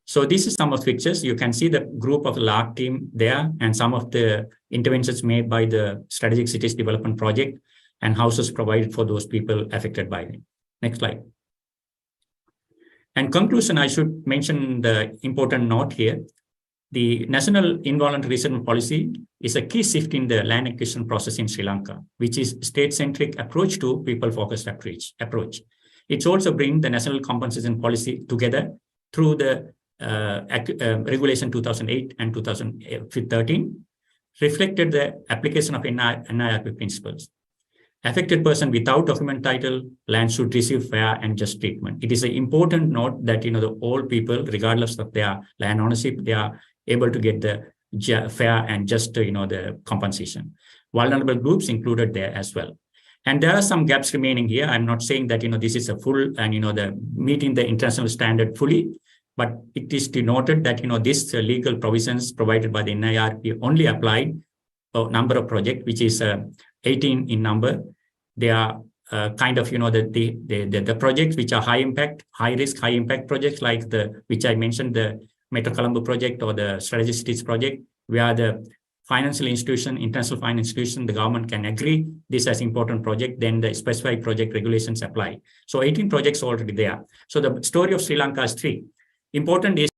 So this is some of the pictures. You can see the group of the LARC team there and some of the interventions made by the Strategic Cities Development Project and houses provided for those people affected by it. Next slide. And conclusion, I should mention the important note here. The National Involuntary Resettlement Policy is a key shift in the land acquisition process in Sri Lanka, which is state-centric approach to people-focused approach. It's also bring the National Compensation Policy together through the Regulation 2008 and 2013, reflected the application of NIRP principles. Affected person without document title, land should receive fair and just treatment. It is an important note that, all people, regardless of their land ownership, they are able to get the fair and just, the compensation. Vulnerable groups included there as well. And there are some gaps remaining here. I'm not saying that, this is a full and, the meeting the international standard fully, but it is denoted that, this legal provisions provided by the NIRP only applied a number of projects, which is 18 in number. They are kind of, the projects which are high impact, high risk, high impact projects like which I mentioned, the Metro Colombo project or the Strategic Cities project, where the financial institution, international financial institution, the government can agree this as important project, then the specified project regulations apply. So 18 projects already there. So the story of Sri Lanka is 3. Important is